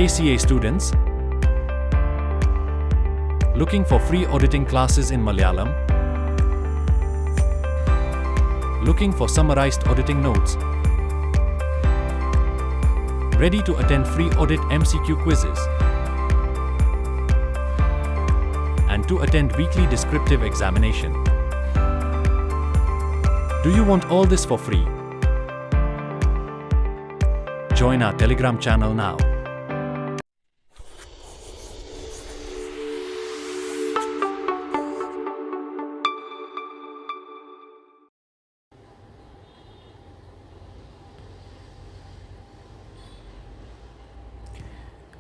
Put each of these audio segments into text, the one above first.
Hey CA students, looking for free auditing classes in Malayalam? Looking for summarized auditing notes? Ready to attend free audit MCQ quizzes? And to attend weekly descriptive examination? Do you want all this for free? Join our Telegram channel now.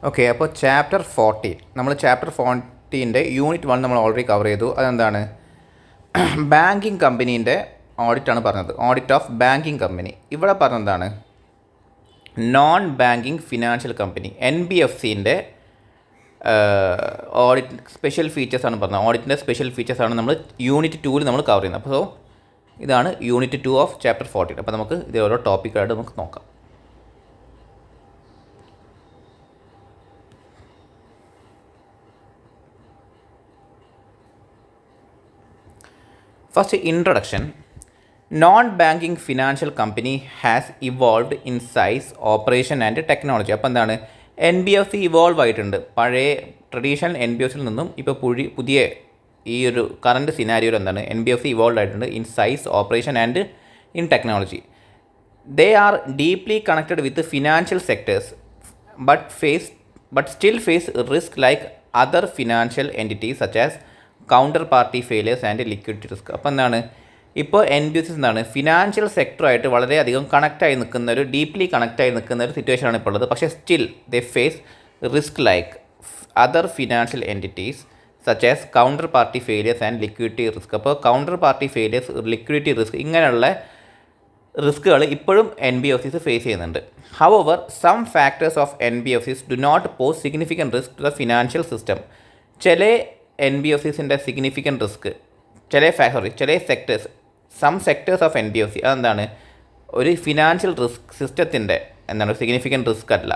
Okay, അപ്പോൾ chapter 14 നമ്മൾ chapter 14ൻ്റെ unit 1 നമ്മൾ already cover ചെയ്തു. അതെന്താണ്? Banking കമ്പനീൻ്റെ ഓഡിറ്റാണ് പറഞ്ഞത്. Audit of banking company. ഇവിടെ പറഞ്ഞതാണ് നോൺ ബാങ്കിങ് ഫിനാൻഷ്യൽ കമ്പനി NBFCൻ്റെ ഓഡിറ്റ് സ്പെഷ്യൽ ഫീച്ചേഴ്സാണ് പറഞ്ഞത്. ഓഡിറ്റിൻ്റെ സ്പെഷ്യൽ ഫീച്ചേഴ്സാണ് നമ്മൾ യൂണിറ്റ് 2ൽ നമ്മൾ കവർ ചെയ്യുന്നത്. അപ്പോൾ ഇതാണ് യൂണിറ്റ് 2 ഓഫ് ചാപ്റ്റർ 14. അപ്പോൾ നമുക്ക് ഇത് ഓരോ ടോപ്പിക്കായിട്ട് നമുക്ക് നോക്കാം. First, introduction. Non-banking financial company has evolved in size, operation and technology. അപ്പോൾ എന്താണ്? NBFC ഇവോൾവ് ആയിട്ടുണ്ട്. പഴയ ട്രഡീഷണൽ NBFCയിൽ നിന്നും ഇപ്പോൾ പുതിയ ഈ ഒരു കറണ്ട് സിനാരിയോയിൽ എന്താണ്? NBFC ഇവോൾവ് ആയിട്ടുണ്ട് in size, operation and in technology. They are deeply connected with financial sectors but still face risk like other financial entities such as counter party failures and liquidity risk. അപ്പോൾ എന്താണ്? ഇപ്പോൾ NBFCs എന്താണ്? Financial സെക്ടറായിട്ട് വളരെയധികം കണക്റ്റായി നിൽക്കുന്ന ഒരു deeply കണക്റ്റായി നിൽക്കുന്ന ഒരു സിറ്റുവേഷനാണ് ഇപ്പോൾ ഉള്ളത്. പക്ഷേ still they face risk like other financial entities such as counter party failures and liquidity risk. അപ്പോൾ counter party failures, liquidity risk, ഇങ്ങനെയുള്ള റിസ്ക്കുകൾ ഇപ്പോഴും NBFCs ഫേസ് ചെയ്യുന്നുണ്ട്. However some factors of NBFCs do not pose significant risk to the financial system. ചില NBFCസിൻ്റെ significant risk ചില sectors, some sectors of NBFC അതെന്താണ്? ഒരു ഫിനാൻഷ്യൽ റിസ്ക് സിസ്റ്റത്തിൻ്റെ എന്താണ് സിഗ്നിഫിക്കൻറ്റ് റിസ്ക് അല്ല.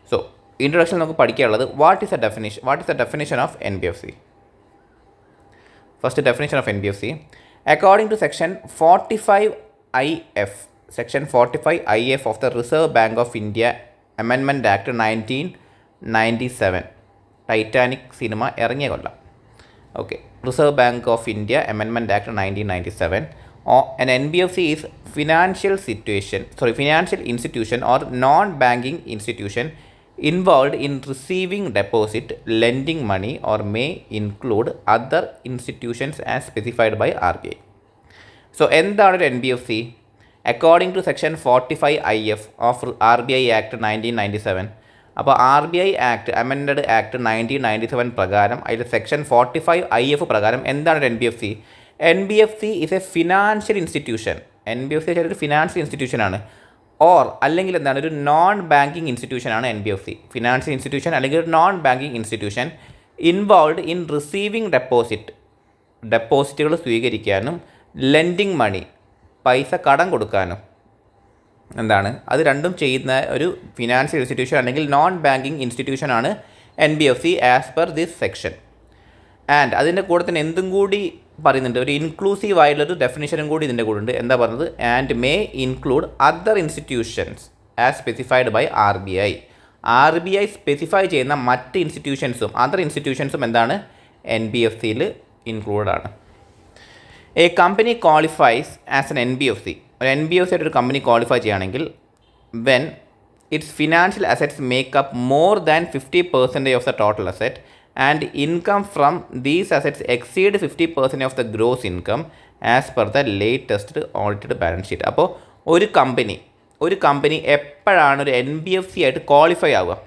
സോ ഇൻട്രൊഡക്ഷൻ നമുക്ക് പഠിക്കാനുള്ളത് what is the definition of NBFC. First definition of NBFC. According to section 45IF of the Reserve Bank of India amendment act 1997, Titanic cinema ഇറങ്ങിയ കൊല്ലം. Okay, Reserve Bank of India amendment act 1997. An NBFC is financial institution or non-banking institution involved in receiving deposit, lending money or may include other institutions as specified by RBI. So എന്താണ് ഒരു NBFC? According to section 45IF of RBI Act 1997. അപ്പോൾ RBI act amended act 1997 പ്രകാരം അതിൽ section 45IF പ്രകാരം എന്താണ് ഒരു NBFC? NBFC is a financial institution. NBFC ഒരു financial ഇൻസ്റ്റിറ്റ്യൂഷനാണ്. അല്ലെങ്കിൽ എന്താണ്? ഒരു നോൺ ബാങ്കിങ് ഇൻസ്റ്റിറ്റ്യൂഷനാണ് NBFC. ഫിനാൻഷ്യൽ ഇൻസ്റ്റിറ്റ്യൂഷൻ അല്ലെങ്കിൽ ഒരു non banking institution involve in receiving ഡെപ്പോസിറ്റുകൾ സ്വീകരിക്കാനും ലെൻഡിങ് മണി, പൈസ കടം കൊടുക്കാനും എന്താണ്? അത് രണ്ടും ചെയ്യുന്ന ഒരു ഫിനാൻഷ്യൽ ഇൻസ്റ്റിറ്റ്യൂഷൻ അല്ലെങ്കിൽ നോൺ ബാങ്കിങ് ഇൻസ്റ്റിറ്റ്യൂഷനാണ് NBFC as per this section. And അതിൻ്റെ കൂടെ തന്നെ എന്തും കൂടി പറയുന്നുണ്ട്, ഒരു ഇൻക്ലൂസീവ് ആയിട്ടുള്ളൊരു ഡെഫിനിഷനും കൂടി ഇതിൻ്റെ കൂടെ ഉണ്ട്. എന്താ പറഞ്ഞത്? And may include other institutions as specified by RBI specify ചെയ്യുന്ന മറ്റ് ഇൻസ്റ്റിറ്റ്യൂഷൻസും അതർ ഇൻസ്റ്റിറ്റ്യൂഷൻസും എന്താണ്? NBFCയിൽ ഇൻക്ലൂഡ് ആണ്. A company qualifies as an NBFC. ഒരു NBFC ആയിട്ട് ഒരു കമ്പനി ക്വാളിഫൈ ചെയ്യുകയാണെങ്കിൽ when its financial assets make up more than 50% of the total asset and income from these assets exceed 50% of the gross income as per the latest audited balance sheet. അപ്പോൾ ഒരു company എപ്പോഴാണ് ഒരു NBFC ആയിട്ട് qualify ആവുക?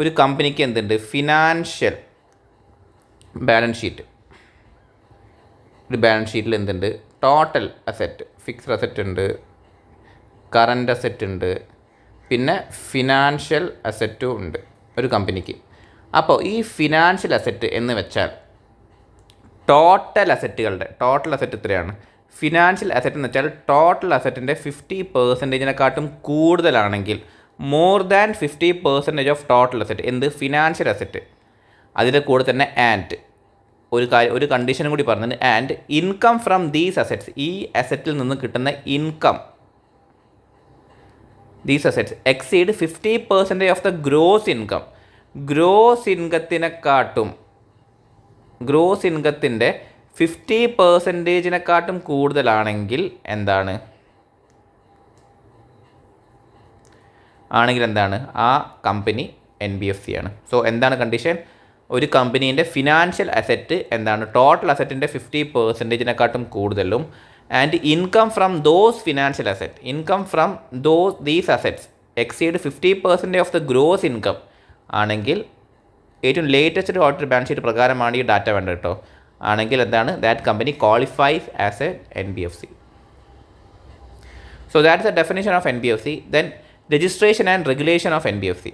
ഒരു കമ്പനിക്ക് എന്തുണ്ട്? Financial balance sheet. ഒരു ബാലൻസ് ഷീറ്റിൽ എന്തുണ്ട്? ടോട്ടൽ അസറ്റ്, ഫിക്സ്ഡ് അസറ്റ് ഉണ്ട്, കറൻറ്റ് അസറ്റ് ഉണ്ട്, പിന്നെ ഫിനാൻഷ്യൽ അസറ്റും ഉണ്ട് ഒരു കമ്പനിക്ക്. അപ്പോൾ ഈ ഫിനാൻഷ്യൽ അസറ്റ് എന്ന് വെച്ചാൽ ടോട്ടൽ അസറ്റ് എത്രയാണ്? ഫിനാൻഷ്യൽ അസറ്റ് എന്ന് വെച്ചാൽ ടോട്ടൽ അസറ്റിൻ്റെ 50%-നെക്കാട്ടും കൂടുതലാണെങ്കിൽ, more than 50% of total asset, എന്ത് ഫിനാൻഷ്യൽ അസറ്റ്, അതിൻ്റെ കൂടെ തന്നെ ആൻഡ് ഒരു കണ്ടീഷനും കൂടി പറഞ്ഞത്, and income from these assets, ഈ അസറ്റിൽ നിന്ന് കിട്ടുന്ന income, these assets exceed 50% of the gross income, gross ഇൻകത്തിൻ്റെ 50%-നെക്കാട്ടും കൂടുതലാണെങ്കിൽ എന്താണ്, ആ കമ്പനി NBFC ആണ്. സോ എന്താണ് കണ്ടീഷൻ? ഒരു കമ്പനീൻ്റെ ഫിനാൻഷ്യൽ അസറ്റ് എന്താണ്, ടോട്ടൽ അസറ്റിൻ്റെ 50%-നെക്കാട്ടും കൂടുതലും, and income from those financial asset, income from these assets exceed 50% of the gross income ആണെങ്കിൽ, ഏറ്റവും ലേറ്റസ്റ്റ് ഓഡിറ്റ് ബാലൻസ് ഷീറ്റ് പ്രകാരമാണ് ഈ ഡാറ്റ വേണ്ടത് കേട്ടോ, ആണെങ്കിൽ എന്താണ്, that company qualifies as A NBFC. So that's the definition of NBFC. Then registration and regulation of NBFC.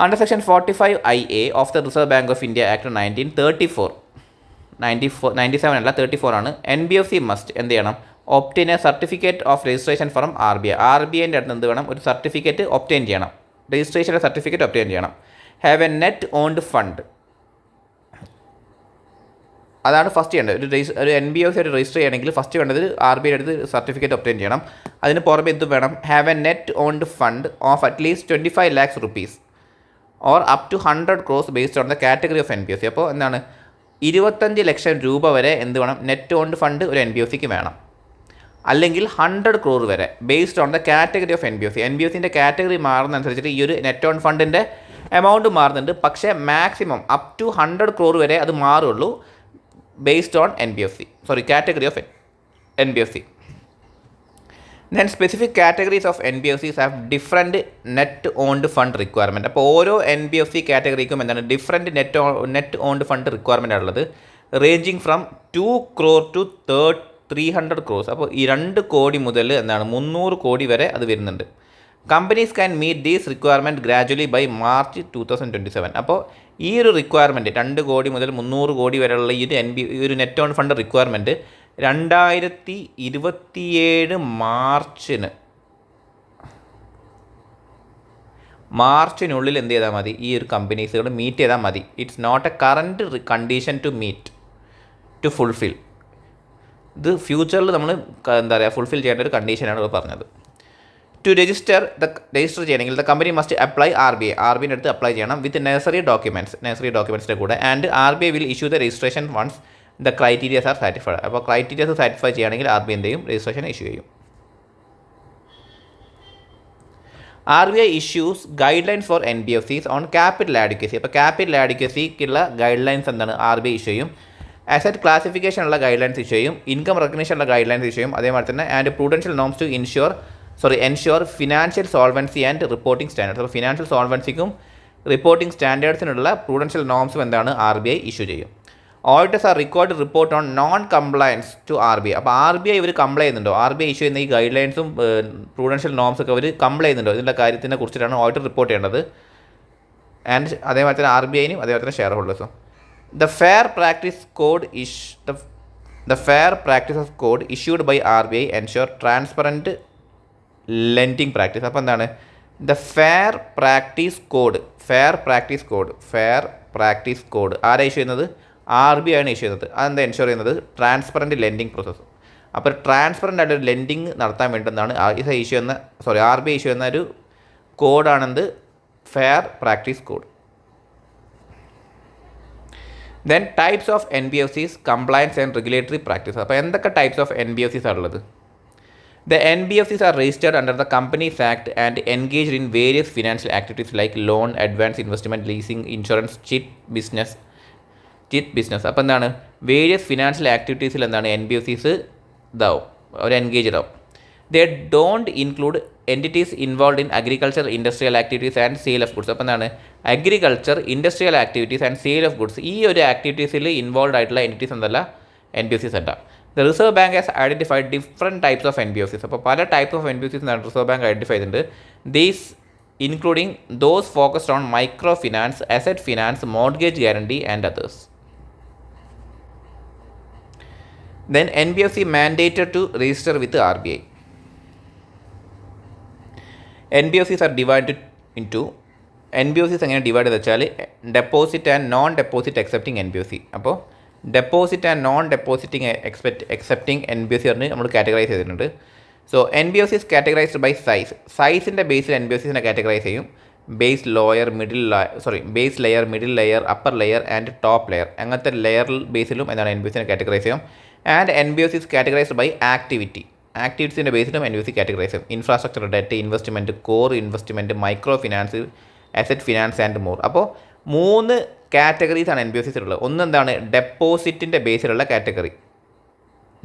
Under Section 45IA of the Reserve Bank of India Act 1934, 97 അല്ല 34 ആണ്, NBFC must എന്ത് ചെയ്യണം, obtain a certificate of registration from RBI. RBIൻ്റെ അടുത്ത് എന്ത് വേണം, ഒരു certificate obtain ചെയ്യണം, രജിസ്ട്രേഷൻ്റെ സർട്ടിഫിക്കറ്റ് ഒപ്റ്റെയിൻ ചെയ്യണം. Have a net owned fund, അതാണ് ഫസ്റ്റ് ചെയ്യേണ്ടത്. ഒരു NBFC ഒരു രജിസ്റ്റർ ചെയ്യണമെങ്കിൽ ഫസ്റ്റ് വേണ്ടത് RBIയുടെ അടുത്ത് സർട്ടിഫിക്കറ്റ് ഒപ്റ്റെയിൻ ചെയ്യണം. അതിന് പുറമെ എന്ത് വേണം, have a net owned fund of at least 25 lakhs rupees or up to 100 crores based on the category of NBFC. അപ്പോൾ എന്താണ്, 25 ലക്ഷം രൂപ വരെ എന്ത് വേണം, നെറ്റ് ഓൺഡ് ഫണ്ട് ഒരു NBFCക്ക് വേണം. അല്ലെങ്കിൽ 100 crore വരെ based on the category of NBFC. NBFCൻ്റെ കാറ്റഗറി മാറുന്നതനുസരിച്ചിട്ട് ഈ ഒരു നെറ്റ് ഓൺ ഫണ്ടിൻ്റെ എമൗണ്ട് മാറുന്നുണ്ട്, പക്ഷേ മാക്സിമം അപ് ടു 100 crore വരെ അത് മാറുള്ളൂ based on category of NBFC. Then specific categories of NBFCs have different net owned fund requirement. അപ്പോൾ ഓരോ NBFC കാറ്റഗറിക്കും എന്താണ് different net owned fund requirement ഉള്ളത്, ranging from 2 crore to 300 crores. അപ്പോൾ ഈ 2 കോടി മുതൽ എന്താണ് 300 കോടി വരെ അത് വരുന്നുണ്ട്. Companies can meet these requirement gradually by March 2027. അപ്പോൾ ഈ ഒരു റിക്വയർമെൻറ്റ് 2 കോടി മുതൽ 300 കോടി വരെയുള്ള ഈ ഒരു നെറ്റ് ഓൺ ഫണ്ട് റിക്വയർമെൻറ്റ് 2027 മാർച്ചിനുള്ളിൽ എന്ത് ചെയ്താൽ മതി, ഈ ഒരു കമ്പനീസുകൾ മീറ്റ് ചെയ്താൽ മതി. It's not a current condition to fulfil. ഇത് ഫ്യൂച്ചറിൽ നമ്മൾ ഫുൾഫിൽ ചെയ്യേണ്ട ഒരു കണ്ടീഷനാണ് പറഞ്ഞത്. ടു രജിസ്റ്റർ ചെയ്യണമെങ്കിൽ ദ കമ്പനി മസ്റ്റ് അപ്ലൈ RBIൻ്റെ അടുത്ത് അപ്ലൈ ചെയ്യണം വിത്ത് നെസറി ഡോക്യുമെൻറ്റ്സിൻ്റെ കൂടെ. And RBI will issue the registration once the criterias are satisfied. അപ്പോൾ ക്രൈറ്റീരിയാസ് സാറ്റിസ്ഫൈ ചെയ്യുകയാണെങ്കിൽ RBI എന്ത് ചെയ്യും, രജിസ്ട്രേഷൻ ഇഷ്യൂ ചെയ്യും. RBI issues guidelines for NBFCs on capital adequacy. അപ്പോൾ ക്യാപിറ്റൽ ആഡിക്വസിക്കുള്ള ഗൈഡ് ലൈൻസ് എന്താണ്, RBI ഇഷ്യൂ ചെയ്യും. അസറ്റ് ക്ലാസിഫിക്കേഷനുള്ള ഗൈഡ് ലൈൻസ് ഇഷ്യൂ ചെയ്യും. ഇൻകം റെക്കഗ്നിഷനുള്ള ഗൈഡ് ലൈൻസ് ഇഷ്യൂ ചെയ്യും. അതേമാതിരി തന്നെ and prudential norms to ensure financial solvency and reporting standards. അപ്പോൾ ഫിനാൻഷ്യൽ സോൾവൻസിക്കും റിപ്പോർട്ടിംഗ് സ്റ്റാൻഡേർഡ്സിനുള്ള പ്രൂഡൻഷ്യൽ നോംസും എന്താണ് RBI ഇഷ്യൂ ചെയ്യും. Auditors are required report on non compliance to RBI. അപ്പോൾ RBI ഇവർ കംപ്ലൈ ചെയ്യുന്നുണ്ടോ, RBI ഇഷ്യൂ ചെയ്യുന്ന ഈ ഗൈഡ് ലൈൻസും പ്രൂഡൻഷ്യൽ നോംസൊക്കെ അവർ കംപ്ലൈ ചെയ്യുന്നുണ്ടോ, ഇതിൻ്റെ കാര്യത്തിനെ കുറിച്ചിട്ടാണ് ഓഡിറ്റർ റിപ്പോർട്ട് ചെയ്യേണ്ടത്. ആൻഡ് അതേമാതിരി തന്നെ RBIനും അതേപോലെ തന്നെ share ഹോൾഡേഴ്സും. The Fair Practice Code issued by RBI ensure transparent lending practice. അപ്പോൾ എന്താണ് ദ ഫെയർ പ്രാക്ടീസ് കോഡ് ആരാ ഇഷ്യൂ ചെയ്യുന്നത്, RBI ആണ് ഇഷ്യൂ ചെയ്യുന്നത്. അതെന്താ എൻഷുർ ചെയ്യുന്നത്, ട്രാൻസ്പെറൻറ്റ് ലെൻഡിങ് പ്രോസസ്സ്. അപ്പോൾ ട്രാൻസ്പെറൻ്റ് ആയിട്ട് ലെൻഡിങ് നടത്താൻ വേണ്ടുന്നതാണ് RBI ഇഷ്യൂ ചെയ്യുന്ന ഒരു കോഡാണെന്ത്, fair practice code. Then types of NBFCs, compliance and regulatory practice. അപ്പോൾ എന്തൊക്കെ ടൈപ്സ് ഓഫ് NBFCs ആണുള്ളത്? The NBFCs are registered under the Companies Act and engaged in various financial activities like loan, advance investment, leasing, insurance, chit business. അപ്പോൾ എന്താണ് various financial ആക്ടിവിറ്റീസിൽ എന്താണ് NBFCs engaged ആവും. They don't include entities involve in agriculture, industrial activities and sale of goods. അപ്പോൾ എന്താണ് agriculture, industrial activities and sale of goods, ഈ ഒരു ആക്ടിവിറ്റീസിൽ involve ആയിട്ടുള്ള എൻറ്റിറ്റീസ് എന്തല്ല NBFCs അല്ല. The Reserve Bank has identified different types of NBFCs. അപ്പോൾ പല types of NBFCs Reserve Bank identify ചെയ്തിട്ടുണ്ട്. These including those focused on micro finance, asset finance, mortgage guarantee and others. Then NBFC mandated to register with RBI. NBFCs are divided into എങ്ങനെ divide ചെയ്ത് വെച്ചാൽ deposit and non deposit accepting NBFC. അപ്പോൾ deposit and non depositing accepting NBFC പറഞ്ഞ് നമ്മൾ categorise ചെയ്തിട്ടുണ്ട്. So NBFCs categorised by സൈസിൻ്റെ ബേസിൽ NBFCസിനെ കാറ്റഗറൈസ് ചെയ്യും. Base layer, middle layer, upper layer and top layer, അങ്ങനത്തെ ലെയർ ബേസിലും എന്താണ് NBFCനെ കാറ്റഗറൈസ് ചെയ്യും. ആൻഡ് NBFCs കാറ്റഗറൈസ്ഡ് ബൈ ആക്ടിവിറ്റീസിൻ്റെ ബേസിലും NBFC കാറ്റഗറൈസ് ചെയ്യും. Infrastructure, debt, investment, core investment, micro finance, asset finance and more. അപ്പോൾ 3 കാറ്റഗറീസാണ് NBFCസിലുള്ളത്. ഒന്നെന്താണ് ഡെപ്പോസിറ്റിൻ്റെ ബേസിലുള്ള category,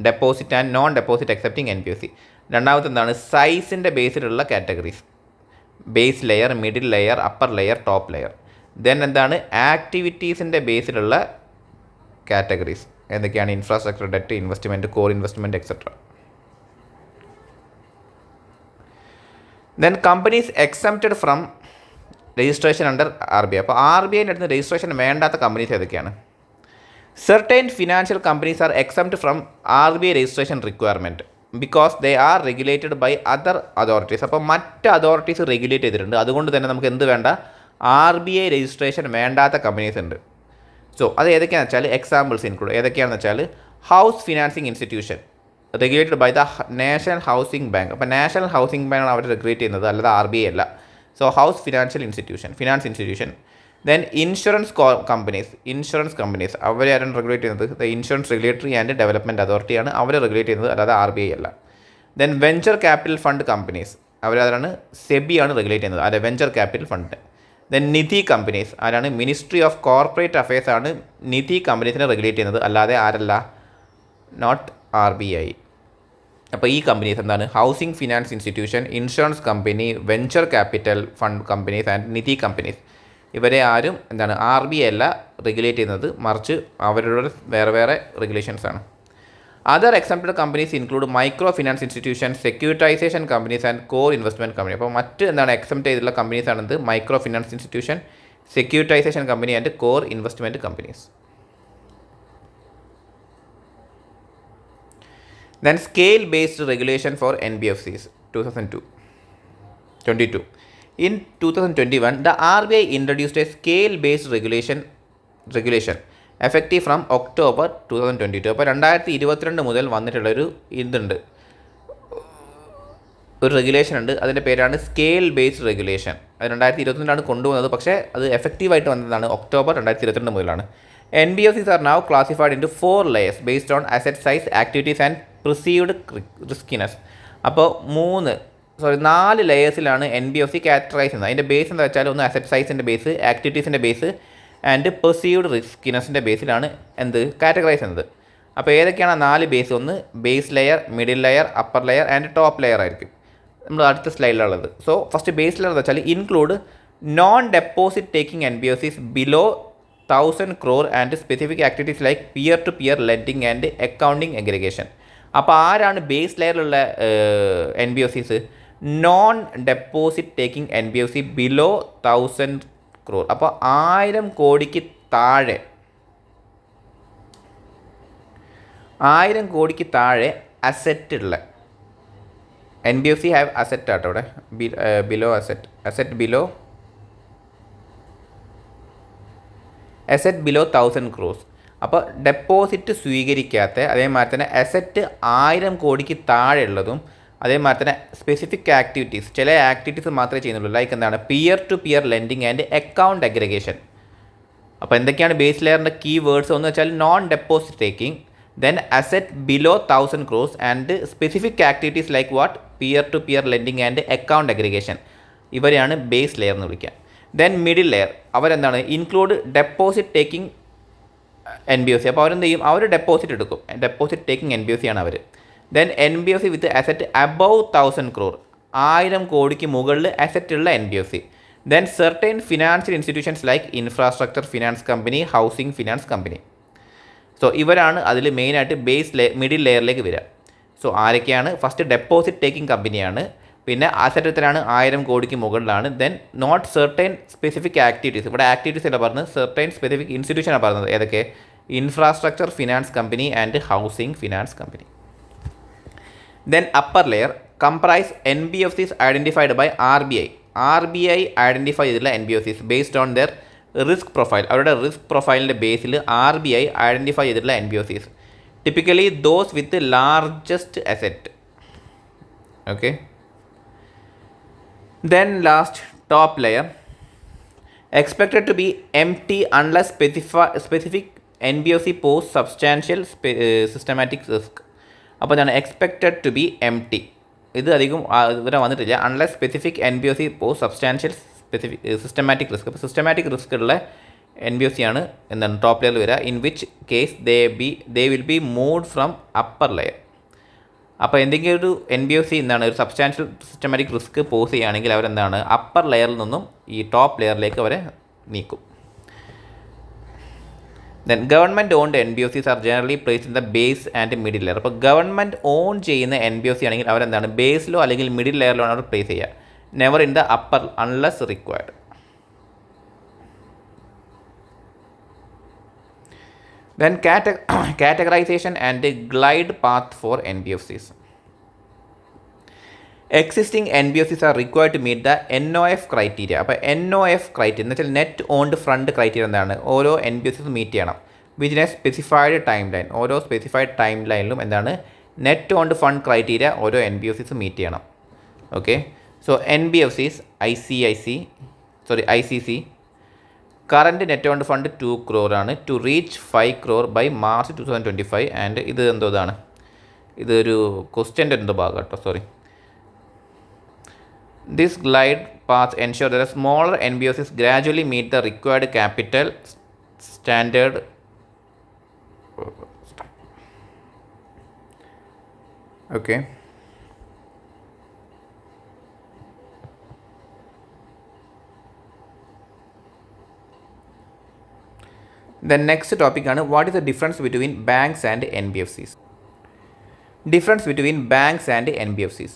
deposit and non deposit accepting NBFC. രണ്ടാമത്തെ എന്താണ് സൈസിൻ്റെ ബേസിലുള്ള categories, base layer, middle layer, upper layer, top layer. Then എന്താണ് ആക്ടിവിറ്റീസിൻ്റെ ബേസിലുള്ള കാറ്റഗറീസ്, എന്തൊക്കെയാണ് infrastructure, debt, investment, core investment etcetera. Then companies exempted from registration under RBI. അപ്പോൾ RBIൻ്റെ അടുത്ത് രജിസ്ട്രേഷൻ വേണ്ടാത്ത കമ്പനീസ് ഏതൊക്കെയാണ്? Certain financial companies are exempt from RBI registration requirement because they are regulated by other authorities. അപ്പോൾ മറ്റ് authorities regulate ചെയ്തിട്ടുണ്ട്, അതുകൊണ്ട് തന്നെ നമുക്ക് എന്ത് വേണ്ട, RBI രജിസ്ട്രേഷൻ വേണ്ടാത്ത കമ്പനീസ് ഉണ്ട്. സോ അത് ഏതൊക്കെയാണെന്ന് വെച്ചാൽ എക്സാമ്പിൾസ് ഇൻക്ലൂഡ് ഏതൊക്കെയാണെന്ന് വെച്ചാൽ house financing institution regulated by the national housing bank. അപ്പോൾ നാഷണൽ ഹൗസിംഗ് ബാങ്കാണ് അവർ റെഗുലേറ്റ് ചെയ്യുന്നത്, അല്ലാതെ RBI അല്ല. So house finance institution. Then insurance companies അവരാരും റെഗുലേറ്റ് ചെയ്യുന്നത് the insurance regulatory and development അതോറിറ്റിയാണ് അവർ റെഗുലേറ്റ് ചെയ്യുന്നത്, അല്ലാതെ RBI അല്ല. Then venture capital fund companies അവരാണ് സെബിയാണ് റെഗുലേറ്റ് ചെയ്യുന്നത്, അല്ലെ വെഞ്ചർ ക്യാപിറ്റൽ ഫണ്ട്. ദെൻ നിധി കമ്പനീസ് ആരാണ്? മിനിസ്ട്രി ഓഫ് കോർപ്പറേറ്റ് അഫയേഴ്സ് ആണ് നിധി കമ്പനീസിനെ റെഗുലേറ്റ് ചെയ്യുന്നത്, അല്ലാതെ ആരല്ല, നോട്ട് RBI. അപ്പോൾ ഈ കമ്പനീസ് എന്താണ്? Housing finance institution, insurance company, venture capital fund companies and Nidhi companies. ഇവരെ ആരും എന്താണ് RBI അല്ല റെഗുലേറ്റ് ചെയ്യുന്നത്, മറിച്ച് അവരുടെ വേറെ റെഗുലേഷൻസ് ആണ്. Other exempted companies include micro finance institution, securitisation companies and core investment company. അപ്പോൾ മറ്റ് എന്താണ് എക്സംപ്റ്റ് ചെയ്തിട്ടുള്ള കമ്പനീസ് ആണെന്ത്? Micro finance institution, securitisation company and core investment companies. Then scale-based regulation for NBFCs 2022. In 2021, the RBI introduced a scale-based regulation effective from October 2022. അപ്പോൾ 2022 മുതൽ വന്നിട്ടുള്ളൊരു ഒരു regulation ഉണ്ട്, അതിൻ്റെ പേരാണ് സ്കെയിൽ ബേസ്ഡ് റെഗുലേഷൻ. അത് 2022 കൊണ്ടുവന്നത്, പക്ഷേ അത് എഫക്റ്റീവായിട്ട് വന്നതാണ് ഒക്ടോബർ 2022 മുതലാണ്. NBFCs are now classified into 4 layers based on asset size, activities and perceived riskiness. അപ്പോൾ 4 ലെയേഴ്സിലാണ് NBFC കാറ്റഗറൈസ് ചെയ്യുന്നത്. അതിൻ്റെ ബേസ് എന്താ വെച്ചാൽ ഒന്ന് അസറ്റ് സൈസിൻ്റെ ബേസ്, ആക്ടിവിറ്റീസിൻ്റെ ബേസ് ആൻഡ് പെർസീവ്ഡ് റിസ്കിനെസ്സിൻ്റെ ബേസിലാണ് കാറ്റഗറൈസ് ചെയ്യുന്നത്. അപ്പോൾ ഏതൊക്കെയാണ് 4 ബേസ്? ഒന്ന് base layer, middle layer, upper layer and top layer ആയിരിക്കും നമ്മൾ അടുത്ത സ്ലൈഡിലുള്ളത്. സോ ഫസ്റ്റ് ബേസ് ലെയർ എന്ന് വെച്ചാൽ include non deposit taking NBFCs below 1000 crore and specific activities like peer to peer lending and accounting aggregation. അപ്പോൾ ആരാണ് base ലെയറിലുള്ള NBFCs? Non deposit taking NBFC below 1000 crore. അപ്പോൾ 1000 കോടിക്ക് താഴെ 1000 കോടിക്ക് താഴെ അസറ്റ് ഉള്ള NBFC ഹാവ് അസറ്റ് ആട്ടോ ഇവിടെ ബിലോ അസറ്റ് ബിലോ 1000 crores. അപ്പോൾ ഡെപ്പോസിറ്റ് സ്വീകരിക്കാത്ത, അതേമാതിരി തന്നെ അസറ്റ് 1000 കോടിക്ക് താഴെ ഉള്ളതും, അതേമാതിരി തന്നെ സ്പെസിഫിക് ആക്ടിവിറ്റീസ്, ചില ആക്ടിവിറ്റീസ് മാത്രമേ ചെയ്യുന്നുള്ളൂ, ലൈക്ക് എന്താണ് peer to peer lending and account aggregation. അപ്പോൾ എന്തൊക്കെയാണ് ബേസ് ലെയറിൻ്റെ കീ വേർഡ്സ്? എന്ന് വെച്ചാൽ non deposit taking, then asset below 1000 crores and specific activities like what peer to peer lending and account aggregation. ഇവരെയാണ് base layer എന്ന് വിളിക്കുക. Then middle layer അവരെന്താണ്? Include deposit taking NBFC. അപ്പോൾ അവരെന്ത് ചെയ്യും? അവർ ഡെപ്പോസിറ്റ് എടുക്കും, ഡെപ്പോസിറ്റ് ടേക്കിംഗ് NBFC ആണ് അവർ. Then NBFC with asset above 1000 crore, 1000 കോടിക്ക് മുകളിൽ അസറ്റ് ഉള്ള NBFC. Then certain financial institutions like infrastructure finance company, housing finance company. So ഇവരാണ് അതിൽ മെയിനായിട്ട് മിഡിൽ ലെയറിലേക്ക് വരിക. സോ ആരൊക്കെയാണ്? ഫസ്റ്റ് ഡെപ്പോസിറ്റ് ടേക്കിംഗ് കമ്പനിയാണ്, പിന്നെ അസറ്റത്തിലാണ് 1000 കോടിക്ക് മുകളിലാണ്. Then not certain specific activities, ഇവിടെ ആക്ടിവിറ്റീസ് അല്ല പറഞ്ഞത്, സെർട്ടൈൻ സ്പെസിഫിക് ഇൻസ്റ്റിറ്റ്യൂഷനാണ് പറഞ്ഞത്. ഏതൊക്കെ? infrastructure finance company and housing finance company. Then upper layer comprise NBFCs identified by RBI. RBI identify ചെയ്തിട്ടുള്ള NBFCs based on their risk profile. അവരുടെ risk പ്രൊഫൈലിൻ്റെ ബേസിൽ RBI identify ചെയ്തിട്ടുള്ള NBFCs. Typically those with the largest asset. Okay. Then last top layer expected to be empty unless specific NBFC pose substantial systematic risk. അപ്പോൾ എന്താണ് expected to B empty. ഇത് അധികം ഇവരെ വന്നിട്ടില്ല. Unless specific NBFC poses substantial systematic risk. അപ്പോൾ systematic risk ഉള്ള NBFC ആണ് എന്താണ് ടോപ്പ് ലെയറിൽ വരിക. In which case they will be moved from upper layer. അപ്പോൾ എന്തെങ്കിലും ഒരു NBFC എന്താണ് ഒരു സബ്സ്റ്റാൻഷ്യൽ സിസ്റ്റമാറ്റിക് റിസ്ക് പോസ് ചെയ്യുകയാണെങ്കിൽ അവരെന്താണ് അപ്പർ ലെയറിൽ നിന്നും ഈ ടോപ്പ് ലെയറിലേക്ക് അവരെ നീക്കും. Then government owned NBFCs are generally place in the base and middle layer. അപ്പോൾ ഗവൺമെൻറ് ഓൺ ചെയ്യുന്ന NBFC ആണെങ്കിൽ അവരെന്താണ് ബേസിലോ അല്ലെങ്കിൽ മിഡിൽ ലെയറിലോ ആണ് അവർ പ്ലേസ് ചെയ്യുക. Never in the upper unless required. Then categorization and glide path for NBFCs. Existing NBFCs are required to meet the NOF criteria. അപ്പോൾ NOF criteria എന്ന് വെച്ചാൽ നെറ്റ് ഓൺഡ് ഫണ്ട് ക്രൈറ്റീരിയ എന്താണ് ഓരോ NBFCs മീറ്റ് ചെയ്യണം within a specified timeline. ഓരോ specified time ലൈനിലും എന്താണ് net owned fund criteria ഓരോ NBFCs മീറ്റ് ചെയ്യണം. Okay. So NBFCs ICC current net owned fund 2 crore ആണ് to reach 5 crore by March 2025. And ഇത് ഇതാണ് ഇതൊരു ക്വസ്റ്റ്യൻ്റെ എന്തോ ഭാഗം കേട്ടോ, sorry. This glide path ensures that smaller NBFCs gradually meet the required capital standard. Okay. The next topic is what is the difference between banks and NBFCs? Difference between banks and NBFCs.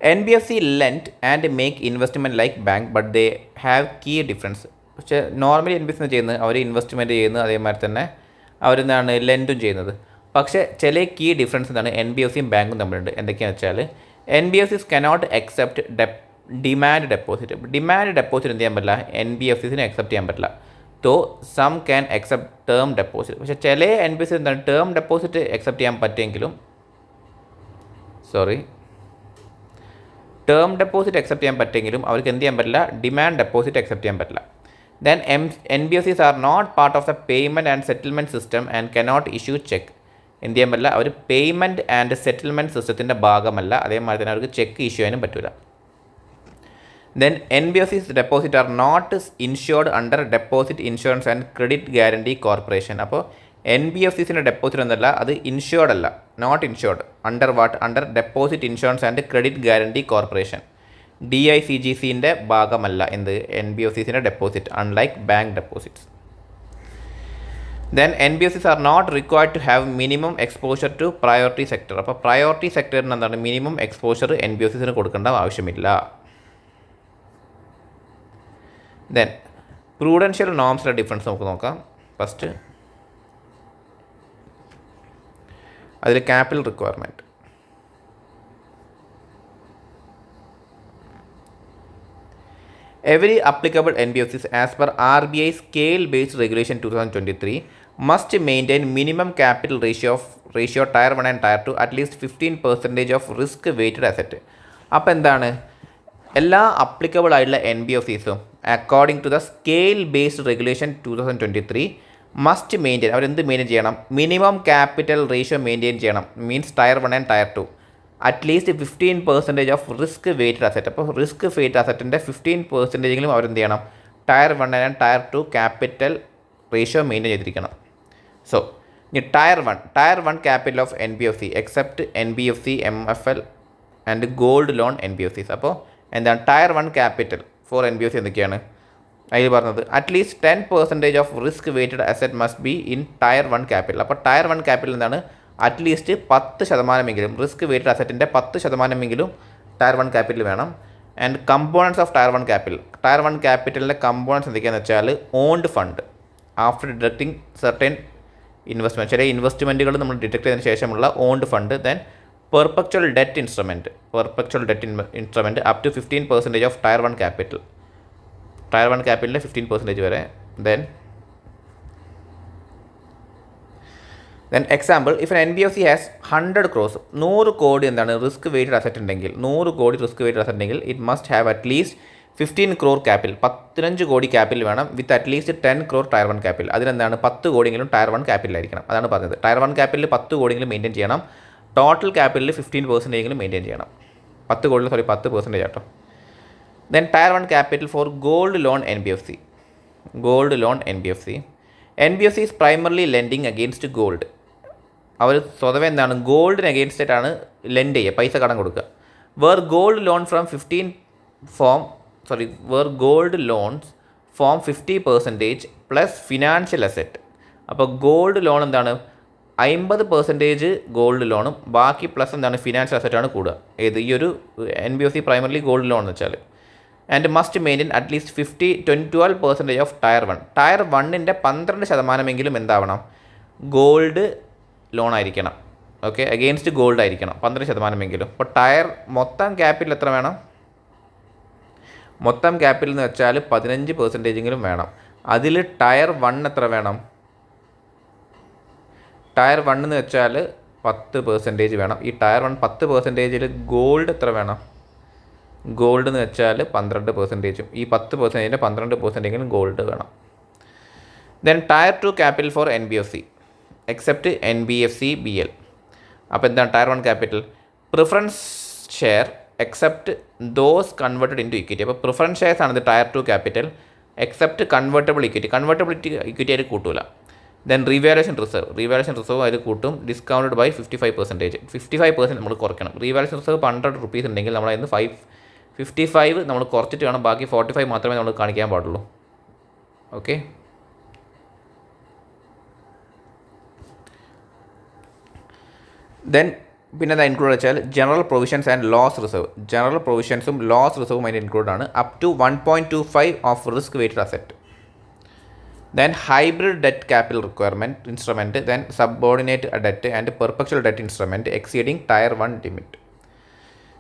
NBFC lend and make investment like bank, but they have key difference. പക്ഷേ normally NBFC ചെയ്യുന്നത് അവർ investment ചെയ്യുന്നത് അതേമാതിരി തന്നെ അവരെന്താണ് ലെൻഡും ചെയ്യുന്നത്. പക്ഷേ ചില key difference എന്താണ് NBFCയും ബാങ്കും തമ്മിലുണ്ട്. എന്തൊക്കെയാണെന്ന് വെച്ചാൽ NBFCs cannot accept demand deposit. Demand deposit എന്ത് ചെയ്യാൻ പറ്റില്ല, NBFCസിന് അക്സെപ്റ്റ് ചെയ്യാൻ പറ്റില്ല. So some can accept term deposit. പക്ഷേ ചില NBFCs എന്താണ് ടേം ഡെപ്പോസിറ്റ് അക്സെപ്റ്റ് ചെയ്യാൻ പറ്റുമെങ്കിലും ടേം ഡെപ്പോസിറ്റ് അക്സെപ്റ്റ് ചെയ്യാൻ പറ്റുമെങ്കിലും അവർക്ക് എന്ത് ചെയ്യാൻ പറ്റില്ല, ഡിമാൻഡ് ഡെപ്പോസിറ്റ് അക്സെപ്റ്റ് ചെയ്യാൻ പറ്റില്ല. Then NBFCs are not part of the payment and settlement system and cannot issue cheque. എന്ത് ചെയ്യാൻ പറ്റില്ല, അവർ പേയ്മെൻറ്റ് ആൻഡ് സെറ്റിൽമെൻറ്റ് സിസ്റ്റത്തിൻ്റെ ഭാഗമല്ല. അതേമാതിരി തന്നെ അവർക്ക് ചെക്ക് ഇഷ്യൂ ചെയ്യാനും പറ്റില്ല. Then NBFCs deposit are not insured under deposit insurance and credit guarantee corporation. അപ്പോൾ NBFCസിൻ്റെ ഡെപ്പോസിറ്റ് എന്നല്ല, അത് ഇൻഷുർഡ് അല്ല, not insured. Under what, under deposit insurance and credit guarantee corporation. DICGCൻ്റെ ഭാഗമല്ല എന്ത് NBFCസിൻ്റെ deposit, unlike bank deposits. Then NBFCs are not required to have minimum exposure to priority sector. അപ്പോൾ പ്രയോറിറ്റി സെക്ടറിന് എന്താണ് മിനിമം എക്സ്പോഷർ NBFCസിന് കൊടുക്കേണ്ട ആവശ്യമില്ല. ദെൻ പ്രൂഡൻഷ്യൽ നോംസിലെ ഡിഫറൻസ് നമുക്ക് നോക്കാം. ഫസ്റ്റ് അതിൽ capital requirement. Every applicable NBFCs as per RBI scale based regulation 2023 must maintain minimum capital ratio tier 1 and tier 2 at least 15% of risk weighted asset. അപ്പോൾ എന്താണ് എല്ലാ applicable ആയിട്ടുള്ള NBFCസും according to the scale based regulation 2023 must maintain, അവരെന്ത് maintain ചെയ്യണം, minimum capital ratio maintain ചെയ്യണം. Means tier 1 and tier 2 at least 15% of risk weighted asset. അപ്പോൾ risk weighted അസറ്റിൻ്റെ 15% അവരെന്ത് ചെയ്യണം, tier 1 and tier 2 capital ratio maintain ചെയ്തിരിക്കണം. സോ ഇനി tier 1 capital of NBFC except NBFC MFL and gold loan NBFCs. അപ്പോൾ എന്താണ് tier 1 capital for NBFC എന്തൊക്കെയാണ് അതിൽ പറഞ്ഞത്, at least 10% of risk weighted asset must be in tier 1 capital. അപ്പോൾ tier 1 capital എന്താണ്, at least 10% risk weighted അസറ്റിൻ്റെ 10% tier 1 capital വേണം. And components of tier 1 capital, tier 1 ക്യാപിറ്റലിൻ്റെ കമ്പോണൻസ് എന്തൊക്കെയാണെന്ന് വെച്ചാൽ owned fund after deducting certain investment, ചില ഇൻവെസ്റ്റ്മെൻറ്റുകൾ നമ്മൾ ഡിറ്റക്ട് ചെയ്തതിന് ശേഷമുള്ള owned fund. Then perpetual debt instrument up to 15% of tier 1 capital, tier 1 ക്യാപിറ്റലിൻ്റെ 15% വരെ. Then example, if an NBFC has 100 crores, 100 കോടി എന്താണ് റിസ്ക് വെയ്റ്റഡ് അസറ്റ് ഉണ്ടെങ്കിൽ, 100 കോടി റിസ്ക് വെയ്റ്റഡ് അസറ്റ് ഉണ്ടെങ്കിൽ it must have at least 15 crore capital, 15 കോടി capital വേണം, with at least 10 crore tier 1 capital. അതിനെന്താണ് 10 കോടിയെങ്കിലും ടയർ 1 ക്യാപിറ്റൽ ആയിരിക്കണം. അതാണ് പറഞ്ഞത്. ടയർ 1 ക്യാപിറ്റൽ 10 കോടിയെങ്കിലും മെയിൻറ്റെയിൻ ചെയ്യണം, ടോട്ടൽ ക്യാപിറ്റൽ 15% മെയിൻറ്റെയിൻ ചെയ്യണം. 10% കേട്ടോ. Then tier 1 capital for gold loan NBFC. NBFC is primarily lending against gold. അവർ സ്വതവേ എന്താണ് ഗോൾഡിന് അഗെയിൻസ്റ്റായിട്ടാണ് ലെൻഡ് ചെയ്യുക, പൈസ കടം കൊടുക്കുക. Where gold loans form 50% plus financial asset. അപ്പോൾ ഗോൾഡ് ലോൺ എന്താണ് 50% ഗോൾഡ് ലോണും ബാക്കി പ്ലസ് എന്താണ് ഫിനാൻഷ്യൽ അസറ്റാണ് കൂടുക. ഏത് ഈ ഒരു NBFC പ്രൈമർലി ഗോൾഡ് ലോൺ എന്ന് വെച്ചാൽ. And must maintain at least 12% of tier 1. Tier 1ൻ്റെ 12% എന്താവണം ഗോൾഡ് ലോൺ ആയിരിക്കണം. ഓക്കെ, അഗെയിൻസ്റ്റ് ഗോൾഡ് ആയിരിക്കണം 12%. അപ്പോൾ ടയർ മൊത്തം ക്യാപിറ്റൽ എത്ര വേണം? മൊത്തം ക്യാപിറ്റൽ എന്ന് വെച്ചാൽ 15% വേണം. അതിൽ ടയർ 1 എത്ര വേണം? ടയർ 1 എന്ന് വെച്ചാൽ 10% വേണം. ഈ ടയർ 1 10%-ൽ ഗോൾഡ് എത്ര വേണം? ഗോൾഡ് എന്ന് വെച്ചാൽ 12%. ഈ 10%-ൻ്റെ 12% ഗോൾഡ് വേണം. Then tier 2 capital for NBFC except NBFC BL. അപ്പോൾ എന്താണ് tier 1 capital? Preference share except those converted into equity. അപ്പോൾ പ്രിഫറൻസ് ഷെയർസ് ആണ് ഇത് tier 2 capital except convertible equity. Equity അതിൽ കൂട്ടൂല. ദെൻ റീവാലുവേഷൻ റിസർവ് അതിൽ കൂട്ടും. Discounted by 55%. 55% നമ്മൾ കുറയ്ക്കണം. റീവാലുവേഷൻ റിസർവ് 100 rupees ഉണ്ടെങ്കിൽ നമ്മൾ അതിന് 55 നമ്മൾ കുറച്ചിട്ട് വേണം, ബാക്കി 45 മാത്രമേ നമ്മൾ കാണിക്കാൻ പാടുള്ളൂ. ഓക്കെ, ദെൻ പിന്നെ എന്താ ഇൻക്ലൂഡ് വെച്ചാൽ general provisions and loss reserve. General പ്രൊവിഷൻസും ലോസ് റിസർവും അതിൻ്റെ ഇൻക്ലൂഡ് ആണ്. Up to 1.25 of risk weighted asset. Then hybrid debt capital requirement instrument. Then subordinate debt and perpetual debt instrument exceeding tier 1 limit.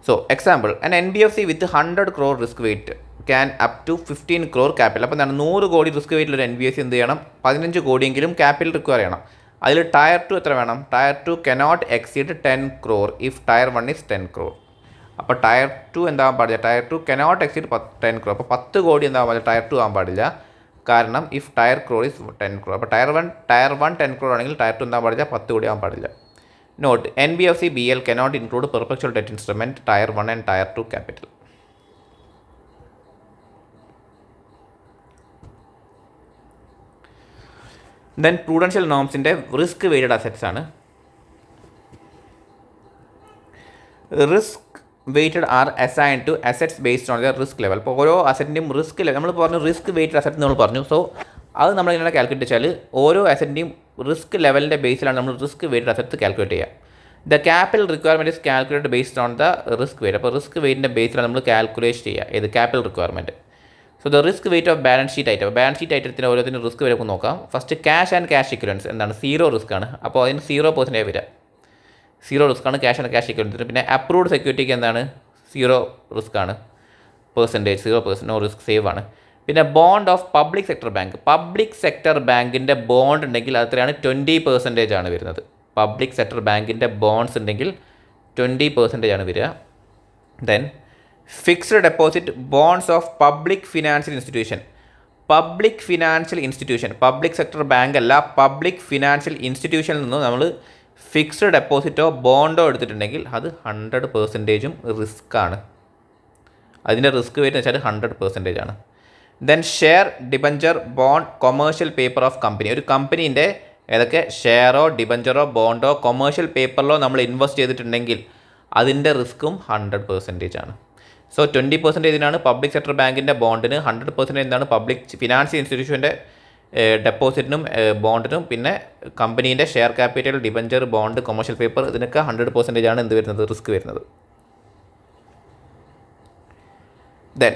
So example, an NBFC with 100 crore risk weight can up to 15 crore capital. അപ്പോൾ എന്താണ് 100 കോടി risk വെയ്റ്റിൽ ഒരു NBFC എന്ത് ചെയ്യണം? 15 കോടിയെങ്കിലും capital require ചെയ്യണം. അതിൽ tyre 2 എത്ര വേണം? Tier 2 cannot exceed 10 crore if tier 1 is 10 crore. അപ്പോൾ ടയർ 2 എന്താകാൻ പാടില്ല? Tier 2 cannot exceed 10 crore. അപ്പോൾ 10 കോടി എന്താകാൻ പാടില്ല? ടയർ 2 ആകാൻ പാടില്ല. കാരണം if tier crore is 10 crore. അപ്പോൾ ടയർ 1 10 crore ആണെങ്കിൽ ടയർ 2 എന്താകാൻ പാടില്ല? 10 കോടി ആകാൻ പാടില്ല. Note, NBFC BL cannot include perpetual debt instrument tier 1 and tier 2 capital. Then prudential നോംസിൻ്റെ റിസ്ക് വെയ്റ്റഡ് അസറ്റ്സ് ആണ്. Risk weighted are assign to assets based on the risk level. അപ്പോൾ ഓരോ അസറ്റിൻ്റെയും റിസ്ക് ലെവൽ നമ്മൾ പറഞ്ഞു. റിസ്ക് വെയ്റ്റഡ് അസറ്റ് നമ്മൾ പറഞ്ഞു. So അത് നമ്മൾ ഇങ്ങനെ കാൽക്കുലേറ്റ് വെച്ചാൽ ഓരോ അസറ്റിൻ്റെയും റിസ്ക് ലെവലിൻ്റെ ബേസിലാണ് നമ്മൾ റിസ്ക് വെയ്റ്റഡ് അസറ്റ് കാൽക്കുലേറ്റ് ചെയ്യുക. The capital requirement is calculated based on the risk weight. അപ്പോൾ റിസ്ക് വെയ്റ്റിൻ്റെ ബേസിലാണ് നമ്മൾ കാൽക്കുലേറ്റ് ചെയ്യുക ഏത് capital requirement. So the risk weight of balance sheet item. Balance sheet ഐറ്റത്തിന് ഓരോന്നിനും റിസ്ക് വരെ നോക്കാം. First cash and cash equivalents എന്താണ്? 0 റിസ്ക് ആണ്. അപ്പോൾ അതിന് 0% വരിക. 0 റിസ്ക് ആണ് ക്യാഷ് ആൻഡ് ക്യാഷ് ഇക്വലൻസിന്. പിന്നെ അപ്രൂവ്ഡ് സെക്യൂരിറ്റിക്ക് എന്താണ്? 0 റിസ്ക് ആണ്. 0% നോ റിസ്ക് സേവ് ആണ്. പിന്നെ bond of public sector bank. Public sector ബാങ്കിൻ്റെ ബോണ്ട് ഉണ്ടെങ്കിൽ അത് എത്രയാണ്? 20% ആണ് വരുന്നത്. പബ്ലിക് സെക്ടർ ബാങ്കിൻ്റെ ബോണ്ട്സ് ഉണ്ടെങ്കിൽ 20% ആണ് വരിക. Then fixed deposit bonds of public financial institution. Public sector bank അല്ല, പബ്ലിക് ഫിനാൻഷ്യൽ ഇൻസ്റ്റിറ്റ്യൂഷനിൽ നിന്നും നമ്മൾ ഫിക്സ്ഡ് ഡെപ്പോസിറ്റോ ബോണ്ടോ എടുത്തിട്ടുണ്ടെങ്കിൽ അത് 100% റിസ്ക് ആണ്. അതിൻ്റെ റിസ്ക് വെയ്റ്റ് എന്ന് വെച്ചാൽ 100% ആണ്. Then share, debenture, bond, commercial paper of company. ഒരു കമ്പനീൻ്റെ ഏതൊക്കെ ഷെയറോ ഡിബഞ്ചറോ ബോണ്ടോ കൊമേഴ്ഷ്യൽ പേപ്പറിലോ നമ്മൾ ഇൻവെസ്റ്റ് ചെയ്തിട്ടുണ്ടെങ്കിൽ അതിൻ്റെ റിസ്ക്കും 100% ആണ്. സോ 20% ഇതിനാണ് പബ്ലിക് സെക്ടർ ബാങ്കിൻ്റെ ബോണ്ടിന്, 100% എന്താണ് പബ്ലിക് ഫിനാൻഷ്യൽ ഇൻസ്റ്റിറ്റ്യൂഷൻ്റെ ഡെപ്പോസിറ്റിനും ബോണ്ടിനും, പിന്നെ കമ്പനീൻ്റെ share capital, debenture, bond, commercial paper ഇതിനൊക്കെ 100% ആണ് എന്ത് വരുന്നത്? റിസ്ക് വരുന്നത്. Then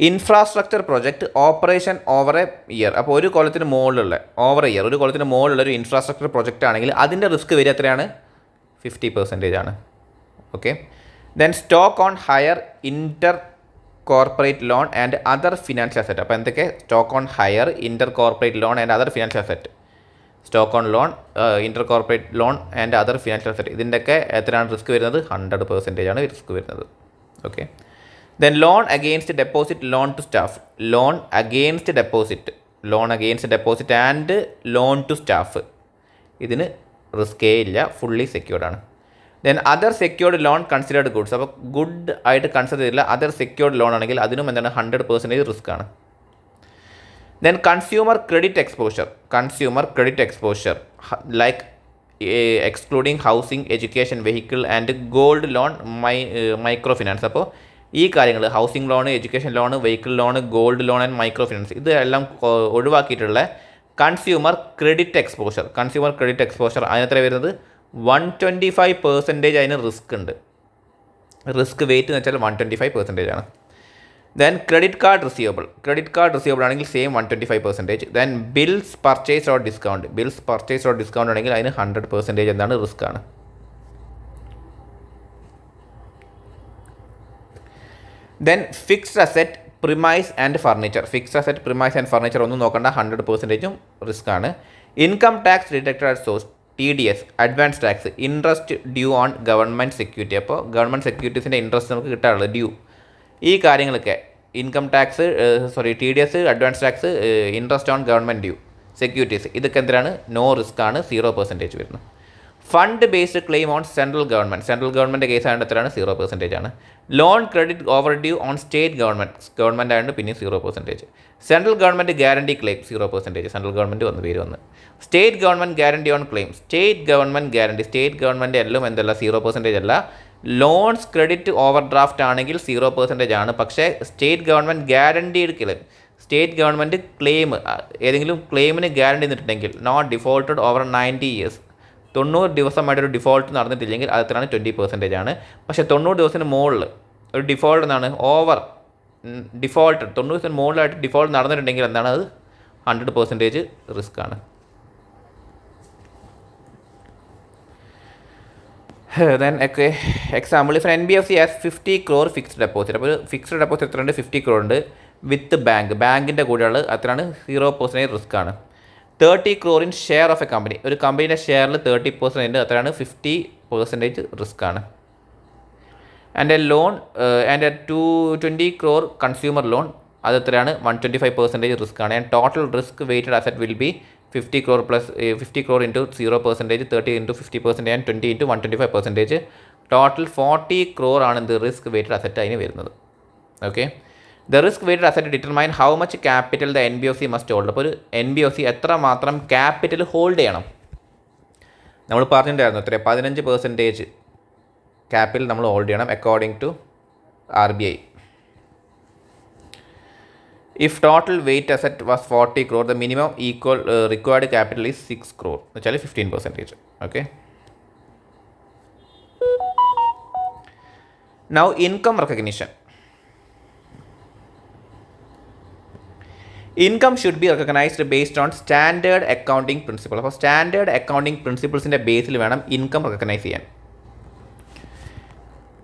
infrastructure project operation over a year. അപ്പോൾ ഒരു കൊല്ലത്തിന് മുകളിലുള്ള ഒരു കൊല്ലത്തിന് മുകളിലുള്ള ഒരു ഇൻഫ്രാസ്ട്രക്ചർ പ്രൊജക്റ്റ് ആണെങ്കിൽ അതിൻ്റെ റിസ്ക് വരിക എത്രയാണ്? 50% ആണ്. Okay. Then stock on hire inter corporate loan and other financial asset. അപ്പോൾ എന്തൊക്കെ? Stock on hire inter corporate loan and other financial asset. Stock on loan, inter corporate loan and other financial asset. ഇതിൻ്റെയൊക്കെ എത്രയാണ് risk വരുന്നത്? 100% ആണ് risk വരുന്നത്. Okay. Then loan against deposit, loan to staff. Loan against deposit and loan to staff. ഇതിന് റിസ്ക്കേ ഇല്ല, fully secured ആണ്. Then other secured loan considered goods. അപ്പോൾ ഗുഡ് ആയിട്ട് കൺസിഡർ ചെയ്തില്ല, അതർ സെക്യൂർഡ് ലോൺ ആണെങ്കിൽ അതിനും എന്താണ്? 100% റിസ്ക് ആണ്. Then consumer credit exposure like excluding housing, education, vehicle and gold loan, micro finance. അപ്പോൾ ഈ കാര്യങ്ങൾ housing loan, education loan, vehicle loan, gold loan and micro finance ഇത് എല്ലാം ഒഴിവാക്കിയിട്ടുള്ള കൺസ്യൂമർ ക്രെഡിറ്റ് എക്സ്പോഷർ അതിനെത്ര വരുന്നത്? 125% അതിന് റിസ്ക് ഉണ്ട്. റിസ്ക് വെയിറ്റ് എന്ന് വെച്ചാൽ 125% ആണ്. ദെൻ ക്രെഡിറ്റ് കാർഡ് റിസീവബിൾ ആണെങ്കിൽ same 125%. Then bills purchase or discount ആണെങ്കിൽ അതിന് 100% എന്താണ്? റിസ്ക് ആണ്. Then fixed asset, premise and furniture ഒന്നും നോക്കണ്ട, 100% റിസ്ക് ആണ്. Income tax deducted at source, TDS, advance tax, interest due on government security. അപ്പോൾ government സെക്യൂരിറ്റീസിൻ്റെ interest നമുക്ക് കിട്ടാറുള്ളത് ഡ്യൂ. ഈ കാര്യങ്ങളൊക്കെ income tax, TDS, advance tax, interest on government due, securities, ഇതൊക്കെ എന്തിനാണ്? നോ റിസ്ക് ആണ്, 0% വരുന്നത്. Fund based claim on central government case ആയതുകൊണ്ട് എത്രയാണ്? 0% ആണ്. Loan credit over due on state government ആയതുകൊണ്ട് പിന്നെ 0%. Central government guarantee claim 0%. Central government പേര് വന്ന്. State government guarantee on claim, state government എല്ലാം എന്തല്ല? 0% അല്ല. ലോൺസ് ക്രെഡിറ്റ് ഓവർ ഡ്രാഫ്റ്റ് ആണെങ്കിൽ 0% ആണ്. പക്ഷേ state government guaranteed claim, state government claim ഏതെങ്കിലും ക്ലെയിമിന് ഗ്യാരണ്ടി നിന്നിട്ടുണ്ടെങ്കിൽ നോട്ട് ഡിഫോൾട്ടഡ് ഓവർ 90 years, 90 ദിവസമായിട്ടൊരു ഡിഫോൾട്ട് നടന്നിട്ടില്ലെങ്കിൽ അത് എത്രയാണ്? 20% ആണ്. പക്ഷേ 90 ദിവസത്തിന് മുകളിൽ ഒരു ഡിഫോൾട്ട് എന്നാണ്? ഓവർ ഡിഫോൾട്ട് 90 ദിവസത്തിന് മുകളിലായിട്ട് ഡിഫോൾട്ട് നടന്നിട്ടുണ്ടെങ്കിൽ എന്താണ്? അത് 100% റിസ്ക് ആണ്. ദെൻ ഒക്കെ example, if NBFC has 50 crore fixed deposit. അപ്പോൾ ഫിക്സ്ഡ് ഡെപ്പോസിറ്റ് എത്ര ഉണ്ട്? 50 crore ഉണ്ട്. വിത്ത് ബാങ്കിൻ്റെ കൂടെയുള്ള അത്രയാണ്? 0% റിസ്ക് ആണ്. 30 crore in share of A company. ഒരു കമ്പനീൻ്റെ ഷെയറിൽ 30% അത്രയാണ്? 50% റിസ്ക് ആണ്. And A loan and 20 crore consumer loan, അത് എത്രയാണ്? 125% റിസ്ക് ആണ്. And total risk weighted asset will be 50 crore plus 50 crore into 0%, 30 into 50% and 20 into 125%. Total 40 crore ആണ് ഇത് risk weighted asset അതിന് വരുന്നത്. Okay. The risk weighted asset determine how much capital the NBFC must hold. അപ്പോൾ ഒരു NBFC എത്ര മാത്രം capital hold ചെയ്യണം? നമ്മൾ പറഞ്ഞിട്ടുണ്ടായിരുന്നു എത്ര? 15% ക്യാപിറ്റൽ നമ്മൾ ഹോൾഡ് ചെയ്യണം according to RBI. If total weight asset was 40 crore, the minimum equal required capital is 6 crore എന്ന് വെച്ചാൽ 15%. Okay. Now income recognition. Income should be recognised based on standard accounting principle. അപ്പോൾ standard accounting പ്രിൻസിപ്പിൾസിൻ്റെ ബേസിൽ വേണം income recognise ചെയ്യാൻ.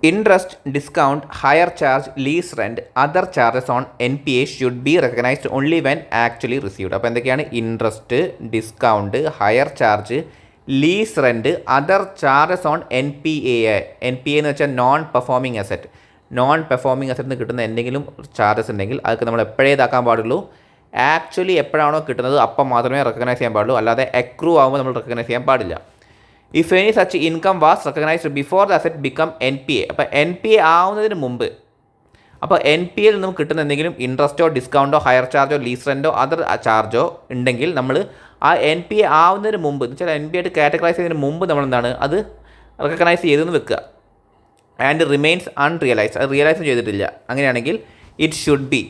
Interest, discount, hire charge, lease rent, other charges on NPA should be recognised only when actually received. അപ്പോൾ എന്തൊക്കെയാണ്? Interest, discount, hire charge, lease rent, other charges on NPA എന്ന് വെച്ചാൽ non performing asset. Non performing അസറ്റിന് കിട്ടുന്ന എന്തെങ്കിലും charges ഉണ്ടെങ്കിൽ അതൊക്കെ നമ്മൾ എപ്പോഴേ ഇതാക്കാൻ പാടുള്ളൂ? ആക്ച്വലി എപ്പോഴാണോ കിട്ടുന്നത് അപ്പം മാത്രമേ റെക്കഗ്നൈസ് ചെയ്യാൻ പാടുള്ളൂ, അല്ലാതെ അക്രൂ ആകുമ്പോൾ നമ്മൾ റെക്കഗ്നൈസ് ചെയ്യാൻ പാടില്ല. If any such income was recognised before the asset become NPA. അപ്പോൾ NPA ആവുന്നതിന് മുമ്പ്, അപ്പോൾ NPAയിൽ നിന്നും കിട്ടുന്ന എന്തെങ്കിലും ഇൻട്രസ്റ്റോ, ഡിസ്കൗണ്ടോ, ഹയർ ചാർജോ, ലീസ് റെൻറ്റോ, അതർ ചാർജോ ഉണ്ടെങ്കിൽ നമ്മൾ ആ NPA ആവുന്നതിന് മുമ്പ് എന്ന് വെച്ചാൽ NPA ആയിട്ട് കാറ്റഗറൈസ് ചെയ്യുന്നതിന് മുമ്പ് നമ്മൾ എന്താണ്? അത് റെക്കഗ്നൈസ് ചെയ്തെന്ന് വെക്കുക. ആൻഡ് റിമെയിൻസ് അൺറിയലൈസ്ഡ്, അത് റിയലൈസ് ചെയ്തിട്ടില്ല, അങ്ങനെയാണെങ്കിൽ ഇറ്റ് ഷുഡ് ബി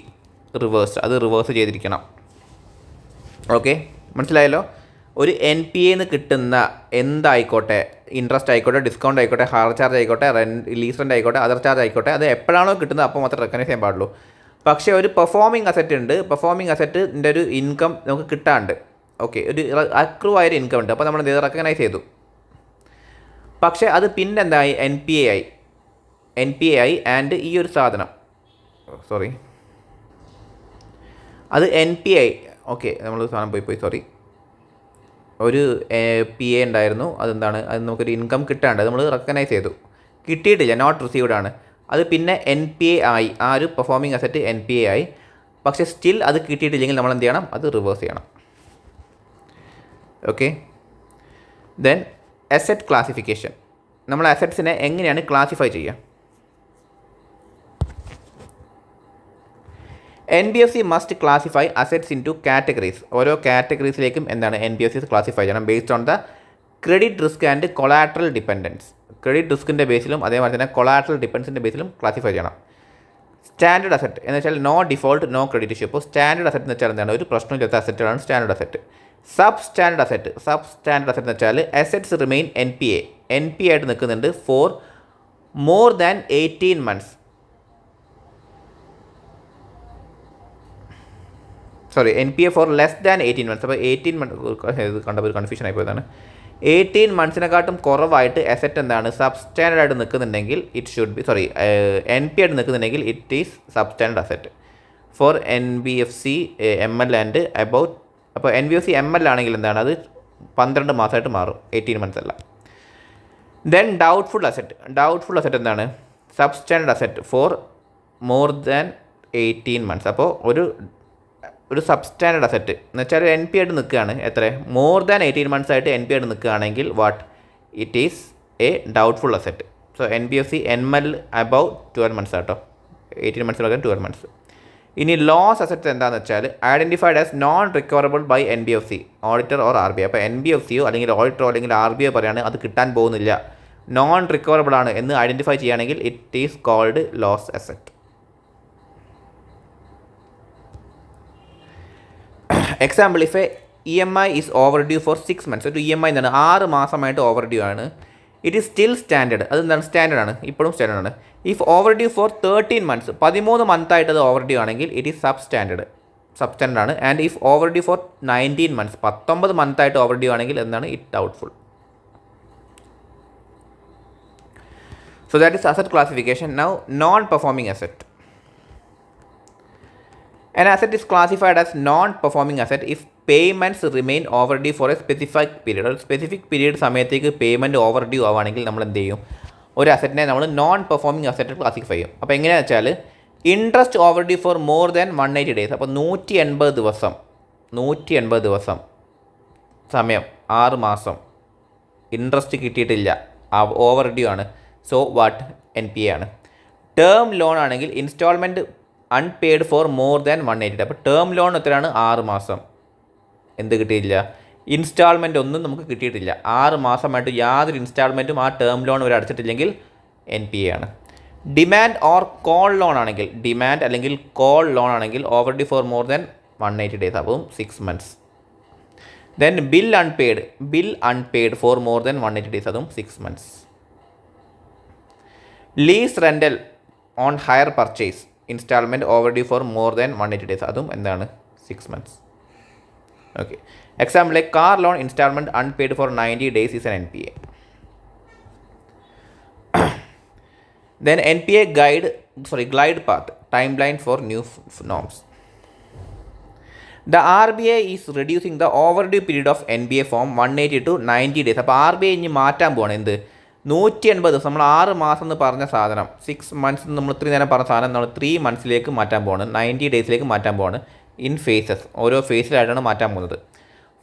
റിവേഴ്സ്ഡ്, അത് റിവേഴ്സ് ചെയ്തിരിക്കണം. ഓക്കെ, മനസ്സിലായല്ലോ? ഒരു NPAന്ന് കിട്ടുന്ന എന്തായിക്കോട്ടെ, ഇൻട്രസ്റ്റ് ആയിക്കോട്ടെ, ഡിസ്കൗണ്ട് ആയിക്കോട്ടെ, ഹയർ ചാർജ് ആയിക്കോട്ടെ, ലീസ് റെൻ്റ് ആയിക്കോട്ടെ, അതർ ചാർജ് ആയിക്കോട്ടെ, അത് എപ്പോഴാണോ കിട്ടുന്നത് അപ്പോൾ മാത്രമേ റെക്കഗ്നൈസ് ചെയ്യാൻ പാടുള്ളൂ. പക്ഷേ ഒരു പെർഫോമിംഗ് അസറ്റ് ഉണ്ട്. പെർഫോമിംഗ് അസറ്റിൻ്റെ ഒരു ഇൻകം നമുക്ക് കിട്ടാണ്ട്, ഓക്കെ, ഒരു അക്രൂ ആയൊരു ഇൻകം ഉണ്ട്. അപ്പോൾ നമ്മൾ ഇത് റെക്കഗ്നൈസ് ചെയ്തു. പക്ഷേ അത് പിന്നെന്തായി, എൻ പി എ ആയി. ആൻഡ് ഈ ഒരു സാധനം അത് എൻ പി ഐ, ഓക്കെ, നമ്മൾ സാധനം പോയി ഒരു പി എ ഉണ്ടായിരുന്നു. അതെന്താണ്, അത് നമുക്കൊരു ഇൻകം കിട്ടാണ്ട് നമ്മൾ റെക്കഗ്നൈസ് ചെയ്തു. കിട്ടിയിട്ടില്ല, നോട്ട് റിസീവ്ഡ് ആണ്. അത് പിന്നെ എൻ പി എ ആയി, ആ ഒരു performing asset N P A ആയി. പക്ഷേ സ്റ്റിൽ അത് കിട്ടിയിട്ടില്ലെങ്കിൽ നമ്മൾ എന്ത് ചെയ്യണം, അത് റിവേഴ്സ് ചെയ്യണം. ഓക്കെ. Then asset classification. നമ്മൾ അസറ്റ്സിനെ എങ്ങനെയാണ് ക്ലാസിഫൈ ചെയ്യുക? N B F C must classify assets into categories. ഓരോ കാറ്റഗറീസിലേക്കും എന്താണ് N B F C classify ചെയ്യണം based on the credit risk and collateral dependence. Credit റിസ്കിൻ്റെ ബേസിലും അതേപോലെ തന്നെ കൊളാട്രൽ ഡിപ്പെൻഡൻസിൻ്റെ ബേസിലും ക്ലാസിഫൈ ചെയ്യണം. സ്റ്റാൻഡേർഡ് അസറ്റ് എന്ന് വെച്ചാൽ no default no credit issue. ഇപ്പോൾ സ്റ്റാൻഡേർഡ് അസറ്റ് എന്ന് വെച്ചാൽ എന്താണ്, ഒരു പ്രശ്നമില്ലാത്ത അസറ്റാണ് standard asset. Sub standard asset എന്ന് വെച്ചാൽ അസറ്റ്സ് റിമെയിൻ എൻ പി ആയിട്ട് നിൽക്കുന്നുണ്ട് for more than 18 months. N P A for less than 18 months. അപ്പോൾ 18 months കണ്ടപ്പോൾ ഒരു കൺഫ്യൂഷൻ ആയിപ്പോയതാണ്. 18 monthsനെക്കാട്ടും കുറവായിട്ട് അസറ്റ് എന്താണ് സബ് സ്റ്റാൻഡേർഡ് ആയിട്ട് നിൽക്കുന്നുണ്ടെങ്കിൽ it should be N P ആയിട്ട് നിൽക്കുന്നുണ്ടെങ്കിൽ it is substandard asset for N B F C M L and about. അപ്പോൾ N B F C M L ആണെങ്കിൽ എന്താണ്, അത് 12 മാസമായിട്ട് മാറും, 18 months അല്ല. ദെൻ ഡൗട്ട്ഫുൾ അസറ്റ് എന്താണ്, substandard asset for more than 18 months. അപ്പോൾ ഒരു സബ് സ്റ്റാൻഡേർഡ് അസറ്റ് എന്ന് വെച്ചാൽ എൻ പി ആയിട്ട് നിൽക്കുകയാണ്, എത്ര, മോർ ദാൻ 18 months ആയിട്ട് എൻ പി ആയിട്ട് നിൽക്കുകയാണെങ്കിൽ it is a doubtful asset. So N B F C N L above 12 months ആട്ടോ, 18 months 12 months. ഇനി ലോസ് അസറ്റ്സ് എന്താണെന്ന് വെച്ചാൽ identified as non recoverable by N B F C auditor or R B I. അപ്പോൾ N B F സിയോ അല്ലെങ്കിൽ ഓഡിറ്ററോ അല്ലെങ്കിൽ R B I പറയുകയാണ് അത് കിട്ടാൻ പോകുന്നില്ല, നോൺ റിക്കവറബിൾ ആണ് എന്ന് ഐഡൻറ്റിഫൈ ചെയ്യുകയാണെങ്കിൽ it is called loss asset. Example, if a E M I is overdue for 6 months. ഒരു ഇ എം ഐ എന്താണ് 6 മാസമായിട്ട് ഓവർ ഡ്യൂ ആണ്. It is still standard. അതെന്താണ്, സ്റ്റാൻഡേർഡ് ആണ്, ഇപ്പോഴും സ്റ്റാൻഡേർഡ് ആണ്. If overdue for 13 months, 13 months ആയിട്ട് അത് ഓവർ ഡ്യൂ ആണെങ്കിൽ ഇറ്റ് ഈസ് സബ് സ്റ്റാൻഡേർഡ് ആണ്. And if overdue for 19 months, 19 months ആയിട്ട് ഓവർ ഡ്യൂ ആണെങ്കിൽ എന്താണ്, it doubtful. So that is asset classification. Now non performing asset. An asset is classified as non-performing asset if payments remain overdue for a specific period. ഒരു specific period സമയത്തേക്ക് payment over due ആവുകയാണെങ്കിൽ നമ്മൾ എന്ത് ചെയ്യും, ഒരു അസറ്റിനെ നമ്മൾ non performing asset classify ചെയ്യും. അപ്പോൾ എങ്ങനെയാണെന്ന് വെച്ചാൽ interest over due for more than 180 days. അപ്പോൾ 180 ദിവസം സമയം, 6 മാസം ഇൻട്രസ്റ്റ് കിട്ടിയിട്ടില്ല, ഓവർ ഡ്യൂ ആണ്. സോ എൻ പി എ ആണ്. ടേം ലോൺ ആണെങ്കിൽ instalment unpaid for more than 180. അപ്പോൾ ടേം ലോൺ എത്രയാണ്, 6 മാസം, എന്ത് കിട്ടിയില്ല, ഇൻസ്റ്റാൾമെൻറ്റ് ഒന്നും നമുക്ക് കിട്ടിയിട്ടില്ല. 6 മാസമായിട്ട് യാതൊരു ഇൻസ്റ്റാൾമെൻറ്റും ആ ടേം ലോൺ വരെ അടച്ചിട്ടില്ലെങ്കിൽ എൻ പി എ ആണ്. ഡിമാൻഡ് ഓർ കോൾ ലോൺ ആണെങ്കിൽ, ഡിമാൻഡ് അല്ലെങ്കിൽ കോൾ ലോൺ ആണെങ്കിൽ overdue for more than 180 days, അപ്പം 6 months. Then bill unpaid for more than 180 days, അതും 6 months. Lease rental on hire purchase instalment overdue for more than 180 days, അതും എന്താണ്, 6 months. Okay. Example, a car loan instalment unpaid for 90 days is an NPA. Then NPA glide path timeline for new norms. The RBI is reducing the overdue period of NBA from 180 to 90 days. അപ്പോൾ RBI ഇനി മാറ്റാൻ പോകണം, എന്ത്, 180 ദിവസം. നമ്മൾ 6 മാസം എന്ന് പറഞ്ഞ സാധനം, 6 months നമ്മൾ ഇത്രയും നേരം പറഞ്ഞ സാധനം നമ്മൾ 3 monthsലേക്ക് മാറ്റാൻ പോവാണ്, 90 daysലേക്ക് മാറ്റാൻ പോവാണ്. ഇൻ ഫേസസ്, ഓരോ ഫേസിലായിട്ടാണ് മാറ്റാൻ പോകുന്നത്.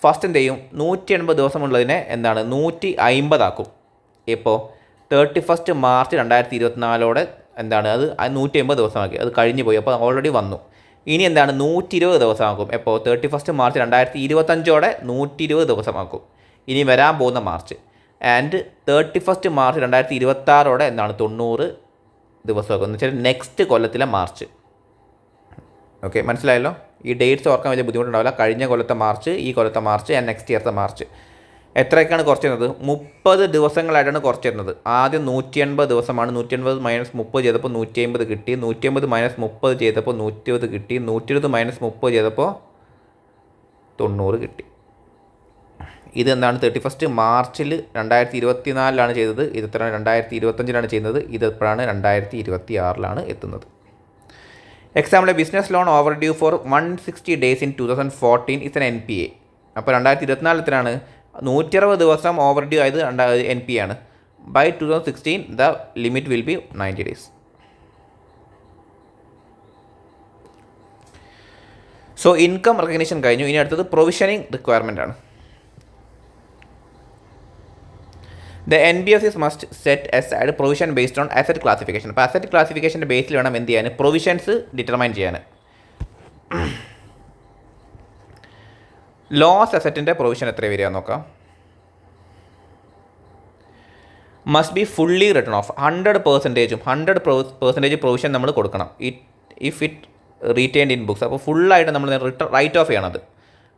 ഫസ്റ്റ് എന്ത് ചെയ്യും, 180 ദിവസമുള്ളതിനെ എന്താണ് 150 ആക്കും. ഇപ്പോൾ 31 March 2024 എന്താണ് അത് 150 ദിവസമാക്കി, അത് കഴിഞ്ഞ് പോയി, അപ്പോൾ ഓൾറെഡി വന്നു. ഇനി എന്താണ് 120 ദിവസമാക്കും. എപ്പോൾ 31 March 2025 120 ദിവസമാക്കും, ഇനി വരാൻ പോകുന്ന മാർച്ച്. ആൻഡ് 31 March 2026 എന്താണ് 90 ദിവസമാക്കും, എന്ന് വെച്ചാൽ നെക്സ്റ്റ് കൊല്ലത്തിലെ മാർച്ച്. ഓക്കെ, മനസ്സിലായല്ലോ. ഈ ഡേറ്റ്സ് ഓർക്കാൻ വലിയ ബുദ്ധിമുട്ടുണ്ടാവില്ല. കഴിഞ്ഞ കൊല്ലത്തെ മാർച്ച്, ഈ കൊല്ലത്തെ മാർച്ച് ആൻഡ് നെക്സ്റ്റ് ഇയർത്തെ മാർച്ച്. എത്രയൊക്കെയാണ് കുറച്ച് തരുന്നത്? 30 ദിവസങ്ങളായിട്ടാണ് കുറച്ച് തരുന്നത്. ആദ്യം 180 ദിവസമാണ്. 180 മൈനസ് 30 ചെയ്തപ്പോൾ 150 കിട്ടി. 150 മൈനസ് 30 ചെയ്തപ്പോൾ 120 കിട്ടി. 120 മൈനസ് 30 ചെയ്തപ്പോൾ 90 കിട്ടി. ഇതെന്താണ്? 31 മാർച്ചിൽ 2024 ചെയ്തത്. ഇത് എത്രയാണ്? 2025 ചെയ്യുന്നത്. ഇത് എപ്പോഴാണ്? 2026 എത്തുന്നത്. Example, business loan overdue for 160 days in 2014 is an NPA. അപ്പോൾ 2024 എത്രയാണ്? 160 ദിവസം ഓവർ ഡ്യൂ ആയത് NPA ആണ്. By 2016 the limit will be 90 days. So income recognition കഴിഞ്ഞു. ഇനി അടുത്തത് പ്രൊവിഷനിങ് റിക്വയർമെൻ്റ് ആണ്. The NBFCs must set aside provision based on asset classification. അപ്പോൾ അസറ്റ് ക്ലാസിഫിക്കേഷൻ്റെ ബേസിൽ വേണം എന്ത് ചെയ്യാൻ? പ്രൊവിഷൻസ് ഡിറ്റർമൈൻ ചെയ്യാൻ. ലോസ് അസറ്റിൻ്റെ പ്രൊവിഷൻ എത്ര വരിക നോക്കാം. Must be fully return off. 100% provision നമ്മൾ കൊടുക്കണം. If it retained in books. അപ്പോൾ ഫുള്ളായിട്ട് നമ്മൾ റൈറ്റ് ഓഫ് ചെയ്യണത്.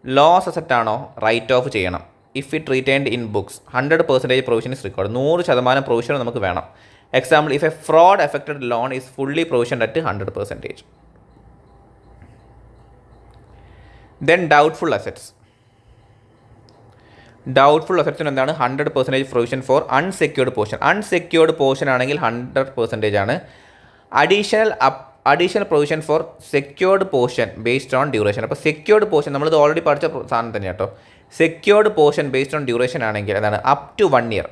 ലോസ് അസറ്റ് ആണോ റൈറ്റ് ഓഫ് ചെയ്യണം. If it retained in books 100% provision is record. 100% provision നമുക്ക് വേണം. Example, if a fraud affected loan is fully provisioned at 100%. Then doubtful assets. Doubtful അസറ്റ്സിന് എന്താണ്? 100% provision for unsecured portion. Unsecured portion ആണെങ്കിൽ 100% ആണ്. Additional provision for secured portion based on duration. അപ്പോൾ secured portion നമ്മളിത് already പഠിച്ച സാധനം തന്നെ കേട്ടോ. Secured portion based on duration ആണെങ്കിൽ എന്താണ്? Up to 1 year.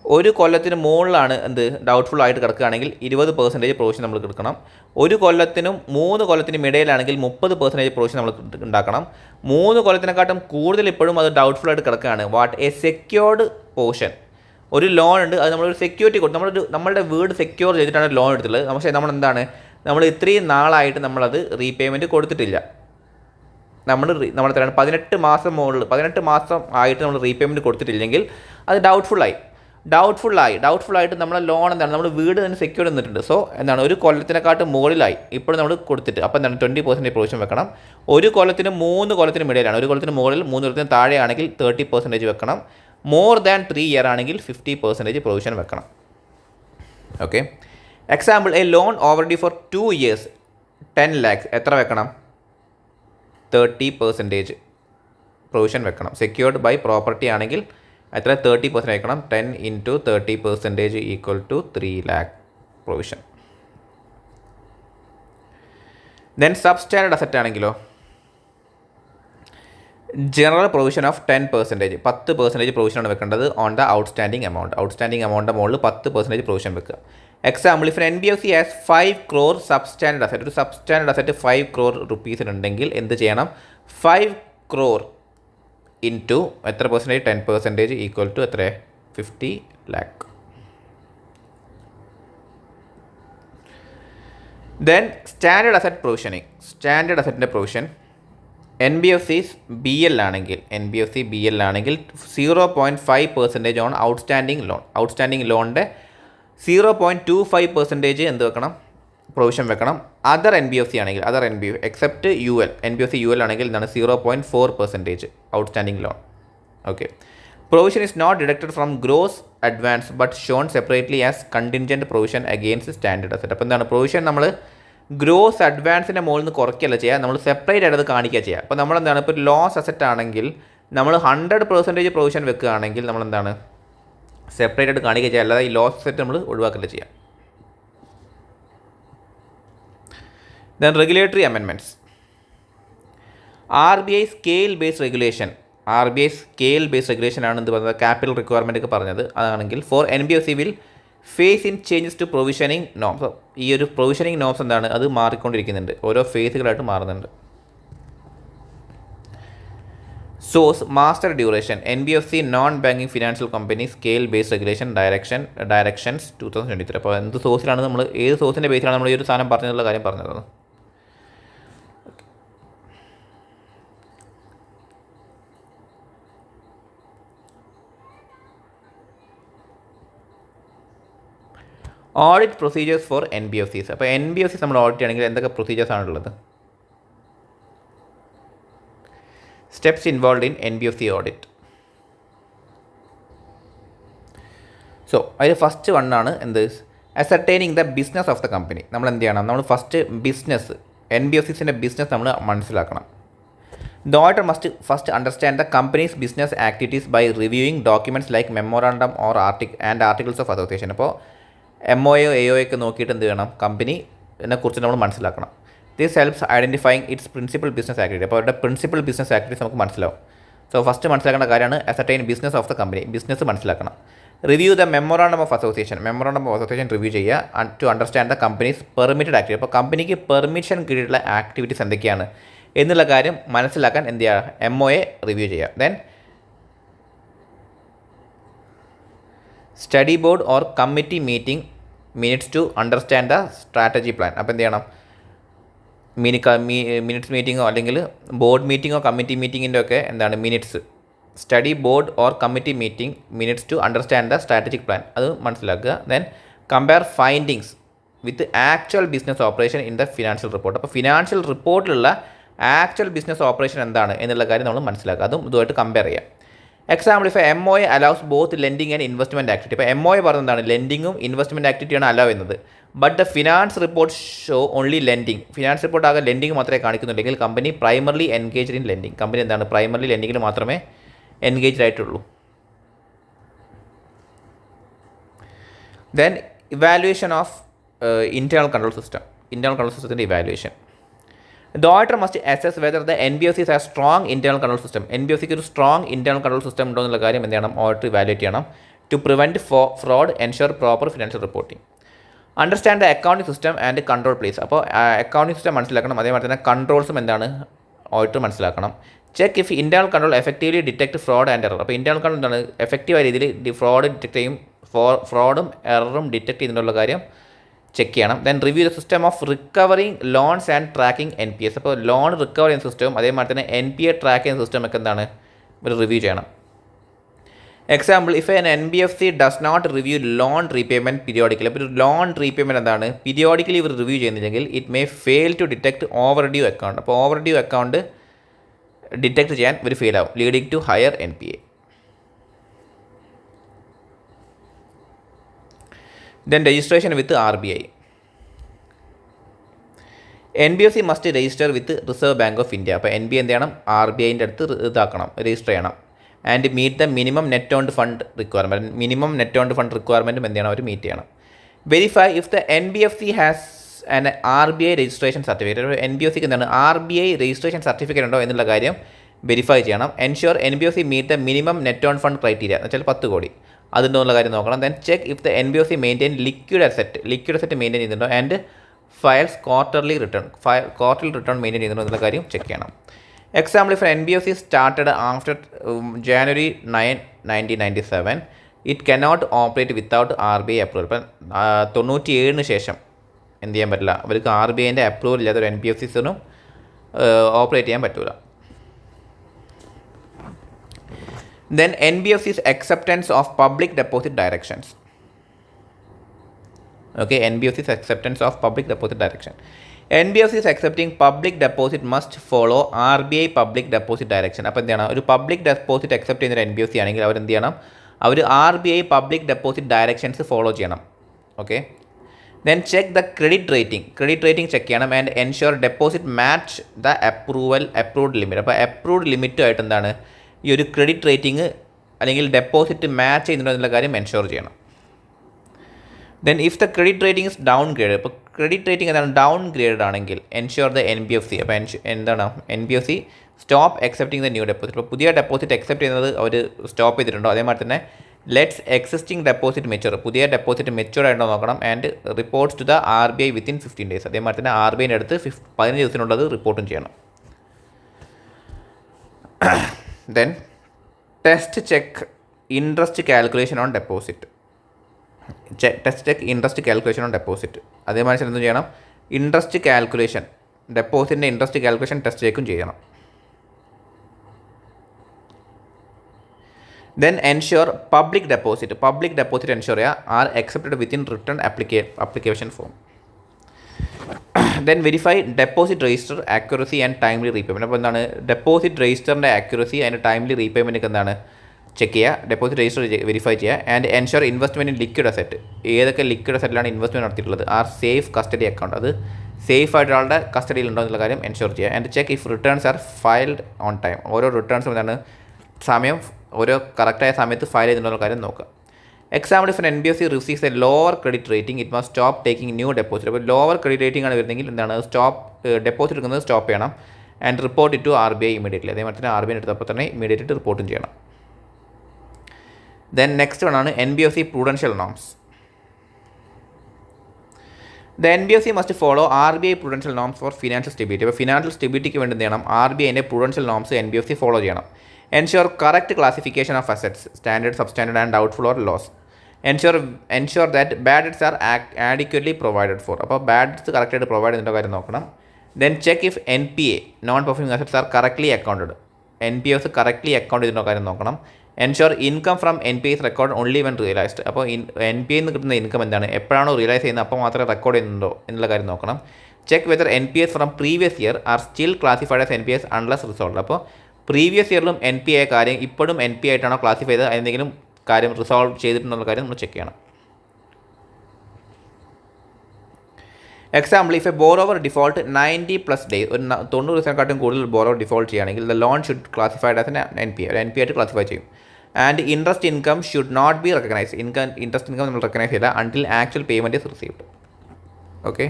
ഒരു കൊല്ലത്തിന് മുകളിലാണ് എന്ത് ഡൗട്ട്ഫുൾ ആയിട്ട് കിടക്കുകയാണെങ്കിൽ 20% പ്രൊവിഷൻ നമ്മൾ എടുക്കണം. ഒരു കൊല്ലത്തിനും 3 കൊല്ലത്തിനും ഇടയിലാണെങ്കിൽ 30% പ്രൊവിഷൻ നമ്മൾ ഉണ്ടാക്കണം. 3 കൊല്ലത്തിനെക്കാട്ടും കൂടുതൽ ഇപ്പോഴും അത് ഡൗട്ട്ഫുൾ ആയിട്ട് കിടക്കുകയാണ്. What A secured portion. ഒരു ലോൺ ഉണ്ട്, അത് നമ്മളൊരു സെക്യൂരിറ്റി കൊടുക്കും. നമ്മളുടെ വീട് സെക്യൂർ ചെയ്തിട്ടാണ് ലോൺ എടുത്തുള്ളത്. പക്ഷേ നമ്മളെന്താണ്, നമ്മൾ ഇത്രയും നാളായിട്ട് നമ്മളത് റീപേയ്മെൻറ്റ് കൊടുത്തിട്ടില്ല. നമ്മളെത്രയാണ് 18 മാസം മുകളിൽ 18 മാസം ആയിട്ട് നമ്മൾ റീപേയ്മെൻറ്റ് കൊടുത്തിട്ടില്ലെങ്കിൽ അത് ഡൗട്ട്ഫുള്ളായിട്ട് നമ്മളെ ലോൺ എന്താണ്, നമ്മൾ വീട് തന്നെ സെക്യൂർ നിന്നിട്ടുണ്ട്. സോ എന്താണ്, ഒരു കൊല്ലത്തിനെക്കാട്ടും മുകളിലായി ഇപ്പോഴും നമ്മൾ കൊടുത്തിട്ട്, അപ്പോൾ എന്താണ് 20% പ്രൊവിഷൻ വെക്കണം. ഒരു കൊല്ലത്തിനും 3 കൊല്ലത്തിനും ഇടയിലാണ്. ഒരു കൊല്ലത്തിന് മുകളിൽ 3 കൊല്ലത്തിന് താഴെയാണെങ്കിൽ 30% വെക്കണം. മോർ ദാൻ 3 ഇയർ ആണെങ്കിൽ 50% പ്രൊവിഷൻ വെക്കണം. Okay. Example, a loan overdue for 2 years 10 lakhs എത്ര വെക്കണം? 30% പ്രൊവിഷൻ വെക്കണം. സെക്യൂർഡ് ബൈ പ്രോപ്പർട്ടി ആണെങ്കിൽ എത്ര? 30% വെക്കണം. 10 into 30% equal to 3 lakh provision. Then substandard asset ആണെങ്കിലോ, ജനറൽ പ്രൊവിഷൻ ഓഫ് 10%, 10% പ്രൊവിഷനാണ് വെക്കേണ്ടത് on the outstanding amount. Outstanding എമൗണ്ടിൻ്റെ മുകളിൽ 10% പ്രൊവിഷൻ വെക്കുക. Example, if NBFC has 5 crore substandard asset. ഒരു സബ്സ്റ്റാൻഡേർഡ് അസറ്റ് 5 crore rupees-നുണ്ടെങ്കിൽ എന്ത് ചെയ്യണം? 5 crore ഇൻറ്റു എത്ര പെർസെൻറ്റേജ്? 10% ഈക്വൽ ടു എത്ര? 50 lakh. Then standard asset provisioning. Standard അസറ്റിൻ്റെ പ്രൊവിഷൻ NBFC BL ആണെങ്കിൽ 0.5% ഓൺ ഔട്ട്സ്റ്റാൻഡിങ് ലോൺ. ഔട്ട്സ്റ്റാൻഡിങ് ലോണിൻ്റെ 0.25% എന്ത് വെക്കണം? പ്രൊവിഷൻ വെക്കണം. അതർ NBFC ആണെങ്കിൽ, എക്സെപ്റ്റ് NBFC UL ആണെങ്കിൽ എന്താണ്? 0.4% outstanding loan. Okay. Provision is not deducted from gross advance but shown separately as contingent provision against standard asset. അപ്പോൾ എന്താണ്, പ്രൊവിഷൻ നമ്മൾ ഗ്രോസ് അഡ്വാൻസിൻ്റെ മുകളിൽ നിന്ന് കുറയ്ക്കല്ല ചെയ്യുക, നമ്മൾ സെപ്പറേറ്റ് ആയിട്ട് അത് കാണിക്കുക ചെയ്യുക. അപ്പോൾ നമ്മളെന്താണ്, ഇപ്പോൾ ലോസ് അസറ്റ് ആണെങ്കിൽ നമ്മൾ 100% പ്രൊവിഷൻ വെക്കുകയാണെങ്കിൽ നമ്മളെന്താണ്, സെപ്പറേറ്റ് ആയിട്ട് കാണിക്കുക ചെയ്യുക, അല്ലാതെ ഈ ലോസ് അസറ്റ് നമ്മൾ ഒഴിവാക്കില്ല ചെയ്യുക. Then regulatory amendments. RBI scale based regulation. RBI scale based regulation ആണ് എന്ത് പറയുന്നത്? ക്യാപിറ്റൽ റിക്വയർമെൻ്റ് ഒക്കെ പറഞ്ഞത്. അതാണെങ്കിൽ for NBFC will phase in changes to provisioning norms. ഈ ഒരു പ്രൊവിഷനിങ് നോംസ് എന്താണ്, അത് മാറിക്കൊണ്ടിരിക്കുന്നുണ്ട്, ഓരോ ഫേസുകളായിട്ട് മാറുന്നുണ്ട്. Source master duration NBFC non banking financial company scale based regulation directions 2023. അപ്പോൾ എന്ത് സോഴ്സിലാണ് നമ്മൾ, ഏത് സോഴ്സിൻ്റെ ബേസിലാണ് നമ്മൾ ഈ ഒരു സാധനം പറഞ്ഞതുള്ള കാര്യം പറഞ്ഞത്? Audit procedures four NBFCs. അപ്പോൾ NBFCs നമ്മൾ ഓഡിറ്റ് ചെയ്യണമെങ്കിൽ എന്തൊക്കെ പ്രൊസീജിയേഴ്സ് ആണുള്ളത്? Steps involve in NBFC audit. So അതിൽ ഫസ്റ്റ് വണ്ണാണ് എന്ത്, ascertaining the business of the company. നമ്മൾ എന്ത് ചെയ്യണം, നമ്മൾ ഫസ്റ്റ് ബിസിനസ്, NBFCസിൻ്റെ ബിസിനസ് നമ്മൾ മനസ്സിലാക്കണം. The auditor must first understand the company's business activities by reviewing documents like memorandum or articles of association. അപ്പോൾ MOA AOA ഒക്കെ നോക്കിയിട്ട് എന്ത് ചെയ്യണം, കമ്പനിനെ കുറിച്ച് നമ്മൾ മനസ്സിലാക്കണം. This helps identifying it's principal business activity. അപ്പോൾ അവരുടെ പ്രിൻസിപ്പൽ ബിസിനസ് ആക്ടിവിറ്റീസ് നമുക്ക് മനസ്സിലാവും. സോ ഫസ്റ്റ് മനസ്സിലാക്കേണ്ട കാര്യമാണ് ascertain business of the company, business മനസ്സിലാക്കണം. Review the memorandum of association review ചെയ്യുക to understand the company's permitted activity. അപ്പോൾ കമ്പനിക്ക് പെർമിഷൻ കീഴിലുള്ള ആക്ടിവിറ്റീസ് എന്തൊക്കെയാണ് എന്നുള്ള കാര്യം മനസ്സിലാക്കാൻ എന്ത് ചെയ്യുക, MOA റിവ്യൂ ചെയ്യുക. Then study board or committee meeting minutes to understand the strategy plan. അപ്പോൾ എന്ത് ചെയ്യണം, മിനിറ്റ്സ് മീറ്റിങ്ങോ അല്ലെങ്കിൽ ബോർഡ് മീറ്റിങ്ങോ കമ്മിറ്റി മീറ്റിങ്ങിൻ്റെ ഒക്കെ എന്താണ് minutes, study board or committee meeting minutes to understand the strategic plan, അത് മനസ്സിലാക്കുക. Then compare findings with actual business operation in the financial report. അപ്പോൾ ഫിനാൻഷ്യൽ റിപ്പോർട്ടിലുള്ള ആക്ച്വൽ ബിസിനസ് ഓപ്പറേഷൻ എന്താണ് എന്നുള്ള കാര്യം നമ്മൾ മനസ്സിലാക്കുക, അതും ഇതുമായിട്ട് കമ്പയർ ചെയ്യാം. എക്സാമ്പിൾ, ഇപ്പോൾ MOA allows both lending and investment activity. ഇപ്പോൾ MOA പറയുന്നതാണ് ലെൻഡിങ്ങും ഇൻവെസ്റ്റ്മെൻറ്റ് ആക്ടിവിറ്റിയാണ് അലോ ചെയ്യുന്നത്. But the finance report show only lending. Finance report ആകെ ലെൻഡിങ് മാത്രമേ കാണിക്കുന്നുണ്ടെങ്കിൽ company primarily engaged in lending. Company എന്താണ്, പ്രൈമർലി ലെൻഡിങ്ങിൽ മാത്രമേ എൻഗേജ്ഡ് ആയിട്ടുള്ളൂ. Then evaluation of internal control system. Internal control സിസ്റ്റത്തിൻ്റെ evaluation. The auditor must assess whether the NBFCs have strong internal control system. NBFCക്ക് ഒരു സ്ട്രോങ് ഇൻറ്റേർണൽ കൺട്രോൾ സിസ്റ്റം ഉണ്ടോ എന്നുള്ള കാര്യം എന്ത് ചെയ്യണം, ഓഡിറ്റർ ഇവാലുവേറ്റ് ചെയ്യണം. To prevent fraud, ensure proper financial reporting. Understand the accounting system and control place. അപ്പോൾ accounting system മനസ്സിലാക്കണം, അതേപോലെ തന്നെ കൺട്രോൾസും എന്താണ് ഓഡിറ്റർ മനസ്സിലാക്കണം. Check if internal control effectively detect fraud and error. അപ്പോൾ ഇൻറ്റേർണൽ കൺട്രോൾ എന്താണ്, എഫക്റ്റീവായ രീതിയിൽ ഫ്രോഡ് ഡിറ്റക്ട് ചെയ്യും, ഫ്രോഡും എററും ഡിറ്റക്ട് ചെയ്യുന്നുള്ള കാര്യം ചെക്ക് ചെയ്യണം. Then review the system of recovering loans and tracking NPS. അപ്പോൾ ലോൺ റിക്കവർ ചെയ്യുന്ന സിസ്റ്റവും അതേമാതിരി തന്നെ NPA ട്രാക്ക് ചെയ്യുന്ന സിസ്റ്റം ഒക്കെ എന്താണ് ഒരു റിവ്യൂ ചെയ്യണം. Example, if an NBFC does not review loan repayment periodically. അപ്പോൾ ഒരു ലോൺ റീപേയ്മെൻറ്റ് എന്താണ് പീരിയോഡിക്കലി ഇവർ റിവ്യൂ ചെയ്യുന്നില്ലെങ്കിൽ it may fail to detect overdue account. അപ്പോൾ ഓവർ ഡ്യൂ അക്കൗണ്ട് ഡിറ്റക്ട് ചെയ്യാൻ ഇവർ ഫെയിൽ ആവും, leading to higher NPA. Then registration with RBI. NBFC must register with Reserve Bank of India. അപ്പോൾ NBI എന്ത് ചെയ്യണം, RBIൻ്റെ അടുത്ത് ഇതാക്കണം, രജിസ്റ്റർ ചെയ്യണം. And meet the minimum net owned fund requirement. Minimum net owned fund റിക്വയർമെൻറ്റും എന്ത് ചെയ്യണം, അവർ മീറ്റ് ചെയ്യണം. Verify if the NBFC has an RBI registration certificate. NBFCക്ക് എന്താണ് RBI രജിസ്ട്രേഷൻ സർട്ടിഫിക്കറ്റ് ഉണ്ടോ എന്നുള്ള കാര്യം വെരിഫൈ ചെയ്യണം. Ensure NBFC meet the minimum net own fund criteria എന്ന് വെച്ചാൽ 10 കോടി അതുണ്ടോ എന്നുള്ള കാര്യം നോക്കണം. Then check if the NBFC maintain liquid asset maintain ചെയ്യുന്നുണ്ടോ and files quarterly return maintain ചെയ്യുന്നുണ്ടോ എന്നുള്ള കാര്യം ചെക്ക് ചെയ്യണം. Example, if NBFC started after January 9, 1997 it cannot operate without RBI approval. ഇപ്പം 97 ശേഷം എന്ത് ചെയ്യാൻ പറ്റില്ല, അവർക്ക് RBIൻ്റെ അപ്രൂവൽ ഇല്ലാത്ത ഒരു NBFCസിനും ഓപ്പറേറ്റ് ചെയ്യാൻ പറ്റില്ല. Then NBFC's acceptance of public deposit directions. Okay, NBFC's acceptance of public deposit direction. NBFCs accepting public deposit must follow RBI public deposit direction. അപ്പോൾ എന്ത് ചെയ്യണം, ഒരു പബ്ലിക് ഡെപ്പോസിറ്റ് അക്സെപ്റ്റ് ചെയ്യുന്ന ഒരു NBFC ആണെങ്കിൽ അവർ എന്ത് ചെയ്യണം, അവർ RBI public deposit directions follow ചെയ്യണം. Okay, then check the credit rating check ചെയ്യണം and ensure deposit match the approved limit. അപ്പോൾ അപ്രൂവ്ഡ് ലിമിറ്റുമായിട്ട് എന്താണ് ഈ ഒരു ക്രെഡിറ്റ് റേറ്റിംഗ് അല്ലെങ്കിൽ ഡെപ്പോസിറ്റ് മാച്ച് ചെയ്യുന്നുണ്ടോ എന്നുള്ള കാര്യം എൻഷുർ ചെയ്യണം. Then if the credit rating is downgrade, ഇപ്പോൾ ക്രെഡിറ്റ് റേറ്റിംഗ് എന്താണ് ഡൗൺ ഗ്രേഡ് ആണെങ്കിൽ എൻഷുർ ദ NBFC. അപ്പോൾ എന്താണ് NBFC stop accepting the new deposit. ഇപ്പോൾ പുതിയ ഡെപ്പോസിറ്റ് അക്സെപ്റ്റ് ചെയ്യുന്നത് അവർ സ്റ്റോപ്പ് ചെയ്തിട്ടുണ്ടോ. അതേമാതിരി തന്നെ ലെറ്റ്സ് എക്സിസ്റ്റിംഗ് ഡെപ്പോസിറ്റ് മെച്യൂർ, പുതിയ ഡെപ്പോസിറ്റ് മെച്യൂർ ആയിട്ടോ നോക്കണം. And reports to the RBI within 15 days. അതേമാതിരി തന്നെ RBIൻ്റെ അടുത്ത് 15 ദിവസത്തിനുള്ളത് റിപ്പോർട്ടും ചെയ്യണം. Then test check interest calculation on deposit. Test check interest calculation on deposit. അതേമാതിരി എന്ത് ചെയ്യണം, ഇൻട്രസ്റ്റ് കാൽക്കുലേഷൻ, ഡെപ്പോസിറ്റിൻ്റെ ഇൻട്രസ്റ്റ് കാൽക്കുലേഷൻ ടെസ്റ്റ് ചെക്കും ചെയ്യണം. Then ensure public deposit ensure ചെയ്യുക are accepted within return application form. Then verify deposit register accuracy and timely repayment. അപ്പോൾ എന്താണ് deposit രജിസ്റ്ററിൻ്റെ ആക്യുറസി അതിൻ്റെ ടൈംലി റീപേയ്മെൻറ്റ് എന്താണ് ചെക്ക് ചെയ്യുക, ഡെപ്പോസിറ്റ് രജിസ്റ്റർ വെരിഫൈ ചെയ്യുക. And ensure investment in liquid asset, ഏതൊക്കെ liquid അസറ്റിലാണ് ഇൻവെസ്റ്റ്മെൻറ്റ് നടത്തിയിട്ടുള്ളത് ആർ സേഫ് കസ്റ്റഡി അക്കൗണ്ട്, അത് സേഫ് ആയിട്ട് ഒരാളുടെ കസ്റ്റഡിയിൽ ഉണ്ടോ എന്നുള്ള കാര്യം എൻഷുർ ചെയ്യുക. And check if returns are filed on time, ഓരോ റിട്ടേൺസും എന്താണ് സമയം ഓരോ കറക്റ്റായ സമയത്ത് ഫയൽ ചെയ്തിട്ടുള്ള കാര്യം നോക്കുക. Example if NBFC receives a lower credit rating it must stop taking new deposit. അപ്പോൾ ലോവർ ക്രെഡിറ്റ് റേറ്റിംഗ് ആണ് വരുന്നതെങ്കിൽ എന്താണ് ഡെപ്പോസിറ്റ് എടുക്കുന്നത് സ്റ്റോപ്പ് ചെയ്യണം. And report it to RBI immediately, അതേമാതിരി തന്നെ RBI എടുത്തപ്പോൾ തന്നെ ഇമീഡിയറ്റ് റിപ്പോർട്ടും ചെയ്യണം. ദെൻ നെക്സ്റ്റ് വൺ ആണ് NBFC prudential norms. The NBFC must follow RBI prudential norms for financial stability. അപ്പോൾ ഫിനാൻഷ്യൽ സ്റ്റെബിലിറ്റിക്ക് വേണ്ടി എന്ത് ചെയ്യണം, RBIൻ്റെ prudential norms NBFC ഫോളോ ചെയ്യണം. Ensure correct classification of assets, standard, substandard and doubtful or loss. Ensure that bad debts are adequately provided for. അപ്പോൾ bad debts കറക്റ്റായിട്ട് provide ചെയ്യുന്ന കാര്യം നോക്കണം. Then check if NPA, non performing assets, are correctly accounted. NPAs correctly account ചെയ്യുന്ന കാര്യം നോക്കണം. Ensure income from NPAs record only when realised. അപ്പോൾ NPA നിന്ന് കിട്ടുന്ന ഇൻകം എന്താണ്, എപ്പോഴാണോ റിയലൈസ് ചെയ്യുന്നത് അപ്പോൾ മാത്രമേ റെക്കോർഡ് ചെയ്യുന്നുണ്ടോ എന്നുള്ള കാര്യം നോക്കണം. Check whether NPAs from previous year are still classified as NPAs unless resolve. അപ്പോൾ പ്രീവിയസ് ഇയറിലും NPA കാര്യം ഇപ്പോഴും NPA ആയിട്ടാണോ ക്ലാസിഫൈ ചെയ്തത്, എന്തെങ്കിലും കാര്യം റിസോൾവ് ചെയ്തിട്ടുള്ള കാര്യം നമ്മൾ ചെക്ക് ചെയ്യണം. Example if a borrower default 90+ days, ഒരു 90 ദിവസത്തെക്കാട്ടും കൂടുതൽ ബോറോവർ ഡിഫോൾട്ട് ചെയ്യുകയാണെങ്കിൽ the loan should classified as NPA ആയിട്ട് ക്ലാസിഫൈ ചെയ്യും. And interest income should not be recognise, interest income നമ്മൾ റെക്കഗ്നൈസ് ചെയ്യില്ല until actual payment is received. Okay,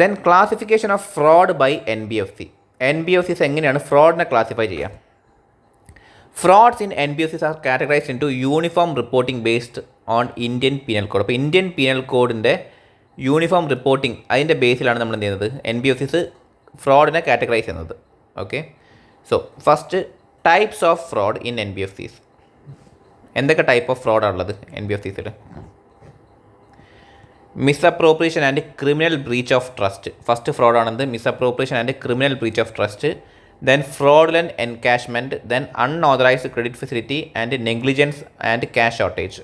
then classification of fraud by NBFCs എങ്ങനെയാണ് ഫ്രോഡിനെ classify ചെയ്യുക. Frauds in NBFCs are categorised into uniform reporting based on Indian penal code. അപ്പോൾ Indian penal കോഡിൻ്റെ uniform reporting അതിൻ്റെ ബേസിലാണ് നമ്മൾ എന്ത് ചെയ്യുന്നത്, NBFCs ഫ്രോഡിനെ കാറ്റഗറൈസ് ചെയ്യുന്നത്. Okay, so first types of fraud in NBFCs. എന്തൊക്കെ ടൈപ്പ് ഓഫ് ഫ്രോഡാണുള്ളത് NBFCസിൽ? Misappropriation and criminal breach of trust. First ഫ്രോഡാണെന്ത്, misappropriation and criminal breach of trust. Then fraudulent encashment, then unauthorised credit facility and negligence and cash shortage.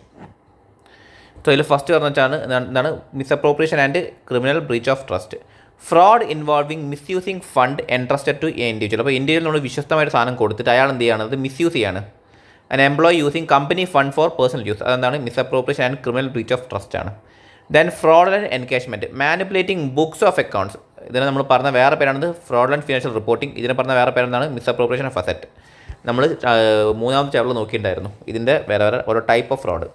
So ഇതിൽ first പറഞ്ഞിട്ടാണ് എന്താണ് misappropriation and criminal breach of trust. Fraud involving misusing fund entrusted to individual. അപ്പോൾ individual നമ്മൾ വിശ്വസ്തമായിട്ട് സാധനം കൊടുത്തിട്ട് അയാൾ എന്ത് ചെയ്യുകയാണ്, അത് മിസ്യൂസ് ചെയ്യാണ്. An employee using company fund for personal use, അതെന്താണ് misappropriation and criminal breach of trust ആണ്. Then fraudulent encashment, manipulating books of accounts. ഇതിനെ നമ്മൾ പറഞ്ഞ വേറെ പേരാണ് ഫ്രോഡുലൻറ്റ് ഫിനാൻഷ്യൽ റിപ്പോർട്ടിംഗ്. ഇതിനെ പറഞ്ഞ വേറെ പേരെന്താണ് മിസ്അപ്രോപ്രിയേഷൻ ഓഫ് അസെറ്റ്. നമ്മൾ മൂന്നാമത്തെ ചാപ്റ്ററിൽ നോക്കിയിട്ടുണ്ടായിരുന്നു ഇതിൻ്റെ വേറെ ഓരോ type of fraud.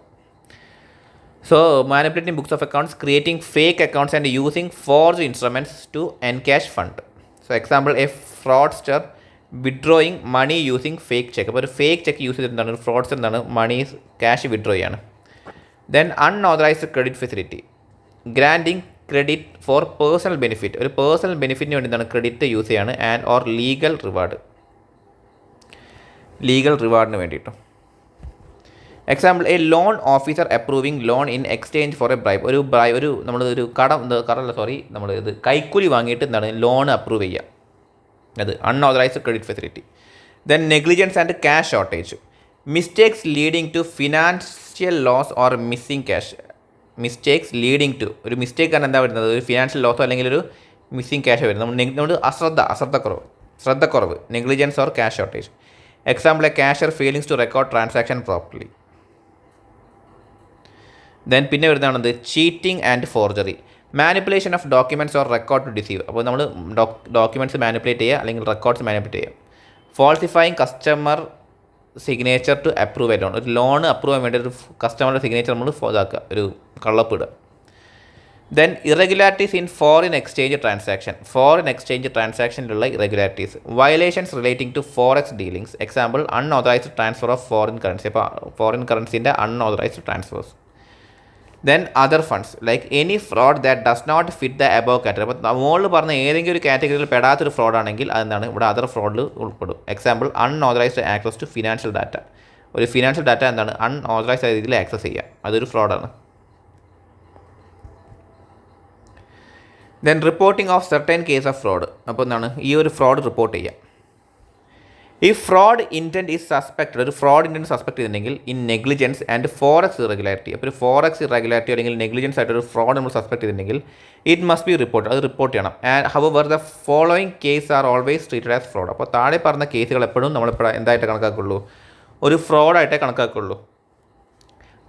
So manipulating books of accounts, creating fake accounts and using forged instruments to encash fund. So example a fraudster withdrawing money using fake cheque. അപ്പോൾ ഒരു ഫേക്ക് ചെക്ക് യൂസ് ചെയ്തിട്ട് എന്താണ് ഫ്രോഡ്സ്റ്റർ എന്താണ് money cash withdraw ചെയ്യാണ്. Then unauthorised credit facility, granting credit for personal benefit. ഒരു personal ബെനിഫിറ്റിന് വേണ്ടി എന്താണ് ക്രെഡിറ്റ് യൂസ് ചെയ്യാണ്. ആൻഡ് ഓർ ലീഗൽ റിവാർഡിന് വേണ്ടിയിട്ടും. Example a loan officer approving loan in exchange for a bribe. ഒരു നമ്മളൊരു നമ്മൾ ഇത് കൈക്കൂലി വാങ്ങിയിട്ട് എന്താണ് ലോൺ അപ്രൂവ് ചെയ്യുക, അത് unauthorised credit facility. Then negligence and cash shortage, mistakes leading to financial loss or missing cash. Mistakes leading to, ഒരു മിസ്റ്റേക്കാണ് എന്താ വരുന്നത്, ഒരു ഫിനാൻഷ്യൽ ലോസോ അല്ലെങ്കിൽ ഒരു മിസ്സിംഗ് ക്യാഷ് വരുന്നത്. നമ്മൾ ശ്രദ്ധക്കുറവ്, negligence or cash shortage. Example a cashier failings to record transaction properly. Then പിന്നെ വരുന്നതാണത് cheating and forgery, manipulation of documents or record to deceive. അപ്പോൾ നമ്മൾ ഡോക്യുമെൻറ്റ്സ് മാനിപ്പുലേറ്റ് ചെയ്യുക അല്ലെങ്കിൽ റെക്കോർഡ്സ് മാനിപ്പുലേറ്റ് ചെയ്യുക. Falsifying customer signature to approve a loan. ഒരു loan approve ചെയ്യാൻ വേണ്ടി ഒരു കസ്റ്റമറുടെ സിഗ്നേച്ചർ നമ്മൾ ഇതാക്കുക, ഒരു കള്ളപ്പിടുക. Then irregularities in foreign exchange ട്രാൻസാക്ഷനിലുള്ള irregularities. Violations relating to forex dealings. Example unauthorised transfer of foreign currency. അപ്പോൾ ഫോറിൻ കറൻസിൻ്റെ unauthorised transfers. Then other funds like any fraud that does not fit the above category. അപ്പോൾ മുകളിൽ പറഞ്ഞ ഏതെങ്കിലും ഒരു കാറ്റഗറിയിൽ പെടാത്തൊരു ഫ്രോഡാണെങ്കിൽ അതെന്താണ് ഇവിടെ അതർ ഫ്രോഡിൽ ഉൾപ്പെടും. Example unauthorised access to financial data. ഒരു ഫിനാൻഷ്യൽ ഡാറ്റ എന്താണ് അൺഓതറൈസ്ഡ് രീതിയിൽ ആക്സസ് ചെയ്യുക, അതൊരു ഫ്രോഡാണ്. Then reporting of certain case of fraud. അപ്പോൾ എന്താണ് ഈ ഒരു ഫ്രോഡ് റിപ്പോർട്ട് ചെയ്യുക. If fraud intent is suspected, ഒരു ഫ്രോഡ് ഇൻറ്റൻറ്റ് സസ്പെക്ട് ചെയ്തിട്ടുണ്ടെങ്കിൽ in negligence and forex irregularity, അപ്പോൾ ഒരു ഫോറക്സ് ഇറഗുലാരിറ്റി അല്ലെങ്കിൽ നെഗ്ലിജൻസ് ആയിട്ട് ഒരു ഫ്രോഡ് നമ്മൾ സസ്പെക്ട് ചെയ്തിട്ടുണ്ടെങ്കിൽ ഇറ്റ് മസ്റ്റ് ബി റിപ്പോർട്ട്, അത് റിപ്പോർട്ട് ചെയ്യണം. And however the following case are always treated as fraud. അപ്പോൾ താഴെ പറഞ്ഞ കേസുകൾ എപ്പോഴും നമ്മളിപ്പോൾ എന്തായിട്ട് കണക്കാക്കുള്ളൂ, ഒരു ഫ്രോഡായിട്ടേ കണക്കാക്കുള്ളൂ.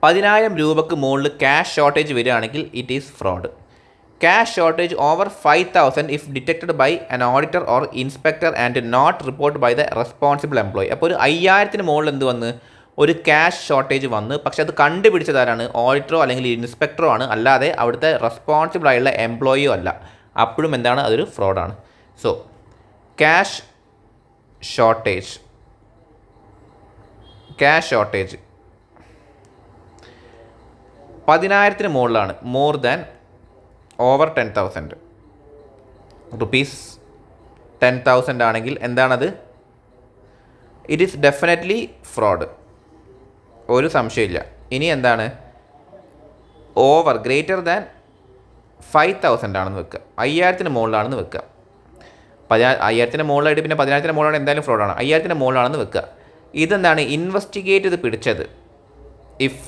10,000 രൂപയ്ക്ക് മുകളിൽ ക്യാഷ് ഷോർട്ടേജ് വരികയാണെങ്കിൽ it is fraud. Cash shortage over 5,000 if detected by an auditor or inspector and not reported by the responsible employee. അപ്പോൾ ഒരു 5,000 മുകളിൽ എന്ത് വന്ന് ഒരു ക്യാഷ് ഷോർട്ടേജ് വന്ന്, പക്ഷെ അത് കണ്ടുപിടിച്ചതാരാണ്, ഓഡിറ്ററോ അല്ലെങ്കിൽ ഇൻസ്പെക്ടറോ ആണ്, അല്ലാതെ അവിടുത്തെ റെസ്പോൺസിബിൾ ആയുള്ള എംപ്ലോയിയോ അല്ല. അപ്പോഴും എന്താണ്, അതൊരു ഫ്രോഡാണ്. സോ ക്യാഷ് ഷോർട്ടേജ് 10,000 മുകളിലാണ്, മോർ ദാൻ ഓവർ 10,000 റുപ്പീസ് 10,000 ആണെങ്കിൽ എന്താണത്, ഇറ്റ് ഈസ് ഡെഫിനറ്റ്ലി ഫ്രോഡ്, ഒരു സംശയമില്ല. ഇനി എന്താണ്, ഓവർ ഗ്രേറ്റർ ദാൻ 5,000 ആണെന്ന് വെക്കുക, 5,000 മുകളിലാണെന്ന് വെക്കുക. 5,000 മുകളിലായിട്ട് പിന്നെ 10,000 മുകളിലാണ് എന്തായാലും ഫ്രോഡാണ്. 5,000 മുകളിലാണെന്ന് വെക്കുക. ഇതെന്താണ്, ഇൻവെസ്റ്റിഗേറ്റ് ചെയ്ത് പിടിച്ചത്, ഇഫ്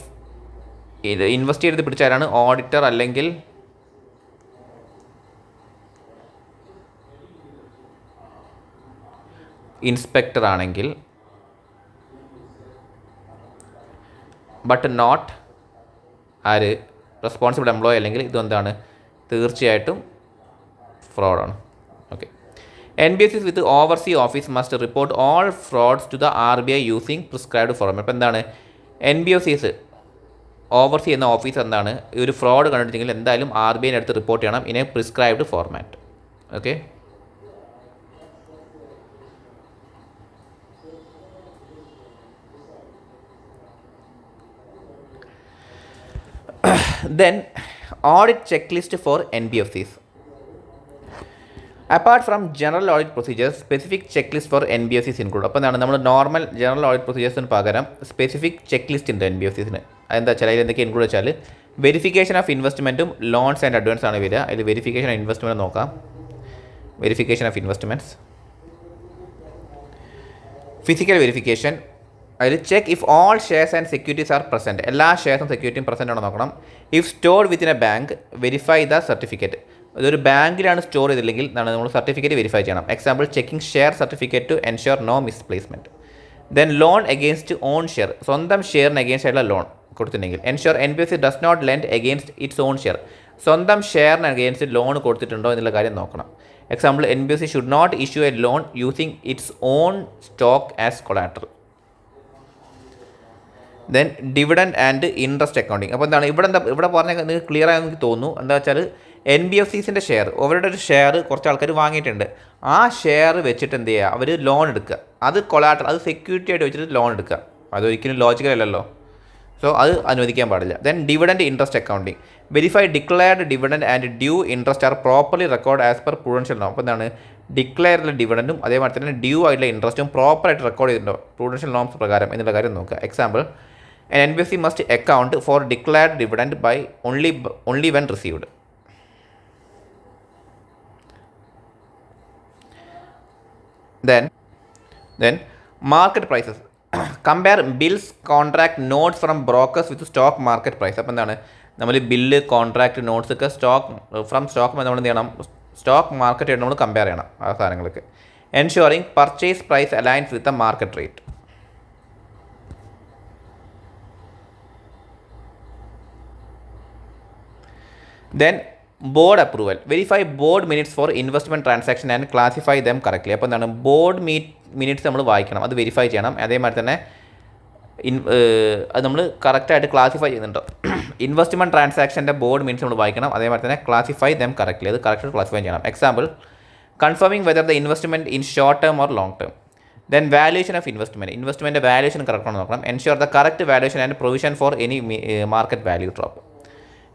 ഇത് ഇൻവെസ്റ്റിഗേറ്റ് ചെയ്ത് പിടിച്ചാലാണ് ഓഡിറ്റർ അല്ലെങ്കിൽ ഇൻസ്പെക്ടർ ആണെങ്കിൽ, ബട്ട് നോട്ട് ആര്, റെസ്പോൺസിബിൾ എംപ്ലോയി അല്ലെങ്കിൽ ഇതെന്താണ്, തീർച്ചയായിട്ടും ഫ്രോഡാണ്. Okay. NBFCs with overseas office must report all frauds to the RBI using prescribed format. അപ്പോൾ എന്താണ്, NBFCs ഓവർസീ എന്ന ഓഫീസ് എന്താണ്, ഈ ഒരു ഫ്രോഡ് കണ്ടിട്ടുണ്ടെങ്കിൽ എന്തായാലും RBIൻ്റെ അടുത്ത് റിപ്പോർട്ട് ചെയ്യണം in A prescribed format. Okay. Then audit checklist for NBFCs. Apart from general audit procedures, specific checklist for NBFCs include. അപ്പോൾ എന്താണ്, നമ്മൾ നോർമൽ ജനറൽ ഓഡിറ്റ് പ്രൊസീജിയേഴ്സിന് പകരം സ്പെസിഫിക് ചെക്ക് ലിസ്റ്റ് ഉണ്ട് NBFCസിന്. അതെന്താ വെച്ചാൽ അതിൽ എന്തൊക്കെ ഇൻക്ലൂഡ് വെച്ചാൽ വെരിഫിക്കേഷൻ ഓഫ് ഇൻവെസ്റ്റ്മെൻറ്റും ലോൺസ് ആൻഡ് അഡ്വാൻസ് ആണ് വരിക. അതിൽ വെരിഫിക്കേഷൻ ഓഫ് ഇൻവെസ്റ്റ്മെൻറ്റ് നോക്കാം. Verification of investments, physical verification, അതിൽ check if all shares and securities are present, എല്ലാ ഷെയർസും സെക്യൂരിറ്റിയും പ്രസൻറ്റ് ആണോ നോക്കണം. If stored within a bank, verify the certificate. ഇതൊരു ബാങ്കിലാണ് സ്റ്റോർ ചെയ്തില്ലെങ്കിൽ നമ്മൾ സർട്ടിഫിക്കറ്റ് വെരിഫൈ ചെയ്യണം. Example checking share certificate to ensure no misplacement. Then loan against own share, സ്വന്തം ഷെയറിന് എഗെയിൻസ്റ്റ് ആയിട്ടുള്ള ലോൺ കൊടുത്തിട്ടുണ്ടെങ്കിൽ. Ensure NBFC does not lend against its own share, സ്വന്തം ഷെയറിന് എഗെയിൻസ്റ്റ് ലോൺ കൊടുത്തിട്ടുണ്ടോ എന്നുള്ള കാര്യം നോക്കണം. Example NBFC should not issue a loan using its own stock as collateral. Then dividend and interest accounting. അപ്പോൾ എന്താണ് ഇവിടെ പറഞ്ഞാൽ നിങ്ങൾക്ക് ക്ലിയർ ആയി എനിക്ക് തോന്നുന്നു. എന്താ വെച്ചാൽ NBFCസിൻ്റെ ഷെയർ, അവരുടെ ഒരു ഷെയർ കുറച്ച് ആൾക്കാർ വാങ്ങിയിട്ടുണ്ട്. ആ ഷെയർ വെച്ചിട്ട് എന്ത് ചെയ്യുക, അവർ ലോൺ എടുക്കുക, അത് കൊളാറ്ററൽ, അത് സെക്യൂരിറ്റി ആയിട്ട് വെച്ചിട്ട് ലോൺ എടുക്കുക. അതൊരിക്കലും ലോജിക്കൽ അല്ലല്ലോ. സോ അത് അനുവദിക്കാൻ പാടില്ല. Then dividend interest accounting, verify declared dividend and due interest are properly record as per prudential നോം. അപ്പോൾ എന്താണ്, ഡിക്ലെയർഡ് ഡിവിഡൻറ്റും അതേമാതിരി തന്നെ ഡ്യൂ ആയിട്ടുള്ള ഇൻട്രസ്റ്റും പ്രോപ്പറായിട്ട് റെക്കോർഡ് ചെയ്തിട്ടുണ്ടോ പ്രൂഡൻഷ്യൽ നോംസ് പ്രകാരം എന്നുള്ള കാര്യം നോക്കുക. Example an NBFC must account for declared dividend by only when received. Then market prices. Compare bills, contract, notes from brokers with stock market price. അപ്പോൾ എന്താണ്, നമ്മൾ ബില്ല്, കോൺട്രാക്ട്, നോട്ട്സ് ഒക്കെ from stock നമ്മൾ എന്ത് ചെയ്യണം, സ്റ്റോക്ക് മാർക്കറ്റായിട്ട് നമ്മൾ compare ചെയ്യണം ആ സാധനങ്ങൾക്ക്. Ensuring purchase price aligns with the market rate. Then board approval. Verify board minutes for investment transaction and classify them correctly. അപ്പോൾ എന്താണ്, ബോർഡ് മിനിറ്റ്സ് നമ്മൾ വായിക്കണം, അത് വെരിഫൈ ചെയ്യണം. അതേമാതിരി തന്നെ അത് നമ്മൾ കറക്റ്റായിട്ട് ക്ലാസിഫൈ ചെയ്യുന്നുണ്ടോ. ഇൻവെസ്റ്റ്മെൻറ്റ് ട്രാൻസാക്ഷൻ്റെ ബോർഡ് മിനിറ്റ്സ് നമ്മൾ വായിക്കണം. അതേമാതിരി തന്നെ ക്ലാസിഫൈ ദം കറക്റ്റ്ലി, അത് കറക്റ്റ് ക്ലാസിഫൈ ചെയ്യണം. Example confirming whether the investment in short term or long term. Then valuation of investment valuation correct ആണെന്ന് നോക്കണം. Ensure the correct valuation and provision for any market value drop.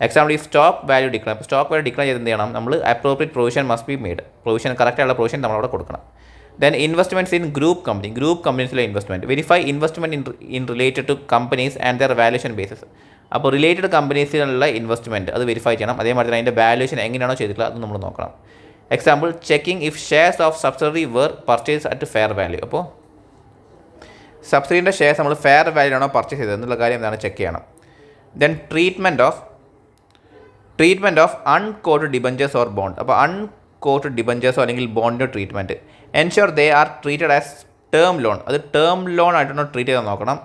Example ഈ stock value declare, അപ്പോൾ stock value declare ചെയ്ത് എന്ത് ചെയ്യണം, നമ്മൾ appropriate provision must be made, provision കറക്റ്റായുള്ള provision നമ്മളവിടെ കൊടുക്കണം. ദെൻ ഇൻവെസ്റ്റ്മെൻറ്റ്സ് ഇൻ ഗ്രൂപ്പ് കമ്പനീസിലെ investment. Verify investment in related to companies and their valuation basis. അപ്പോൾ റിലേറ്റഡ് കമ്പനീസിലുള്ള ഇൻവെസ്റ്റ്മെൻറ്റ് അത് വെരിഫൈ ചെയ്യണം. അതേമാതിരി തന്നെ അതിൻ്റെ വാല്യൂഷൻ എങ്ങനെയാണോ ചെയ്തിട്ടുള്ളത് അത് നമ്മൾ നോക്കണം. Example checking if shares of subsidiary were purchase at fair value. അപ്പോൾ സബ്സിഡീൻ്റെ ഷെയർസ് നമ്മൾ ഫെയർ വാല്യൂലാണോ പർച്ചേസ് ചെയ്തത് എന്നുള്ള കാര്യം എന്താണ് ചെക്ക് ചെയ്യണം. Then treatment of unquoted debentures or bond. അപ്പോൾ അൺകോട്ടഡ് ഡിബഞ്ചേഴ്സോ അല്ലെങ്കിൽ ബോണ്ടിൻ്റെ treatment ensure they are treated as term loan. അത് ടേം ലോൺ ആയിട്ടാണോ ട്രീറ്റ് ചെയ്താൽ നോക്കണം.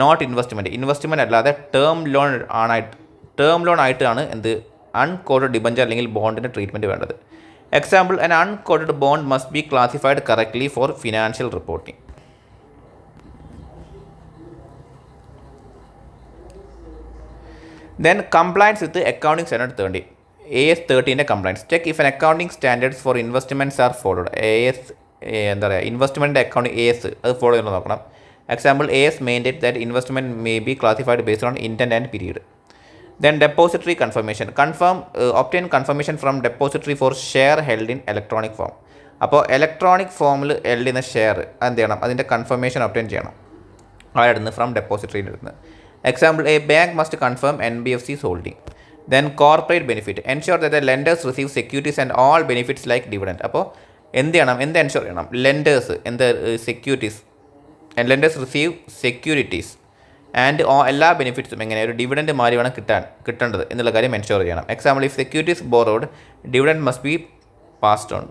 നോട്ട് ഇൻവെസ്റ്റ്മെൻറ്റ് അല്ലാതെ ടേം ലോൺ ആയിട്ടാണ് എന്ത് അൺകോട്ടഡ് ഡിബഞ്ചർ അല്ലെങ്കിൽ ബോണ്ടിൻ്റെ ട്രീറ്റ്മെൻറ്റ് വേണ്ടത്. Example, an unquoted bond must be classified correctly for financial reporting. Then compliance with the accounting standard 30. AS 13 compliance. Check if an accounting standards for investments are followed. AS എന്താ പറയുക investment account AS അത് follow ചെയ്യുന്നത് നോക്കണം. Example, AS maintain that investment may be classified based on intent and period. Then depository confirmation. Obtain confirmation from depository for share held in electronic form. അപ്പോൾ electronic ഫോമിൽ held ചെയ്യുന്ന share എന്ത് ചെയ്യണം, അതിൻ്റെ confirmation obtain ചെയ്യണം ആരുടെ അടുത്ത്, from ഡെപ്പോസിറ്ററിൻ്റെ അടുത്ത്. Example, a bank must confirm NBFC's holding. Then corporate benefit. Ensure that the lenders receive securities and all benefits like dividend. അപ്പോൾ എന്ത് എൻഷുർ ചെയ്യണം, lenders securities and lenders receive securities and എല്ലാ ബെനിഫിറ്റ്സും എങ്ങനെ ഒരു ഡിവിഡൻറ്റ് മാറി വേണം കിട്ടേണ്ടത് എന്നുള്ള കാര്യം എൻഷുർ ചെയ്യണം. Example, if securities borrowed dividend must be passed on.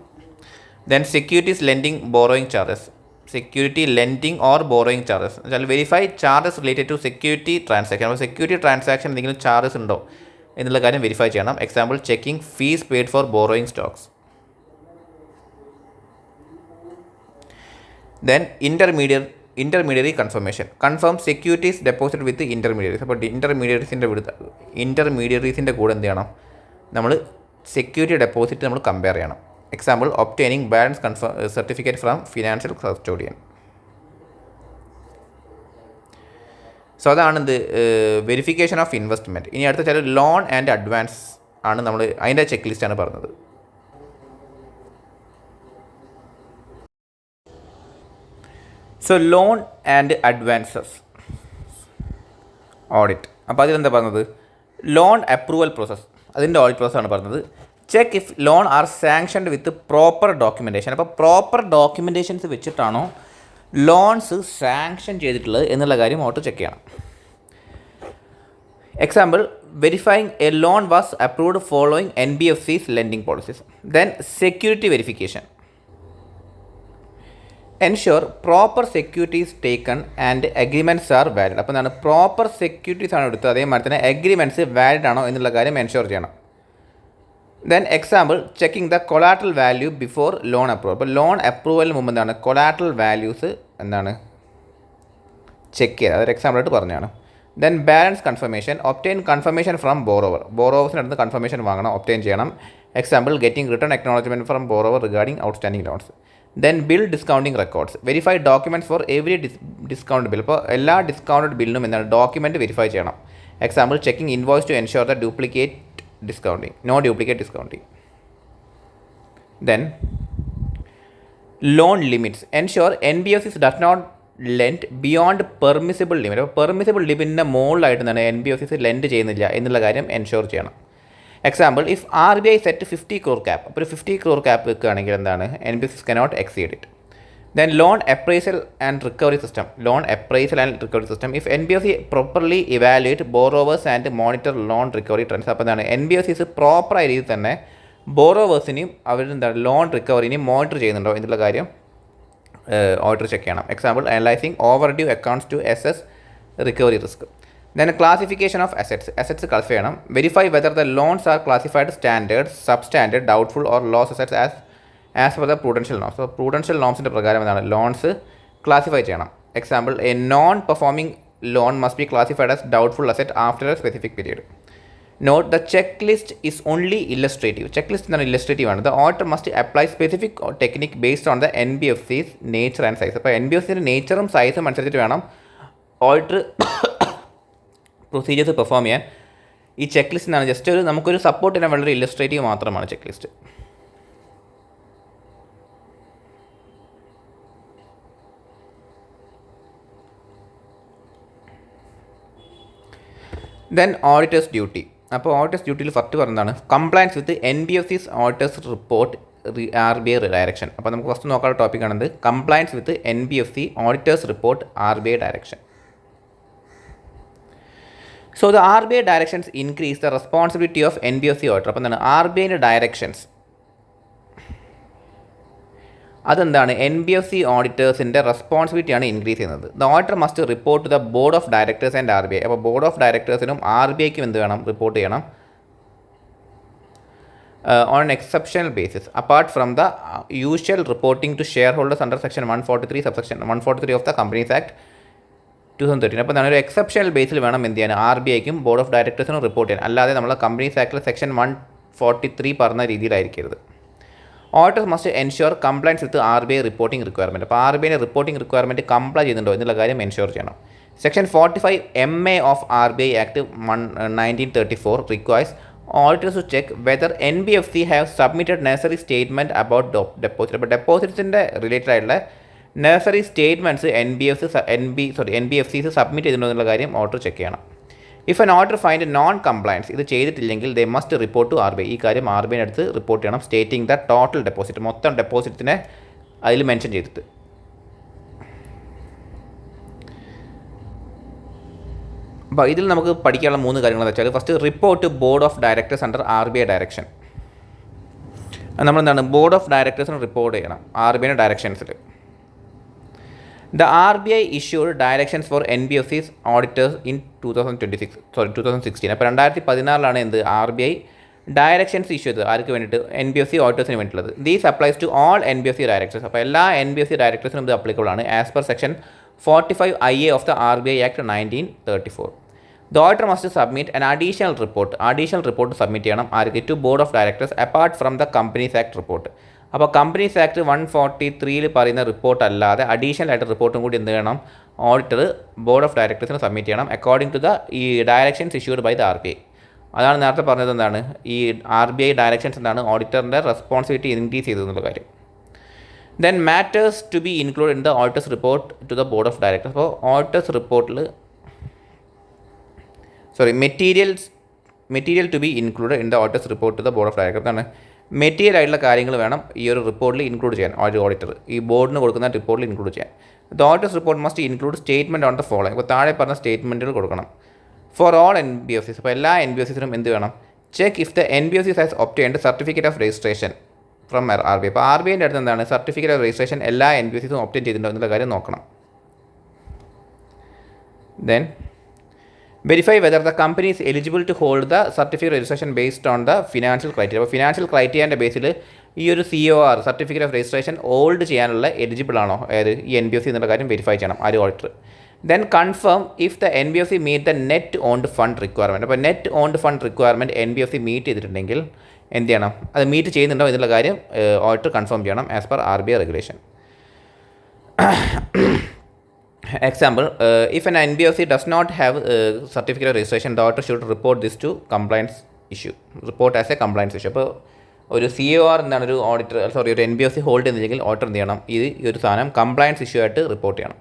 Then securities lending borrowing charges. Security lending or borrowing charges എന്നുവെച്ചാൽ verify charges related to security transaction. അപ്പോൾ സെക്യൂരിറ്റി ട്രാൻസാക്ഷൻ എന്തെങ്കിലും ചാർജസ് ഉണ്ടോ എന്നുള്ള കാര്യം വെരിഫൈ ചെയ്യണം. Example, checking fees paid for borrowing stocks. Then intermediary confirmation. Confirm securities deposit with intermediaries. അപ്പോൾ ഇൻ്റർമീഡിയറീസിൻ്റെ കൂടെ എന്ത് ചെയ്യണം, നമ്മൾ സെക്യൂരിറ്റി ഡെപ്പോസിറ്റ് നമ്മൾ കമ്പയർ ചെയ്യണം. Example, obtaining balance certificate from financial custodian. So അതാണ് വെരിഫിക്കേഷൻ ഓഫ് ഇൻവെസ്റ്റ്മെൻറ്റ്. ഇനി അടുത്ത ചില ലോൺ ആൻഡ് അഡ്വാൻസ് ആണ് നമ്മൾ അതിൻ്റെ ചെക്ക് ലിസ്റ്റാണ് പറഞ്ഞത്. So loan and advances audit. അപ്പോൾ അതിലെന്താ പറഞ്ഞത്, ലോൺ അപ്രൂവൽ പ്രോസസ്, അതിൻ്റെ ഓഡിറ്റ് പ്രോസസ്സാണ് പറഞ്ഞത്. Check if loan are sanctioned with proper documentation. അപ്പോൾ പ്രോപ്പർ ഡോക്യുമെൻറ്റേഷൻസ് വെച്ചിട്ടാണോ ലോൺസ് സാങ്ഷൻ ചെയ്തിട്ടുള്ളത് എന്നുള്ള കാര്യം ഓട്ടോ ചെക്ക് ചെയ്യണം. Example, verifying a loan was approved following NBFC's lending policies. Then security verification. Ensure proper securities taken and agreements are valid. അപ്പോൾ എന്താണ്, proper securities ആണ് എടുത്തത്, അതേമാതിരി തന്നെ അഗ്രിമെൻറ്റ്സ് വാലിഡ് ആണോ എന്നുള്ള കാര്യം എൻഷുർ ചെയ്യണം. Then example, checking the collateral value before loan approval. അപ്പോൾ ലോൺ അപ്രൂവലിന് മുമ്പ് എന്താണ് കൊളാട്രൽ വാല്യൂസ് എന്താണ് ചെക്ക് ചെയ്യുക, അതൊരു എക്സാമ്പിളായിട്ട് പറഞ്ഞതാണ്. Then balance confirmation. Obtain confirmation from ബോറോവേഴ്സിൻ്റെ അടുത്ത് കൺഫർമേഷൻ വാങ്ങണം, ഒബ്റ്റെയിൻ ചെയ്യണം. Example, getting return acknowledgement from borrower regarding outstanding loans. Then bill discounting records. Verify documents for every discount bill. അപ്പോൾ എല്ലാ ഡിസ്കൗണ്ടഡ് ബില്ലിനും എന്താണ് ഡോക്യുമെൻറ്റ് വെരിഫൈ ചെയ്യണം. Example, checking invoice to ensure the no duplicate discounting. Then loan limits. Ensure NBFCs does not lend beyond permissible limit. അപ്പോൾ permissible ലിമിറ്റിൻ്റെ മുകളിലായിട്ട് എന്താണ് NBFCs lent ചെയ്യുന്നില്ല എന്നുള്ള കാര്യം എൻഷുർ ചെയ്യണം. Example, if RBI set 50 crore cap, അപ്പോൾ ഒരു 50 crore ക്യാപ്പ് വെക്കുകയാണെങ്കിൽ എന്താണ് NBFCs cannot exceed it. Then loan appraisal and recovery system. If NBFC properly evaluate borrowers and monitor loan recovery trends. അപ്പോൾ എന്താണ് NBFCs പ്രോപ്പറായ രീതിയിൽ തന്നെ ബോറോവേഴ്സിനെയും അവരെന്താണ് ലോൺ റിക്കവറിനെയും മോണിറ്റർ ചെയ്യുന്നുണ്ടോ എന്നുള്ള കാര്യം ഓഡിറ്റർ ചെക്ക് ചെയ്യണം. Example, analysing overdue accounts to assess recovery risk. Then classification of assets classify ചെയ്യണം. Verify whether the loans are classified standard, substandard, doubtful or loss assets as per the prudential norms. അപ്പോൾ prudential നോംസിൻ്റെ പ്രകാരം എന്താണ് loans classify ചെയ്യണം. Example, a non performing loan must be classified as doubtful asset after a specific period. Note, the check list is only illustrative. Check list എന്താണ് illustrative ആണ്. The auditor must apply specific technique based on the NBFC's nature and size. അപ്പോൾ NBFCൻ്റെ നേച്ചറും സൈസും അനുസരിച്ചിട്ട് വേണം auditor procedures perform ചെയ്യാൻ. ഈ check list എന്നാണ് just നമുക്കൊരു സപ്പോർട്ട് ചെയ്യാൻ വളരെ ഇല്ലസ്ട്രേറ്റീവ് മാത്രമാണ് check list. Then auditor's duty. അപ്പോൾ ഓഡിറ്റേഴ്സ് ഡ്യൂട്ടിയിൽ ഫസ്റ്റ് പറഞ്ഞതാണ് compliance with NBFC's auditor's report RBI direction. അപ്പോൾ നമുക്ക് ഫസ്റ്റ് നോക്കാനുള്ള ടോപ്പിക്കാണത് compliance with NBFC auditor's report RBI direction. So the RBI directions increase the responsibility of NBFC auditor. അപ്പോൾ എന്താണ് RBIൻ്റെ ഡയറക്ഷൻസ് അതെന്താണ് NBFC ഓഡിറ്റേഴ്സിൻ്റെ റെസ്പോൺസിബിലിറ്റിയാണ് ഇൻക്രീസ് ചെയ്യുന്നത്. The auditor must report to the board of directors and RBI. അപ്പോൾ board of ഡയറക്ടേഴ്സിനും RBIക്കും എന്ത് വേണം റിപ്പോർട്ട് ചെയ്യണം on an exceptional basis apart from the usual reporting to shareholders under section 143 subsection 143 of the Companies Act 2013. അപ്പോൾ ഒരു exceptional ബേസിൽ വേണം എന്ത് ചെയ്യാൻ RBIക്കും ബോർഡ് ഓഫ് ഡയറക്ടേഴ്സിനും റിപ്പോർട്ട് ചെയ്യാൻ, അല്ലാതെ നമ്മൾ കമ്പനീസ് ആക്ടിൽ സെക്ഷൻ 143 പറഞ്ഞ രീതിയിലായിരിക്കരുത്. ഓഡിറ്റർ മസ്റ്റ് എൻഷുർ കംപ്ലൈൻസ് വിത്ത് RBI റിപ്പോർട്ടിംഗ് റിക്വയർമെൻറ്റ്. അപ്പോൾ RBI റിപ്പോർട്ടിംഗ് റിക്വയർമെൻറ്റ് കംപ്ലൈ ചെയ്യുന്നുണ്ടോ എന്നുള്ള കാര്യം എൻഷുർ ചെയ്യണം. Section 45 MA of RBI act 1934 requires auditors to check whether NBFC have submitted necessary statement about deposit. അപ്പോൾ ഡെപ്പോസിറ്റ്സിൻ്റെ related ആയിട്ടുള്ള necessary statements NBFCs submit ചെയ്തിട്ടുണ്ടോ എന്നുള്ള കാര്യം ഓഡിറ്റർ ചെക്ക് ചെയ്യണം. If an auditor find non compliance ഇത് ചെയ്തിട്ടില്ലെങ്കിൽ they must report to RBI. ഈ കാര്യം RBIൻ്റെ അടുത്ത് റിപ്പോർട്ട് ചെയ്യണം, സ്റ്റേറ്റിംഗ് ദ ടോട്ടൽ ഡെപ്പോസിറ്റ്, മൊത്തം ഡെപ്പോസിറ്റിനെ അതിൽ മെൻഷൻ ചെയ്തിട്ട്. അപ്പോൾ ഇതിൽ നമുക്ക് പഠിക്കാനുള്ള 3 കാര്യങ്ങളെന്ന് വെച്ചാൽ first report board of directors under RBI direction. നമ്മളെന്താണ് ബോർഡ് ഓഫ് ഡയറക്ടേഴ്സിന് റിപ്പോർട്ട് ചെയ്യണം RBIയുടെ ഡയറക്ഷൻസിൽ. The RBI issued directions for NBFCs auditors in 2016. അപ്പോൾ 2016 എന്ത് RBI ഡയറക്ഷൻസ് ഇഷ്യൂ ചെയ്തത് ആർക്ക് വേണ്ടിയിട്ട് NBFC ഓഡിറ്റേഴ്സിന് വേണ്ടിയിട്ടുള്ളത്. These applies to all NBFC directors. അപ്പോൾ എല്ലാ NBFC ഡയറക്ടേഴ്സിനും ഇത് അപ്ലിക്കബിൾ ആണ് as per section 45 IA of the RBI Act 1934. The auditor must submit an additional report submit ചെയ്യണം ആർക്ക് to board of directors apart from the companies act report. അപ്പോൾ companies act 143 പറയുന്ന report അല്ലാതെ additional ആയിട്ട് റിപ്പോർട്ടും കൂടി എന്ത് ചെയ്യണം ഓഡിറ്റർ ബോർഡ് ഓഫ് ഡയറക്ടേഴ്സിന് സബ്മിറ്റ് ചെയ്യണം അക്കോർഡിംഗ് ടു ദ ഈ directions issued by the RBI. അതാണ് നേരത്തെ പറഞ്ഞത് എന്താണ് ഈ RBI ഡയറക്ഷൻസ് എന്താണ് ഓഡിറ്ററിൻ്റെ റെസ്പോൺസിബിലിറ്റി ഇൻക്രീസ് ചെയ്തതെന്നുള്ള കാര്യം. Then matters to be included in the auditor's report to the board of directors. അപ്പോൾ ഓഡിറ്റേഴ്സ് റിപ്പോർട്ടിൽ material to be included in the auditor's report to the board of directors ആണ് material ആയിട്ടുള്ള കാര്യങ്ങൾ വേണം ഈ ഒരു റിപ്പോർട്ടിൽ ഇൻക്ലൂഡ് ചെയ്യാൻ. ഓഡിറ്റർ ഈ ബോർഡിന് കൊടുക്കുന്ന റിപ്പോർട്ടിൽ ഇൻക്ലൂഡ് ചെയ്യാൻ. The auditor's report must include statement on the following. അപ്പോൾ താഴെ പറഞ്ഞ സ്റ്റേറ്റ്മെൻറ്റുകൾ കൊടുക്കണം ഫോർ ഓൾ NBFCs. അപ്പോൾ എല്ലാ NBFCസിനും എന്ത് വേണം check if the NBFCs has obtained certificate of registration from RBI. അപ്പോൾ RBIൻ്റെ അടുത്ത് എന്താണ് സർട്ടിഫിക്കറ്റ് ഓഫ് രജിസ്ട്രേഷൻ എല്ലാ NBFCസും ഒബ്റ്റെയിൻ ചെയ്തിട്ടുണ്ടോ എന്നുള്ള കാര്യം നോക്കണം. Then verify whether the company is eligible to hold the certificate registration based on the financial criteria. അപ്പോൾ ഫിനാൻഷ്യൽ ക്രൈറ്റീരിയൻ്റെ ബേസിൽ ഈ ഒരു COR certificate of registration hold ചെയ്യാനുള്ള എലിജിബിൾ ആണോ ഈ NBFC എന്നുള്ള കാര്യം വെരിഫൈ ചെയ്യണം auditor. Then confirm if the NBFC meet the net owned fund requirement. അപ്പോൾ net owned fund requirement NBFC meet ചെയ്തിട്ടുണ്ടെങ്കിൽ എന്ത് ചെയ്യണം അത് മീറ്റ് ചെയ്യുന്നുണ്ടോ എന്നുള്ള കാര്യം ഓഡിറ്റർ കൺഫേം ചെയ്യണം as per RBI regulation. Example if an NBFC does not have certificate of registration the auditor should report this to compliance issue report as a compliance issue. അപ്പോൾ ഒരു COR എന്താണ് ഒരു auditor ഒരു NBFC hold ചെയ്യുന്നില്ലെങ്കിൽ auditor എന്ത് ചെയ്യണം ഈ ഒരു സാധനം കംപ്ലയൻസ് ഇഷ്യൂ ആയിട്ട് റിപ്പോർട്ട് ചെയ്യണം.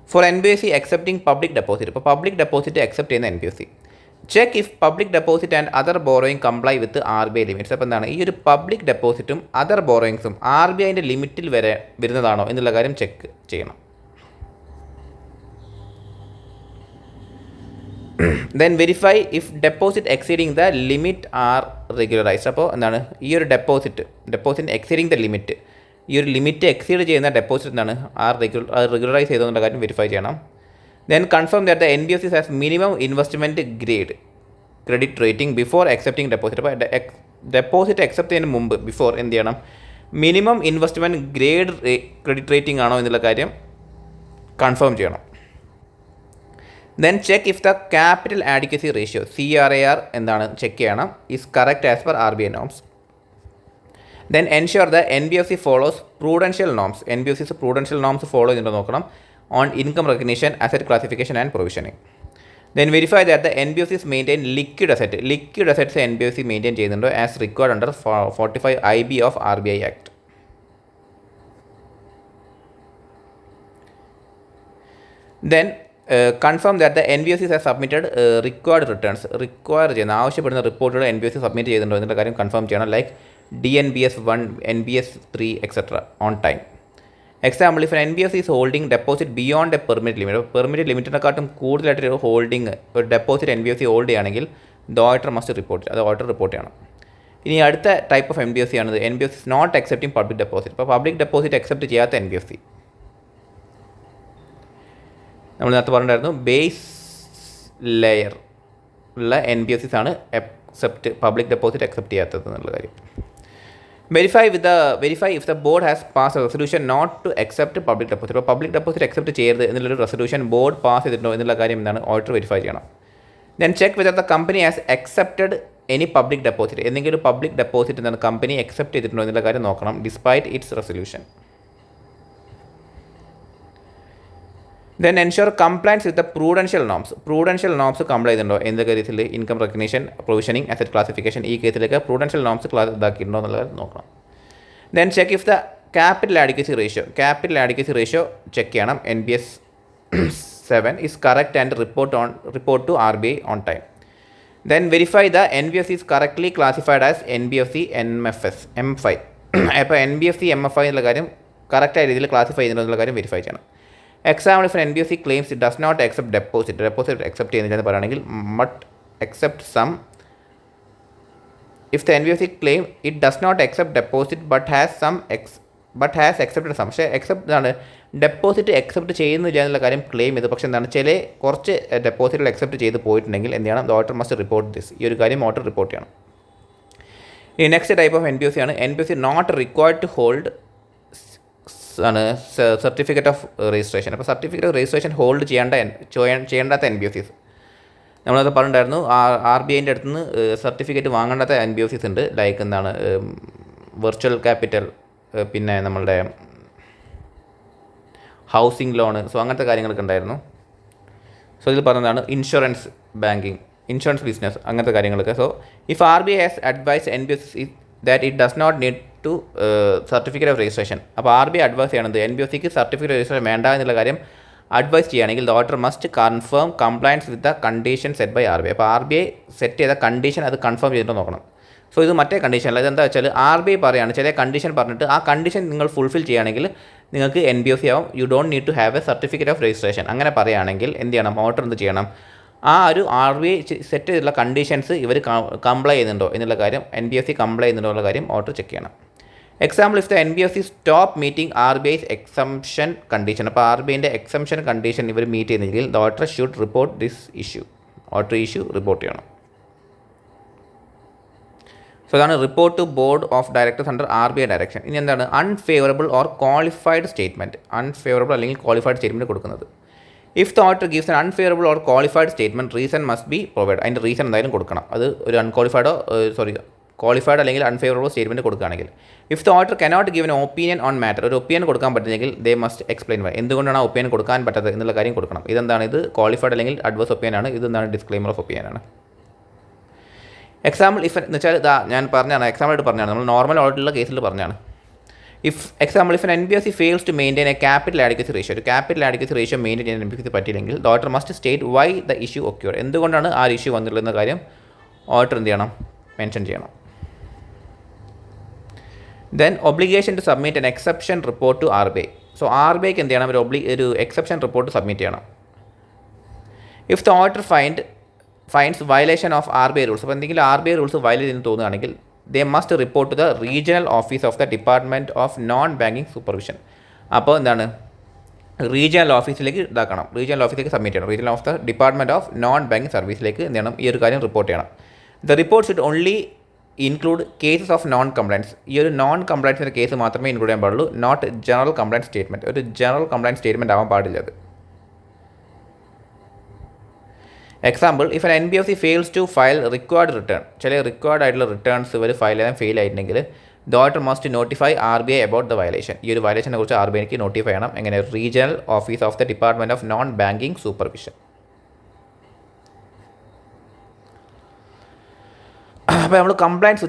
For NBFC accepting public deposit. ഇപ്പോൾ പബ്ലിക് ഡെപ്പോസിറ്റ് അക്സെപ്റ്റ് ചെയ്യുന്ന NBFC check if public deposit and other borrowing comply with RBI limits. അപ്പോൾ എന്താണ് ഈ ഒരു പബ്ലിക് ഡെപ്പോസിറ്റും അതർ ബോറോയിങ്സും RBIൻ്റെ ലിമിറ്റിൽ വരെ വരുന്നതാണോ എന്നുള്ള കാര്യം ചെക്ക് ചെയ്യണം. Then verify if deposit exceeding the limit are regularized. അപ്പോൾ എന്താണ് ഈ ഒരു ഡെപ്പോസിറ്റ് എക്സീഡിങ് ദ ലിമിറ്റ് ഈ ഒരു ലിമിറ്റ് എക്സീഡ് ചെയ്യുന്ന ഡെപ്പോസിറ്റ് എന്താണ് റെഗുലറൈസ് ചെയ്തെന്നുള്ള കാര്യം വെരിഫൈ ചെയ്യണം. Then confirm that the NBFCs has minimum investment grade credit rating before accepting deposit. അപ്പോൾ ഡെപ്പോസിറ്റ് അക്സെപ്റ്റ് ചെയ്യുന്നതിന് മുമ്പ് ബിഫോർ എന്ത് ചെയ്യണം minimum investment grade credit rating ആണോ എന്നുള്ള കാര്യം കൺഫേം ചെയ്യണം. Then check if the capital adequacy ratio CRAR എന്താണ് ചെക്ക് ചെയ്യണം is correct as per RBI norms. Then ensure the NBFC follows prudential norms. NBFCs prudential norms follow ചെയ്യുന്നുണ്ടോ നോക്കണം on income recognition, asset classification and provisioning. Then verify that the NBFCs maintain liquid assets NBFC maintain ചെയ്യുന്നുണ്ടോ as required under 45 IB of RBI Act. Then confirm that the NBFCs have submitted required returns. ചെയ്യുന്ന ആവശ്യപ്പെടുന്ന റിപ്പോർട്ടുകൾ NBFC submit ചെയ്തിട്ടുണ്ടോ എന്നുള്ള കാര്യം confirm ചെയ്യണം. Like DNBS 1, NBS 3, etc. on time. Example, if an NBFC is holding deposit beyond a permitted limit, permitted ലിമിറ്റിനെക്കാട്ടും കൂടുതലായിട്ടൊരു holding ഒരു ഡെപ്പോസിറ്റ് NBFC ഹോൾഡ് ചെയ്യുകയാണെങ്കിൽ ദ ഓഡിറ്റർ മസ്റ്റ് റിപ്പോർട്ട്, അത് ഓഡിറ്റർ റിപ്പോർട്ട് ചെയ്യണം. ഇനി അടുത്ത ടൈപ്പ് ഓഫ് NBFC ആണിത്, NBFC not accepting public deposit. ഇപ്പോൾ പബ്ലിക് ഡെപ്പോസിറ്റ് അക്സെപ്റ്റ് ചെയ്യാത്ത NBFC നമ്മൾ നേരത്തെ പറഞ്ഞിട്ടുണ്ടായിരുന്നു, ബേസ് ലെയർ ഉള്ള NBFCs ആണ് പബ്ലിക് ഡെപ്പോസിറ്റ് അക്സെപ്റ്റ് ചെയ്യാത്തത് എന്നുള്ള കാര്യം. Verify if the board has passed a resolution not to accept public deposit. ഇപ്പോൾ പബ്ലിക് ഡെപ്പോസിറ്റ് അക്സെപ്റ്റ് ചെയ്യരുത് എന്നുള്ളൊരു റെസൊല്യൂഷൻ ബോർഡ് പാസ് ചെയ്തിട്ടുണ്ടോ എന്നുള്ള കാര്യം എന്താണ് ഓഡിറ്റർ വെരിഫൈ ചെയ്യണം. Then check whether the company has accepted any public deposit, എന്തെങ്കിലും public deposit എന്താണ് കമ്പനി അക്സെപ്റ്റ് ചെയ്തിട്ടുണ്ടോ എന്നുള്ള കാര്യം നോക്കണം, despite its resolution. Then ensure compliance with the prudential norms comply ചെയ്തിട്ടുണ്ടോ എന്ത് കാര്യത്തിൽ, income recognition, provisioning, asset classification, ഈ കേസിലേക്ക് പ്രൂഡൻഷ്യൽ നോംസ് ഇതാക്കിയിട്ടുണ്ടോ എന്നുള്ളത് നോക്കണം. Then check if the capital adequacy ratio check ചെയ്യണം. NBS 7 is correct and report to RBI on time. Then verify the NBFC is correctly classified as NBFC M5. അപ്പോൾ NBFC M5 എന്നുള്ള കാര്യം കറക്റ്റായ രീതിയിൽ classify ചെയ്യുന്നുണ്ടോ എന്നുള്ള കാര്യം വെരിഫൈ ചെയ്യണം. Example, if an NBFC claims it does not accept deposit accept ചെയ്യുന്നില്ലെന്ന് പറയുകയാണെങ്കിൽ മട്ട് accept some. If the NBFC claim it does not accept deposit but has accepted some, പക്ഷേ എന്താണ് ഡെപ്പോസിറ്റ് അക്സെപ്റ്റ് ചെയ്യുന്നില്ല എന്നുള്ള കാര്യം ക്ലെയിം ചെയ്ത്, പക്ഷേ എന്താണ് കുറച്ച് ഡെപ്പോസിറ്റുകൾ അക്സെപ്റ്റ് ചെയ്ത് പോയിട്ടുണ്ടെങ്കിൽ എന്ത് ചെയ്യണം, the auditor must report this, ഈ ഒരു കാര്യം ഓഡിറ്റർ റിപ്പോർട്ട് ചെയ്യണം. ഈ നെക്സ്റ്റ് ടൈപ്പ് ഓഫ് NBFC ആണ് NBFC not required to hold ആണ് സർട്ടിഫിക്കറ്റ് ഓഫ് രജിസ്ട്രേഷൻ. അപ്പോൾ സർട്ടിഫിക്കറ്റ് ഓഫ് രജിസ്ട്രേഷൻ ഹോൾഡ് ചെയ്യേണ്ടാത്ത NBFCs നമ്മളത് പറഞ്ഞിട്ടുണ്ടായിരുന്നു. RBIൻ്റെ അടുത്ത് നിന്ന് സർട്ടിഫിക്കറ്റ് വാങ്ങേണ്ടാത്ത NBFCs ഉണ്ട്, ലൈക്ക് എന്താണ് വെർച്വൽ ക്യാപിറ്റൽ, പിന്നെ നമ്മളുടെ ഹൗസിംഗ് ലോണ്, സോ അങ്ങനത്തെ കാര്യങ്ങളൊക്കെ ഉണ്ടായിരുന്നു. സോ ഇതിൽ പറഞ്ഞതാണ് ഇൻഷുറൻസ് ബിസിനസ്, അങ്ങനത്തെ കാര്യങ്ങളൊക്കെ. So if RBI has advise NBFC that it does not need to certificate of registration, അപ്പോൾ RBI അഡ്വൈസ് ചെയ്യണത് NBFCക്ക് സർട്ടിഫിക്കറ്റ് ഓഫ് രജിസ്ട്രേഷൻ വേണ്ട എന്നുള്ള കാര്യം അഡ്വൈസ് ചെയ്യുകയാണെങ്കിൽ the auditor must confirm compliance with the condition set by RBI. അപ്പോൾ RBI set ചെയ്ത condition അത് കൺഫേം ചെയ്തിട്ട് നോക്കണം. സോ ഇത് മറ്റേ കണ്ടീഷനല്ല, ഇതെന്താ വെച്ചാൽ RBI പറയുകയാണ് ചില കണ്ടീഷൻ പറഞ്ഞിട്ട് ആ കണ്ടീഷൻ നിങ്ങൾ ഫുൾഫിൽ ചെയ്യുകയാണെങ്കിൽ നിങ്ങൾക്ക് NBFC ആവും, you don't need to have a certificate of registration. അങ്ങനെ പറയുകയാണെങ്കിൽ എന്ത് ചെയ്യണം, ഓഡിറ്റർ എന്ത് ചെയ്യണം, ആ ഒരു RBI സെറ്റ് ചെയ്തിട്ടുള്ള കണ്ടീഷൻസ് ഇവർ കംപ്ലൈ ചെയ്യുന്നുണ്ടോ എന്നുള്ള കാര്യം, NBFC കംപ്ലൈ ചെയ്യുന്നുണ്ടോ എന്നുള്ള കാര്യം ഓഡിറ്റർ ചെക്ക് ചെയ്യണം. Example, if the NBFC stop meeting RBI's exemption condition, അപ്പോൾ RBIൻ്റെ എക്സംഷൻ കണ്ടീഷൻ ഇവർ മീറ്റ് ചെയ്യുന്നെങ്കിൽ the auditor should report this issue, report ചെയ്യണം. സോ അതാണ് report to board of directors under RBI direction. ഇനി എന്താണ് unfavourable or qualified statement, unfavourable അല്ലെങ്കിൽ qualified statement കൊടുക്കുന്നത്. If the auditor gives an unfavourable or qualified statement reason must be provide, അതിൻ്റെ reason എന്തായാലും കൊടുക്കണം. അത് ഒരു ക്വാളിഫൈഡ് അല്ലെങ്കിൽ അൺഫേവറബിൾ സ്റ്റേറ്റ്മെൻറ്റ് കൊടുക്കുകയാണെങ്കിൽ. If the auditor cannot give N opinion on matter, ഒരു ഒപ്പീനിയൻ കൊടുക്കാൻ പറ്റില്ലെങ്കിൽ ദേ മസ്റ്റ് എക്സ്പ്ലെയിൻ വൈ, എന്തുകൊണ്ടാണ് ആ ഒപ്പീനിയൻ കൊടുക്കാൻ പറ്റാത്തത് എന്നുള്ള കാര്യം കൊടുക്കണം. ഇതെന്താണ്, ഇത് ക്വാളിഫൈഡ് അല്ലെങ്കിൽ അഡ്വേഴ്സ് ഒപ്പീനിയൻ ആണ്, ഇതെന്താണ് ഡിസ്ക്ലെയിമർ ഓഫ് ഒപ്പീനിയൻ ആണ്. എക്സാമ്പിൾ ഇഫ് എന്ന് വെച്ചാൽ ഞാൻ പറഞ്ഞാണ്, എക്സാമ്പിളായിട്ട് പറഞ്ഞാണ്, നമ്മൾ നോർമൽ ഓഡിറ്റുള്ള കേസിൽ പറഞ്ഞാണ്. If an NBFC fails to maintain a capital adequacy ratio, ഒരു ക്യാപിറ്റൽ adequacy ratio മെയിൻറ്റെയിൻ ചെയ്യാൻ NBFC പറ്റിയില്ലെങ്കിൽ the auditor must state why the issue occurred, എന്തുകൊണ്ടാണ് ആ ഇഷ്യൂ വന്നിട്ടുള്ള കാര്യം ഓഡിറ്റർ എന്ത് ചെയ്യണം, മെൻഷൻ ചെയ്യണം. Then obligation to submit an exception report to RBI. So RBIക്ക് എന്ത് ചെയ്യണം, ഒരു എക്സെപ്ഷൻ റിപ്പോർട്ട് സബ്മിറ്റ് ചെയ്യണം. If the auditor finds violation of RBI rules, അപ്പോൾ എന്തെങ്കിലും RBI റൂൾസ് വയലേറ്റ് ചെയ്യുന്നു തോന്നുകയാണെങ്കിൽ they must report to the regional office of the Department of Non-Banking Supervision. അപ്പോൾ എന്താണ്, റീജിയണൽ ഓഫീസിലേക്ക് റീജിയണൽ ഓഫീസിലേക്ക് സബ്മിറ്റ് ചെയ്യണം. Regional of the department of non banking സർവീസിലേക്ക് എന്ത് ചെയ്യണം, ഈ ഒരു കാര്യം റിപ്പോർട്ട് ചെയ്യണം. The report should only include cases of non compliance, ഈ ഒരു നോൺ കംപ്ലൈൻസിൻ്റെ കേസ് മാത്രമേ ഇൻക്ലൂഡ് ചെയ്യാൻ പാടുള്ളൂ, നോട്ട് ജനറൽ കംപ്ലൈൻറ്റ് സ്റ്റേറ്റ്മെൻറ്റ്. ഒരു ജനറൽ കംപ്ലൈൻറ്റ് സ്റ്റേറ്റ്മെൻറ്റ് ആവാൻ പാടില്ല അത്. Example, if an NBFC fails to file required return, ചില റിക്വയർഡ് ആയിട്ടുള്ള റിട്ടേൺസ് ഇവർ ഫയൽ ചെയ്യാൻ ഫെയിൽ ആയിട്ടുണ്ടെങ്കിൽ the auditor must notify RBI about the violation, ഈ ഒരു വയലേഷനെ കുറിച്ച് RBIക്ക് നോട്ടിഫൈ ചെയ്യണം. എങ്ങനെ, regional office of the department of non banking supervision. അപ്പോൾ നമ്മൾ compliance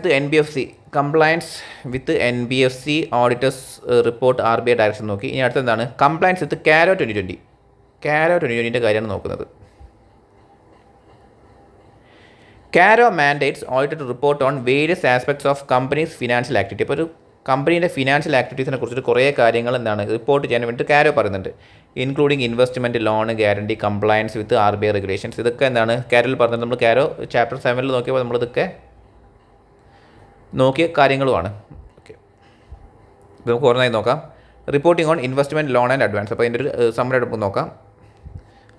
with NBFC auditor's report RBI direction നോക്കി. ഇനി അടുത്ത എന്താണ്, കംപ്ലയൻസ് വിത്ത് കാരോ 2020 കാര്യമാണ് നോക്കുന്നത്. CARO mandates auditor to report on various aspects of companies financial activity. ഇപ്പോൾ ഒരു കമ്പനീൻ്റെ ഫിനാൻഷ്യൽ ആക്ടിവിറ്റീസിനെ കുറിച്ചിട്ട് കുറേ കാര്യങ്ങൾ എന്താണ് റിപ്പോർട്ട് ചെയ്യാൻ വേണ്ടിയിട്ട് കാരോ പറയുന്നുണ്ട്. Including investment, loan, guarantee, compliance വിത്ത് RBI റെഗുലേഷൻസ്. ഇതൊക്കെ എന്താണ് കാരോയിൽ പറഞ്ഞത്. നമ്മൾ കാരോ ചാപ്റ്റർ 7 നോക്കിയപ്പോൾ നമ്മളിതൊക്കെ നോക്കിയ കാര്യങ്ങളുമാണ്. ഓക്കെ, ഇത് നമുക്ക് ഓരോന്നായി നോക്കാം. Reporting on investment, loan and advance. അപ്പോൾ അതിൻ്റെ ഒരു സമ്മറി എടുത്ത് നോക്കാം.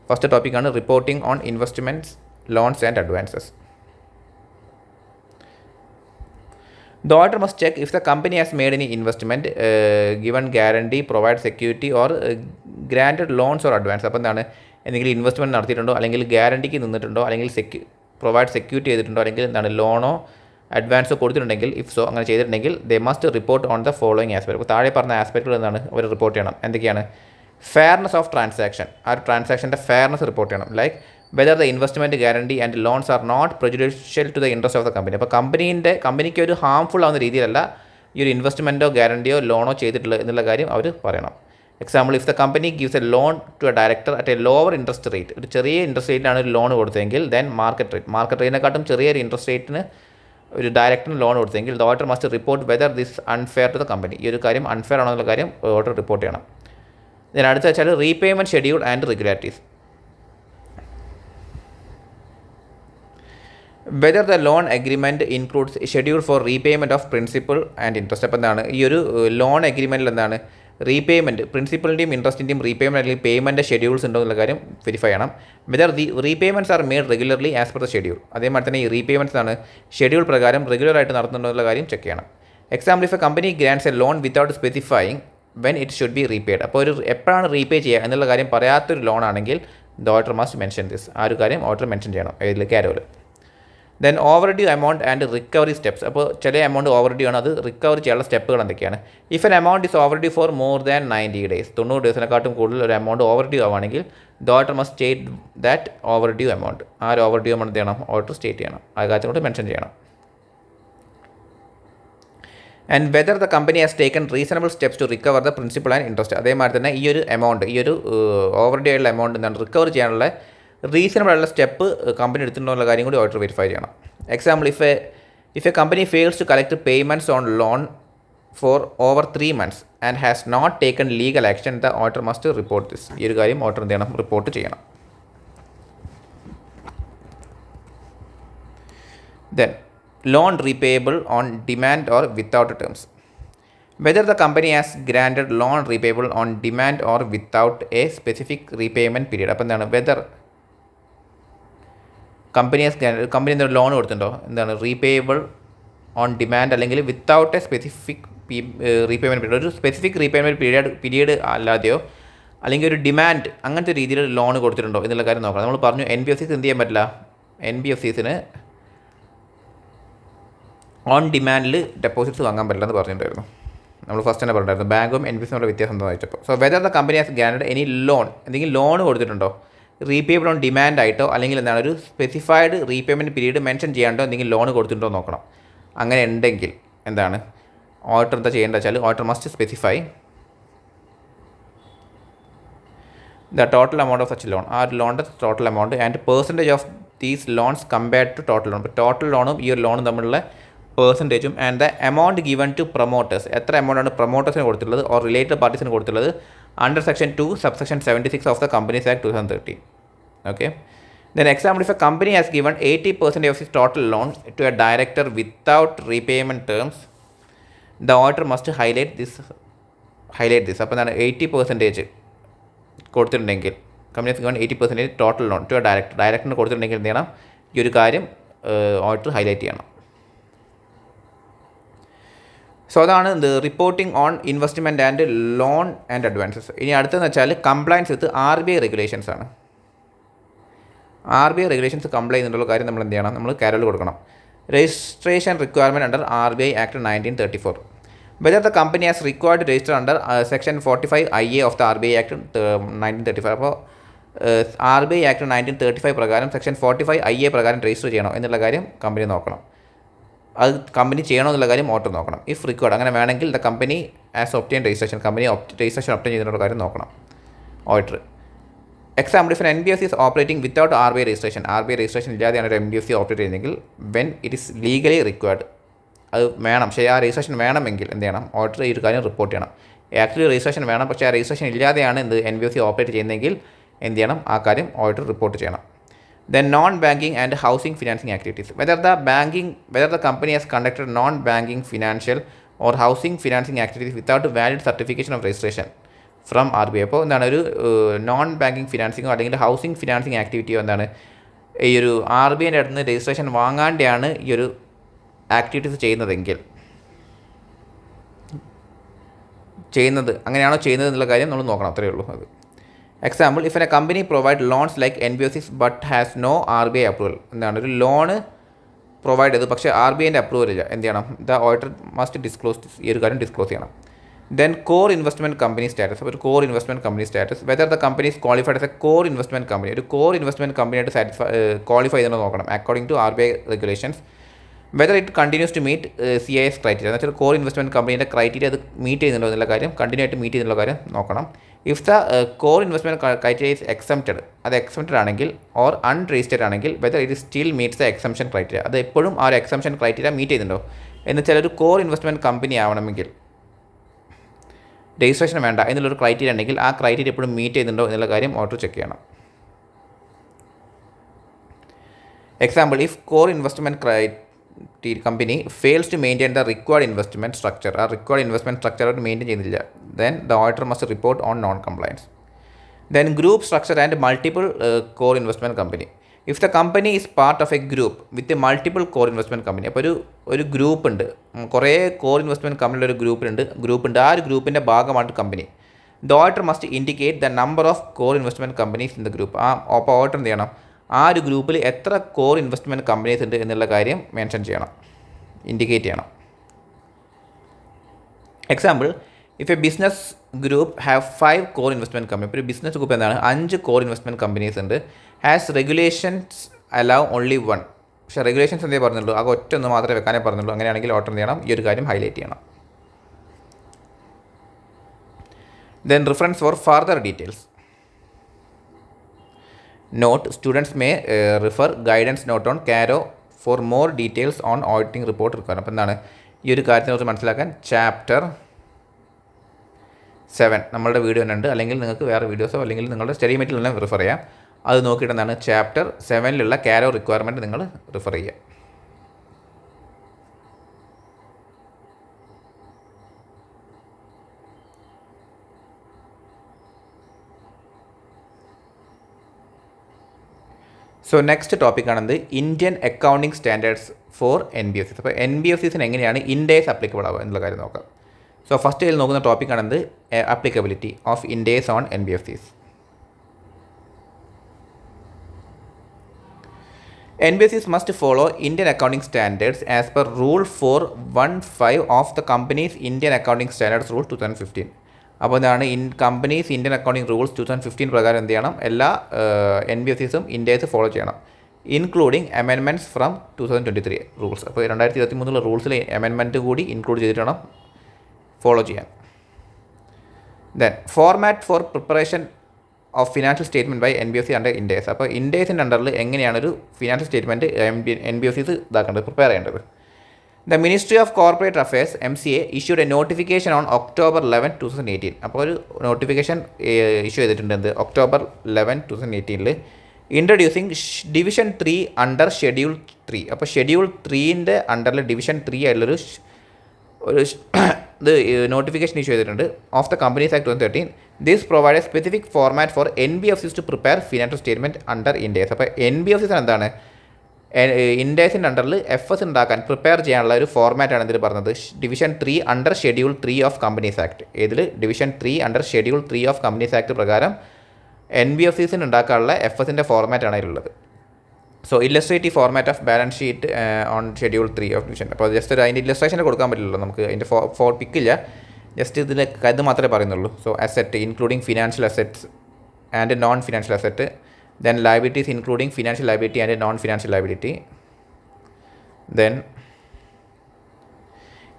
ഫസ്റ്റ് ടോപ്പിക്കാണ് reporting on investments, loans and advances. The auditor must check if the company has made any investment, given guarantee, provide security or granted loans or advance. അപ്പോൾ എന്താണ്, എന്തെങ്കിലും investment നടത്തിയിട്ടുണ്ടോ, അല്ലെങ്കിൽ ഗ്യാരണ്ടിക്ക് നിന്നിട്ടുണ്ടോ, അല്ലെങ്കിൽ പ്രൊവൈഡ് സെക്യൂരിറ്റി ചെയ്തിട്ടുണ്ടോ, അല്ലെങ്കിൽ എന്താണ് ലോണോ അഡ്വാൻസോ കൊടുത്തിട്ടുണ്ടെങ്കിൽ, ഇഫ് സോ അങ്ങനെ ചെയ്തിട്ടുണ്ടെങ്കിൽ ദേ must report on the following aspect. അപ്പോൾ താഴെ പറഞ്ഞ ആസ്പെക്റ്റുകൾ എന്താണ് അവർ റിപ്പോർട്ട് ചെയ്യണം. എന്തൊക്കെയാണ്? ഫെയർനെസ് ഓഫ് ട്രാൻസാക്ഷൻ, ആ ഒരു ട്രാൻസാക്ഷൻ്റെ ഫെയർനെസ് റിപ്പോർട്ട് ചെയ്യണം. Like whether the investment, guarantee and loans are not prejudicial to the interest of the company. അപ്പോൾ കമ്പനിക്ക് ഒരു ഹാംഫുൾ ആവുന്ന രീതിയിലല്ല ഈ ഒരു ഇൻവെസ്റ്റ്മെൻറ്റോ ഗ്യാരണ്ടിയോ ലോണോ ചെയ്തിട്ടുള്ളത് എന്നുള്ള കാര്യം അവർ പറയണം. Example, if the company gives a loan to a director at a lower interest rate, ഒരു ചെറിയ ഇൻട്രസ്റ്റ് റേറ്റിലാണ് ഒരു ലോൺ കൊടുത്തതെങ്കിൽ, ദെൻ മാർക്കറ്റ് റേറ്റിനെക്കാട്ടും ചെറിയൊരു ഇൻട്രസ്റ്റ് റേറ്റിന് ഒരു ഡയറക്ടറിന് ലോൺ കൊടുത്തെങ്കിൽ the auditor must report whether this unfair to the company. ഈ ഒരു കാര്യം അൺഫെയർ ആണോ എന്നുള്ള കാര്യം ഓഡിറ്റർ റിപ്പോർട്ട് ചെയ്യണം. ദെൻ അടുത്ത വെച്ചാൽ repayment schedule and regularities. Whether the loan agreement includes schedule for repayment of principal and interest. അപ്പോൾ എന്താണ് ഈ ഒരു ലോൺ അഗ്രിമെൻറ്റിൽ എന്താണ് റീപേയ്മെൻറ്റ്, പ്രിൻസിപ്പലിൻ്റെയും ഇൻട്രസ്റ്റിൻ്റെയും റീപേയ്മെൻറ്റ് അല്ലെങ്കിൽ പേയ്മെൻറ്റ് ഷെഡ്യൂൾസ് ഉണ്ടോ എന്നുള്ള കാര്യം വെരിഫൈ ചെയ്യണം. Whether the repayments are made regularly as per the schedule. അതേമാതിരി തന്നെ ഈ റീപേയ്മെൻറ്റ്സ് ആണ് ഷെഡ്യൂൾ പ്രകാരം റെഗുലറായിട്ട് നടത്തുന്നുണ്ടോ എന്നുള്ള കാര്യം ചെക്ക് ചെയ്യണം. Example, if a company grants a loan without specifying when it should be repaid. അപ്പോൾ ഒരു എപ്പോഴാണ് റീപേ ചെയ്യുക എന്നുള്ള കാര്യം പറയാത്തൊരു ലോൺ ആണെങ്കിൽ the auditor must mention this. ആ ഒരു കാര്യം ഓഡിറ്റർ മെൻഷൻ ചെയ്യണം ഇതിൽ കാരോയിൽ. Then over due amount and recovery steps. അപ്പോൾ ചില എമൗണ്ട് ഓവർ ഡ്യൂ ആണ്, അത് റിക്കവർ ചെയ്യാനുള്ള സ്റ്റെപ്പുകൾ എന്തൊക്കെയാണ്? If N amount is over due for more than 90 days, 90 ദിവസത്തിനെക്കാട്ടും കൂടുതൽ ഒരു എമൗണ്ട് ഓവർ ഡ്യൂ ആവുകയാണെങ്കിൽ the auditor must state that over due amount. ആ ഒരു ഓവർ ഡ്യൂ എമൗണ്ട് എന്ത് ചെയ്യണം? ഓഡിറ്റർ സ്റ്റേറ്റ് ചെയ്യണം, ആ കാര്യം കൊണ്ട് മെൻഷൻ ചെയ്യണം. And whether the company has taken reasonable steps to recover the principal and interest. അതേമാതിരി തന്നെ ഈ ഒരു എമൗണ്ട്, ഈ ഒരു ഓവർ ഡ്യൂ ആയുള്ള എമൗണ്ട് എന്താണ് റിക്കവർ ചെയ്യാനുള്ള റീസണബിൾ ആയുള്ള സ്റ്റെപ്പ് കമ്പനി എടുത്തിട്ടുണ്ടോ എന്നുള്ള കാര്യം കൂടി ഓഡിറ്റർ വെരിഫൈ ചെയ്യണം. Example, if a company fails to collect payments on loan for over 3 months and has not taken legal action, the auditor must report this. ഈ ഒരു കാര്യം ഓഡിറ്റർ എന്ത് ചെയ്യണം? റിപ്പോർട്ട് ചെയ്യണം. Then, loan repayable on demand or without terms. Whether the company has granted loan repayable on demand or without a specific repayment period. അപ്പോൾ എന്താണ് whether company എന്തൊരു loan കൊടുത്തിട്ടുണ്ടോ, എന്താണ് റീപേയബിൾ ഓൺ ഡിമാൻഡ് അല്ലെങ്കിൽ without A specific repayment period, ഒരു specific repayment period അല്ലാതെയോ അല്ലെങ്കിൽ ഒരു ഡിമാൻഡ് അങ്ങനത്തെ രീതിയിൽ ലോൺ കൊടുത്തിട്ടുണ്ടോ എന്നുള്ള കാര്യം നോക്കണം. നമ്മൾ പറഞ്ഞു NBFCs എന്ത് ചെയ്യാൻ പറ്റില്ല, NBFCsന് ഓൺ ഡിമാൻഡിൽ ഡെപ്പോസിറ്റ്സ് വാങ്ങാൻ പറ്റില്ല എന്ന് പറഞ്ഞിട്ടുണ്ടായിരുന്നു. നമ്മൾ ഫസ്റ്റ് തന്നെ പറഞ്ഞിട്ടുണ്ടായിരുന്നു ബാങ്കും NBFCയും വ്യത്യാസം എന്താ വെച്ചപ്പോൾ. So whether the company has granted any loan, എന്തെങ്കിലും ലോൺ കൊടുത്തിട്ടുണ്ടോ റീപേബിൾ ഓൺ ഡിമാൻഡ് ആയിട്ടോ അല്ലെങ്കിൽ എന്താണ് ഒരു സ്പെസിഫൈഡ് റീപേയ്മെൻറ്റ് പീരീഡ് മെൻഷൻ ചെയ്യാണ്ടോ എന്തെങ്കിലും ലോൺ കൊടുത്തിട്ടുണ്ടോ നോക്കണം. അങ്ങനെ ഉണ്ടെങ്കിൽ എന്താണ് ഓഡിറ്റർ എന്താ ചെയ്യേണ്ടത് വെച്ചാൽ auditor must specify the total amount of such loan, ആ ഒരു ലോണിൻ്റെ total amount and percentage of these loans compared to total loan. ഇപ്പോൾ ടോട്ടൽ ലോണും ഈ ഒരു ലോണും തമ്മിലുള്ള പെർസെൻറ്റേജും and the amount given to promoters, എത്ര എമൗണ്ടാണ് പ്രൊമോട്ടേഴ്സിന് കൊടുത്തിട്ടുള്ളത് ഓർ റിലേറ്റഡ് പാർട്ടീസിന് കൊടുത്തിട്ടുള്ളത് under section 2 subsection 76 of the Companies Act 2013. Okay, then example, if a company has given 80% of its total loan to a director without repayment terms, the auditor must highlight this. അപ്പോൾ എന്താണ് 80% കൊടുത്തിട്ടുണ്ടെങ്കിൽ company has given 80% total loan to a ഡയറക്ടറിന് കൊടുത്തിട്ടുണ്ടെങ്കിൽ എന്ത് ചെയ്യണം, ഈ ഒരു കാര്യം ഓഡിറ്റർ ഹൈലൈറ്റ് ചെയ്യണം. സോ അതാണ് ഇത് reporting on investment and lone and advances. ഇനി അടുത്തതെന്ന് വെച്ചാൽ കംപ്ലയൻസ് വിത്ത് RBI റെഗുലേഷൻസ് ആണ്. RBI റെഗുലേഷൻസ് കംപ്ലൈ ചെയ്യുന്നുള്ള കാര്യം നമ്മൾ എന്ത് ചെയ്യണം, നമ്മൾ കാരോയിൽ കൊടുക്കണം. Registration requirement under RBI Act 1934. Whether the company has required register under section 45 IA of the RBI Act 1935. അപ്പോൾ RBI Act 1935 പ്രകാരം സെക്ഷൻ 45 IA പ്രകാരം രജിസ്റ്റർ ചെയ്യണോ എന്നുള്ള കാര്യം കമ്പനി നോക്കണം. അത് കമ്പനി ചെയ്യണോ എന്നുള്ള കാര്യം ഓഡിറ്റർ നോക്കണം. ഇഫ് റിക്വയർഡ് അങ്ങനെ വേണമെങ്കിൽ the company has obtained registration, company registration obtain ചെയ്തിട്ടുള്ള കാര്യം നോക്കണം auditor. Example if N B F C is operating without R B I registration, R B I registration ഇല്ലാതെയാണ് ഒരു N B F C operate ചെയ്യുന്നതെങ്കിൽ when it is legally required, അത് വേണം, ശരി, ആ രജിസ്ട്രേഷൻ വേണമെങ്കിൽ എന്ത് ചെയ്യണം, ഓഡിറ്റർ ഈ ഒരു കാര്യം റിപ്പോർട്ട് ചെയ്യണം. ആക്ച്വലി രജിസ്ട്രേഷൻ വേണം, പക്ഷേ ആ രജിസ്ട്രേഷൻ ഇല്ലാതെയാണ് എന്ത് N B F C operate ചെയ്യുന്നതെങ്കിൽ എന്ത് ചെയ്യണം, ആ കാര്യം ഓഡിറ്റർ റിപ്പോർട്ട് ചെയ്യണം. Then non banking and housing financing activities, whether the company has conducted non banking financial or housing financing activities without valid certification of registration from R B I. അപ്പോൾ എന്താണ്, ഒരു non banking ഫിനാൻസിങ്ങോ അല്ലെങ്കിൽ housing financing ആക്ടിവിറ്റിയോ എന്താണ് ഈ ഒരു R B ഐൻ്റെ അടുത്ത് നിന്ന് registration വാങ്ങാണ്ടാണ് ഈ ഒരു ആക്ടിവിറ്റീസ് അങ്ങനെയാണോ ചെയ്യുന്നത് എന്നുള്ള കാര്യം നമ്മൾ നോക്കണം, അത്രയേ ഉള്ളൂ അത്. Example if a company provide loans like N B F Cs but has no R B I approval, എന്താണ് ഒരു ലോണ് പ്രൊവൈഡ് ചെയ്തു പക്ഷേ ആർ ബി ഐൻ്റെ അപ്രൂവൽ ഇല്ല, എന്ത് ചെയ്യണം, ദ ഓഡിറ്റർ മസ്റ്റ് ഡിസ്ക്ലോസ്, ഈ ഒരു കാര്യം ഡിസ്ക്ലോസ് ചെയ്യണം. Then core investment company status, ഒരു core investment company status, whether the company is qualified as a core investment company, ഒരു കോർ ഇൻവെസ്റ്റ്മെൻറ്റ് കമ്പനിയായിട്ട് ക്വാളിഫൈ ചെയ്തെന്ന് നോക്കണം according to R B I regulations. Whether it continues to meet C I S criteria, എന്ന് വെച്ചാൽ core investment കമ്പനീൻ്റെ criteria അത് meet ചെയ്യുന്നുണ്ടോ എന്നുള്ള കാര്യം, കണ്ടിന്യൂ ആയിട്ട് മീറ്റ് ചെയ്യുന്നുള്ള കാര്യം നോക്കണം. If the core investment criteria is exempted, അത് എക്സംപ്റ്റഡ് ആണെങ്കിൽ ഓർ അൺരജിസ്റ്റേഡ് ആണെങ്കിൽ whether it still meats the exemption criteria, അത് എപ്പോഴും ആ ഒരു എക്സംഷൻ ക്രൈറ്റീരിയ മീറ്റ് ചെയ്യുന്നുണ്ടോ എന്ന് വെച്ചാൽ ഒരു കോർ ഇൻവെസ്റ്റ്മെൻറ്റ് കമ്പനി ആവണമെങ്കിൽ രജിസ്ട്രേഷൻ വേണ്ട എന്നുള്ളൊരു ക്രൈറ്റീരിയ ഉണ്ടെങ്കിൽ ആ ക്രൈറ്റീരിയ എപ്പോഴും മീറ്റ് ചെയ്യുന്നുണ്ടോ എന്നുള്ള കാര്യം ഓഡിറ്റർ ചെക്ക് ചെയ്യണം. Example if core investment company fails to maintain the required investment structure, ആ റിക്വയർഡ് ഇൻവെസ്റ്റ്മെൻറ്റ് സ്ട്രക്ചർ അവർ മെയിൻറ്റെയിൻ ചെയ്യുന്നില്ല, then the auditor must report on non compliance. Then group structure and multiple core investment company, if the company is part of a group with multiple core investment company, അപ്പോൾ ഒരു group ഉണ്ട്, കുറേ core investment കമ്പനിയുടെ ഒരു ഗ്രൂപ്പുണ്ട്, ആ ഒരു ഗ്രൂപ്പിൻ്റെ ഭാഗമാണ് company. The auditor must indicate the number of core investment companies in the group, അപ്പോൾ ഓഡിറ്റർ എന്ത് ചെയ്യണം, ആ ഒരു ഗ്രൂപ്പിൽ എത്ര കോർ ഇൻവെസ്റ്റ്മെൻറ്റ് കമ്പനീസ് ഉണ്ട് എന്നുള്ള കാര്യം മെൻഷൻ ചെയ്യണം, ഇൻഡിക്കേറ്റ് ചെയ്യണം. Example if A business group have 5 core investment company, ഇപ്പോൾ ഒരു ബിസിനസ് ഗ്രൂപ്പ് എന്താണ് 5 കോർ ഇൻവെസ്റ്റ്മെൻറ്റ് കമ്പനീസ് ഉണ്ട്, ഹാസ് റെഗുലേഷൻസ് അലൗ ഓൺലി 1, പക്ഷേ റെഗുലേഷൻസ് എന്തേ പറഞ്ഞുള്ളൂ, ആ ഒറ്റൊന്ന് മാത്രമേ വെക്കാനേ പറഞ്ഞുള്ളൂ, അങ്ങനെയാണെങ്കിൽ ഓർഡർ എന്ത് ചെയ്യണം, ഈ ഒരു കാര്യം ഹൈലൈറ്റ് ചെയ്യണം. Then reference for further details. Note students may refer guidance note on CARO for more details on auditing report require. അപ്പോൾ എന്താണ് ഈ ഒരു കാര്യത്തിനെക്കുറിച്ച് മനസ്സിലാക്കാൻ ചാപ്റ്റർ 7 നമ്മളുടെ വീഡിയോ തന്നെ ഉണ്ട്, അല്ലെങ്കിൽ നിങ്ങൾക്ക് വേറെ വീഡിയോസോ അല്ലെങ്കിൽ നിങ്ങളുടെ സ്റ്റഡി മെറ്റീരിയൽ റിഫർ ചെയ്യാം, അത് നോക്കിയിട്ട് എന്താണ് ചാപ്റ്റർ 7 കാരോ റിക്വയർമെൻറ്റ് നിങ്ങൾ റിഫർ ചെയ്യുക. സോ നെക്സ്റ്റ് ടോപ്പിക്കാണെന്ത് Indian accounting standards for N B F Cs. അപ്പോൾ എൻ ബി എഫ് സിസിന് എങ്ങനെയാണ് ഇൻഡേസ് അപ്ലിക്കബിൾ ആവുക എന്നുള്ള കാര്യം നോക്കാം. സോ ഫസ്റ്റ് ഇതിൽ നോക്കുന്ന ടോപ്പിക്കാണെന്ത് applicability of Ind AS on N B F Cs. NBFCs must follow Indian accounting standards as per Rule 415 of the Companies Indian Accounting Standards Rule 2015. അപ്പോൾ ഇതാണ് കമ്പനീസ് ഇന്ത്യൻ അക്കൗണ്ടിങ് റൂൾസ് 2015 പ്രകാരം എന്ത് ചെയ്യണം, എല്ലാ NBFCസും ഇൻഡേസ് ഫോളോ ചെയ്യണം, ഇൻക്ലൂഡിങ് അമെൻമെൻറ്റ്സ് ഫ്രം 2023 റൂൾസ്. അപ്പോൾ 2023 റൂൾസിൽ amendment കൂടി include ചെയ്തിട്ട് വേണം ഫോളോ ചെയ്യാൻ. Then format for preparation of financial statement by NBFC under Ind AS. അപ്പോൾ ഇൻഡേസിൻ്റെ അണ്ടറിൽ എങ്ങനെയാണ് ഒരു ഫിനാൻഷ്യൽ സ്റ്റേറ്റ്മെൻറ്റ് NBFCs ഇതാക്കേണ്ടത്, പ്രിപ്പയർ ചെയ്യേണ്ടത്. The ministry of corporate affairs MCA issued a notification on October 11, 2018. അപ്പോൾ ഒരു നോട്ടിഫിക്കേഷൻ ഇഷ്യൂ ചെയ്തിട്ടുണ്ട് എന്ത് October 11, 2018 introducing division 3 under schedule 3. അപ്പോൾ ഷെഡ്യൂൾ 3ൻ്റെ അണ്ടറിൽ ഡിവിഷൻ 3 ആയിട്ടുള്ളൊരു ഇത് നോട്ടിഫിക്കേഷൻ ഇഷ്യൂ ചെയ്തിട്ടുണ്ട് of the companies act 2013. This provide a specific format for NBFCs to prepare financial statement under Ind AS. അപ്പോൾ NBFCs എന്താണ് ഇൻഡേസിൻ്റെ അണ്ടറിൽ FS ഉണ്ടാക്കാൻ പ്രിപ്പയർ ചെയ്യാനുള്ള ഒരു ഫോർമാറ്റാണ് ഇതിൽ പറഞ്ഞത്. Division 3 under schedule 3 of companies act. ഇതിൽ division 3 under schedule 3 of companies act പ്രകാരം NBFCസിന് ഉണ്ടാക്കാനുള്ള FSൻ്റെ ഫോർമാറ്റാണ് ഇതിലുള്ളത്. So illustrative format of balance sheet on schedule 3 of division. അപ്പോൾ ജസ്റ്റ് ഒരു അതിൻ്റെ ഇല്ലസ്ട്രേഷൻ കൊടുക്കാൻ പറ്റില്ലല്ലോ നമുക്ക്, അതിൻ്റെ പിക്കില്ല, ജസ്റ്റ് ഇതിൽ ഇത് മാത്രമേ പറയുന്നുള്ളൂ. So asset including financial assets and non financial asset, then liabilities including financial liability and non financial liability, then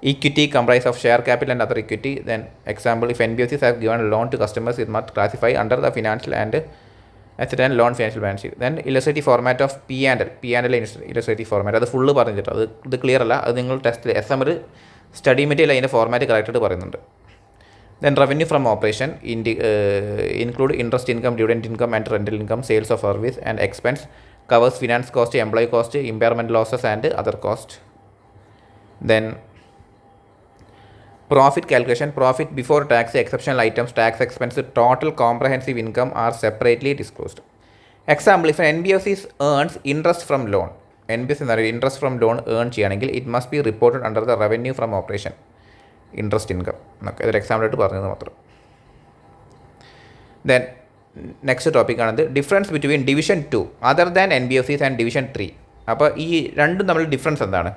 equity comprise of share capital and other equity. Then example, if NBFCs have given a loan to customers, it must classify under the financial and asset and loan financial balance sheet. Then illustrative format of P and L illustrative format. അത് full പറഞ്ഞിട്ടോ, ഇത് clear അല്ല, അത് നിങ്ങൾ ടെസ്റ്റിൽ SMR study material അതിൻ്റെ format കറക്റ്റായിട്ട് പറയുന്നുണ്ട്. Then revenue from operation include interest income, dividend income and rental income, sales of service and expense, covers finance cost, employee cost, impairment losses and other cost. Then profit calculation, profit before tax, exceptional items, tax expense, total comprehensive income are separately disclosed. Example, if an NBFC earns interest from loan, NBFC interest from loan earn ചെയ്യുകയാണെങ്കിൽ it must be reported under the revenue from operation, interest income. Okay, ഇതൊരു example ആയിട്ട് പറഞ്ഞത് മാത്രം. Then next ടോപ്പിക്കാണത് difference between division 2 other than NBFCs and division 3. അപ്പോൾ ഈ രണ്ടും തമ്മിൽ ഡിഫറൻസ് എന്താണ്?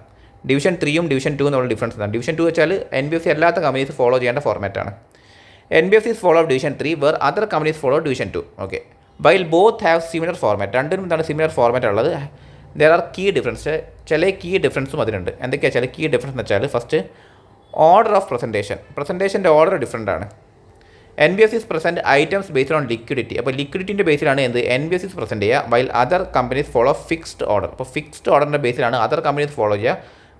ഡിവിഷൻ 3യും ഡിവിഷൻ 2 തമ്മിൽ ഡിഫറൻസ് എന്താണ്? ഡിവിഷൻ 2 വെച്ചാൽ NBFC അല്ലാത്ത കമ്പനീസ് ഫോളോ ചെയ്യേണ്ട ഫോർമാറ്റാണ്. NBFCs follow division 3 where other companies follow division 2. Okay, while both have similar format, രണ്ടിനും എന്താണ് സിമിലർ ഫോർമാറ്റ് ഉള്ളത്. ദർ ആർ കീ ഡിഫറൻസ്, ചില കീ ഡിഫറൻസും അതിനുണ്ട്. എന്തൊക്കെയാണ് ചില കീ ഡിഫറൻസ് എന്ന് വെച്ചാൽ, ഫസ്റ്റ് ഓർഡർ ഓഫ് പ്രസൻറ്റേഷൻ്റെ ഓർഡർ ഡിഫറൻ്റ് ആണ്. NBFCs present items based on liquidity. അപ്പോൾ ലിക്വിഡിറ്റിൻ്റെ ബേസിലാണ് എന്ത് NBFCs പ്രസൻറ്റ് ചെയ്യുക. While other companies follow fixed order. അപ്പോൾ ഫിക്സ്ഡ് ഓർഡറിൻ്റെ ബേസിലാണ് അതർ കമ്പനീസ് ഫോളോ ചെയ്യുക.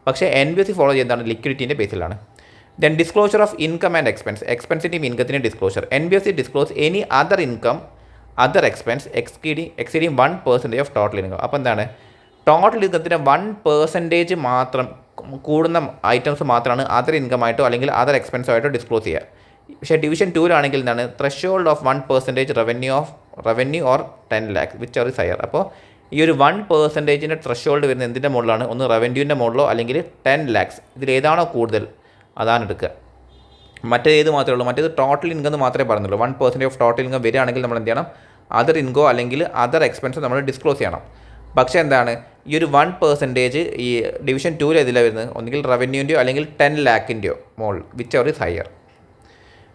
പക്ഷേ NBFC ഫോളോ ചെയ്യുന്നതാണ് ലിക്വിഡിറ്റിൻ്റെ ബേസിലാണ്. Then disclosure of income and expense, എക്സ്പെൻസിൻ്റെയും ഇൻകത്തിൻ്റെയും disclosure. NBFC disclose any other income other expense exceeding 1% of total income. അപ്പോൾ എന്താണ്, ടോട്ടൽ ഇൻകത്തിൻ്റെ 1% മാത്രം കൂടുന്ന ഐറ്റംസ് മാത്രമാണ് അതർ ഇൻകമായിട്ടോ അല്ലെങ്കിൽ അതർ എക്സ്പെൻസോ ആയിട്ടോ ഡിസ്ക്ലോസ് ചെയ്യുക. പക്ഷേ ഡിവിഷൻ 2 എന്താണ്, threshold of 1% revenue or 10 lakhs which are is higher. അപ്പോൾ ഈ ഒരു 1%ൻ്റെ ത്രഷോൾഡ് വരുന്നത് എന്തിൻ്റെ മുകളിലാണ്? ഒന്ന് റവന്യൂവിൻ്റെ മുകളിലോ അല്ലെങ്കിൽ 10 lakhs, ഇതിലേതാണോ കൂടുതൽ അതാണ് എടുക്കുക. മറ്റേത് മാത്രമേ ഉള്ളൂ, മറ്റേത് ടോട്ടൽ ഇൻകം എന്ന് മാത്രമേ പറഞ്ഞുള്ളൂ. 1% ഓഫ് ടോട്ടൽ ഇൻകം വരികയാണെങ്കിൽ നമ്മൾ എന്ത് ചെയ്യണം, അതർ ഇൻകോ അല്ലെങ്കിൽ അതർ എക്സ്പെൻസ് നമ്മൾ ഡിസ്ക്ലോസ് ചെയ്യണം. പക്ഷേ എന്താണ്, ഈ ഒരു 1% ഈ ഡിവിഷൻ 2 ഇതിലാണ് വരുന്നത്, ഒന്നുകിൽ റവന്യൂൻ്റെയോ അല്ലെങ്കിൽ 10 lakhൻ്റെയോ മുകളിൽ which are is higher.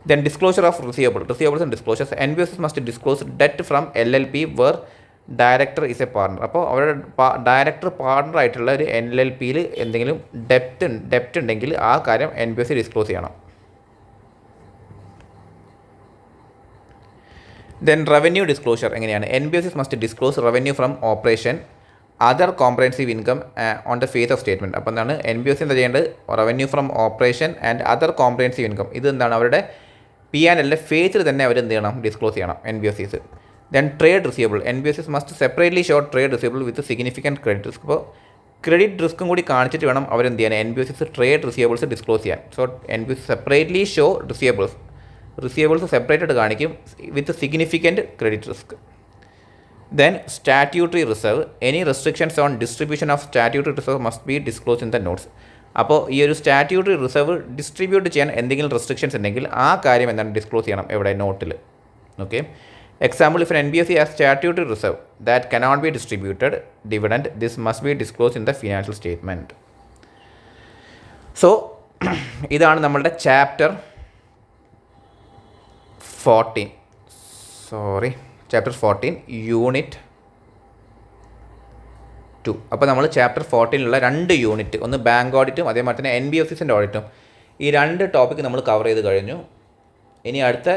Then disclosure of receivables and disclosures. NBFCs must disclose debt from LLP where director is a partner. അപ്പോൾ അവരുടെ ഡയറക്ടർ പാർട്ണർ ആയിട്ടുള്ള ഒരു LLPയിൽ എന്തെങ്കിലും ഡെപ്റ്റ് ഉണ്ടെങ്കിൽ ആ കാര്യം NBFC ഡിസ്ക്ലോസ് ചെയ്യണം. ദെൻ റവന്യൂ ഡിസ്ക്ലോഷർ എങ്ങനെയാണ്? NBFCs must disclose revenue from operation, other comprehensive income on the face of statement. അപ്പോൾ എന്താണ് NBFC എന്താ ചെയ്യേണ്ടത്? Revenue from operation and other comprehensive income, ഇത് എന്താണ് അവരുടെ P&L ഫേസിൽ തന്നെ അവർ എന്ത് ചെയ്യണം, ഡിസ്ക്ലോസ് ചെയ്യണം NBFCs. Then trade receivable. NBFCs must separately show trade receivable with significant credit risk. അപ്പോൾ ക്രെഡിറ്റ് റിസ്ക്കും കൂടി കാണിച്ചിട്ട് വേണം അവരെന്ത് ചെയ്യാൻ NBFCs ട്രേഡ് റിസീവബിൾസ് ഡിസ്ക്ലോസ് ചെയ്യാൻ. So NBFC separately show receivables separated കാണിക്കും with significant credit risk. Then statutory reserve, any restrictions on distribution of statutory reserve must be disclosed in the notes. അപ്പോൾ ഈ ഒരു സ്റ്റാറ്റ്യൂട്ടറി റിസർവ് ഡിസ്ട്രിബ്യൂട്ട് ചെയ്യാൻ എന്തെങ്കിലും restrictions ഉണ്ടെങ്കിൽ ആ കാര്യം എന്താണ് ഡിസ്ക്ലോസ് ചെയ്യണം എവിടെ, നോട്ടിൽ. Okay, example, if NBFC has statutory reserve that cannot be distributed dividend, this must be disclose in the financial statement. So ഇതാണ് നമ്മളുടെ ചാപ്റ്റർ 14 യൂണിറ്റ് 2. അപ്പോൾ നമ്മൾ ചാപ്റ്റർ 14 2 യൂണിറ്റ്, ഒന്ന് ബാങ്ക് ഓഡിറ്റും അതേമാതിരി തന്നെ NBFCസിൻ്റെ ഓഡിറ്റും, ഈ 2 ടോപ്പിക്ക് നമ്മൾ കവർ ചെയ്ത് കഴിഞ്ഞു. ഇനി അടുത്ത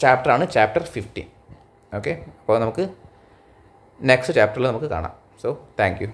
ചാപ്റ്ററാണ് ചാപ്റ്റർ 15. ഓക്കെ, അപ്പോൾ നമുക്ക് നെക്സ്റ്റ് ചാപ്റ്ററിൽ നമുക്ക് കാണാം. So thank you.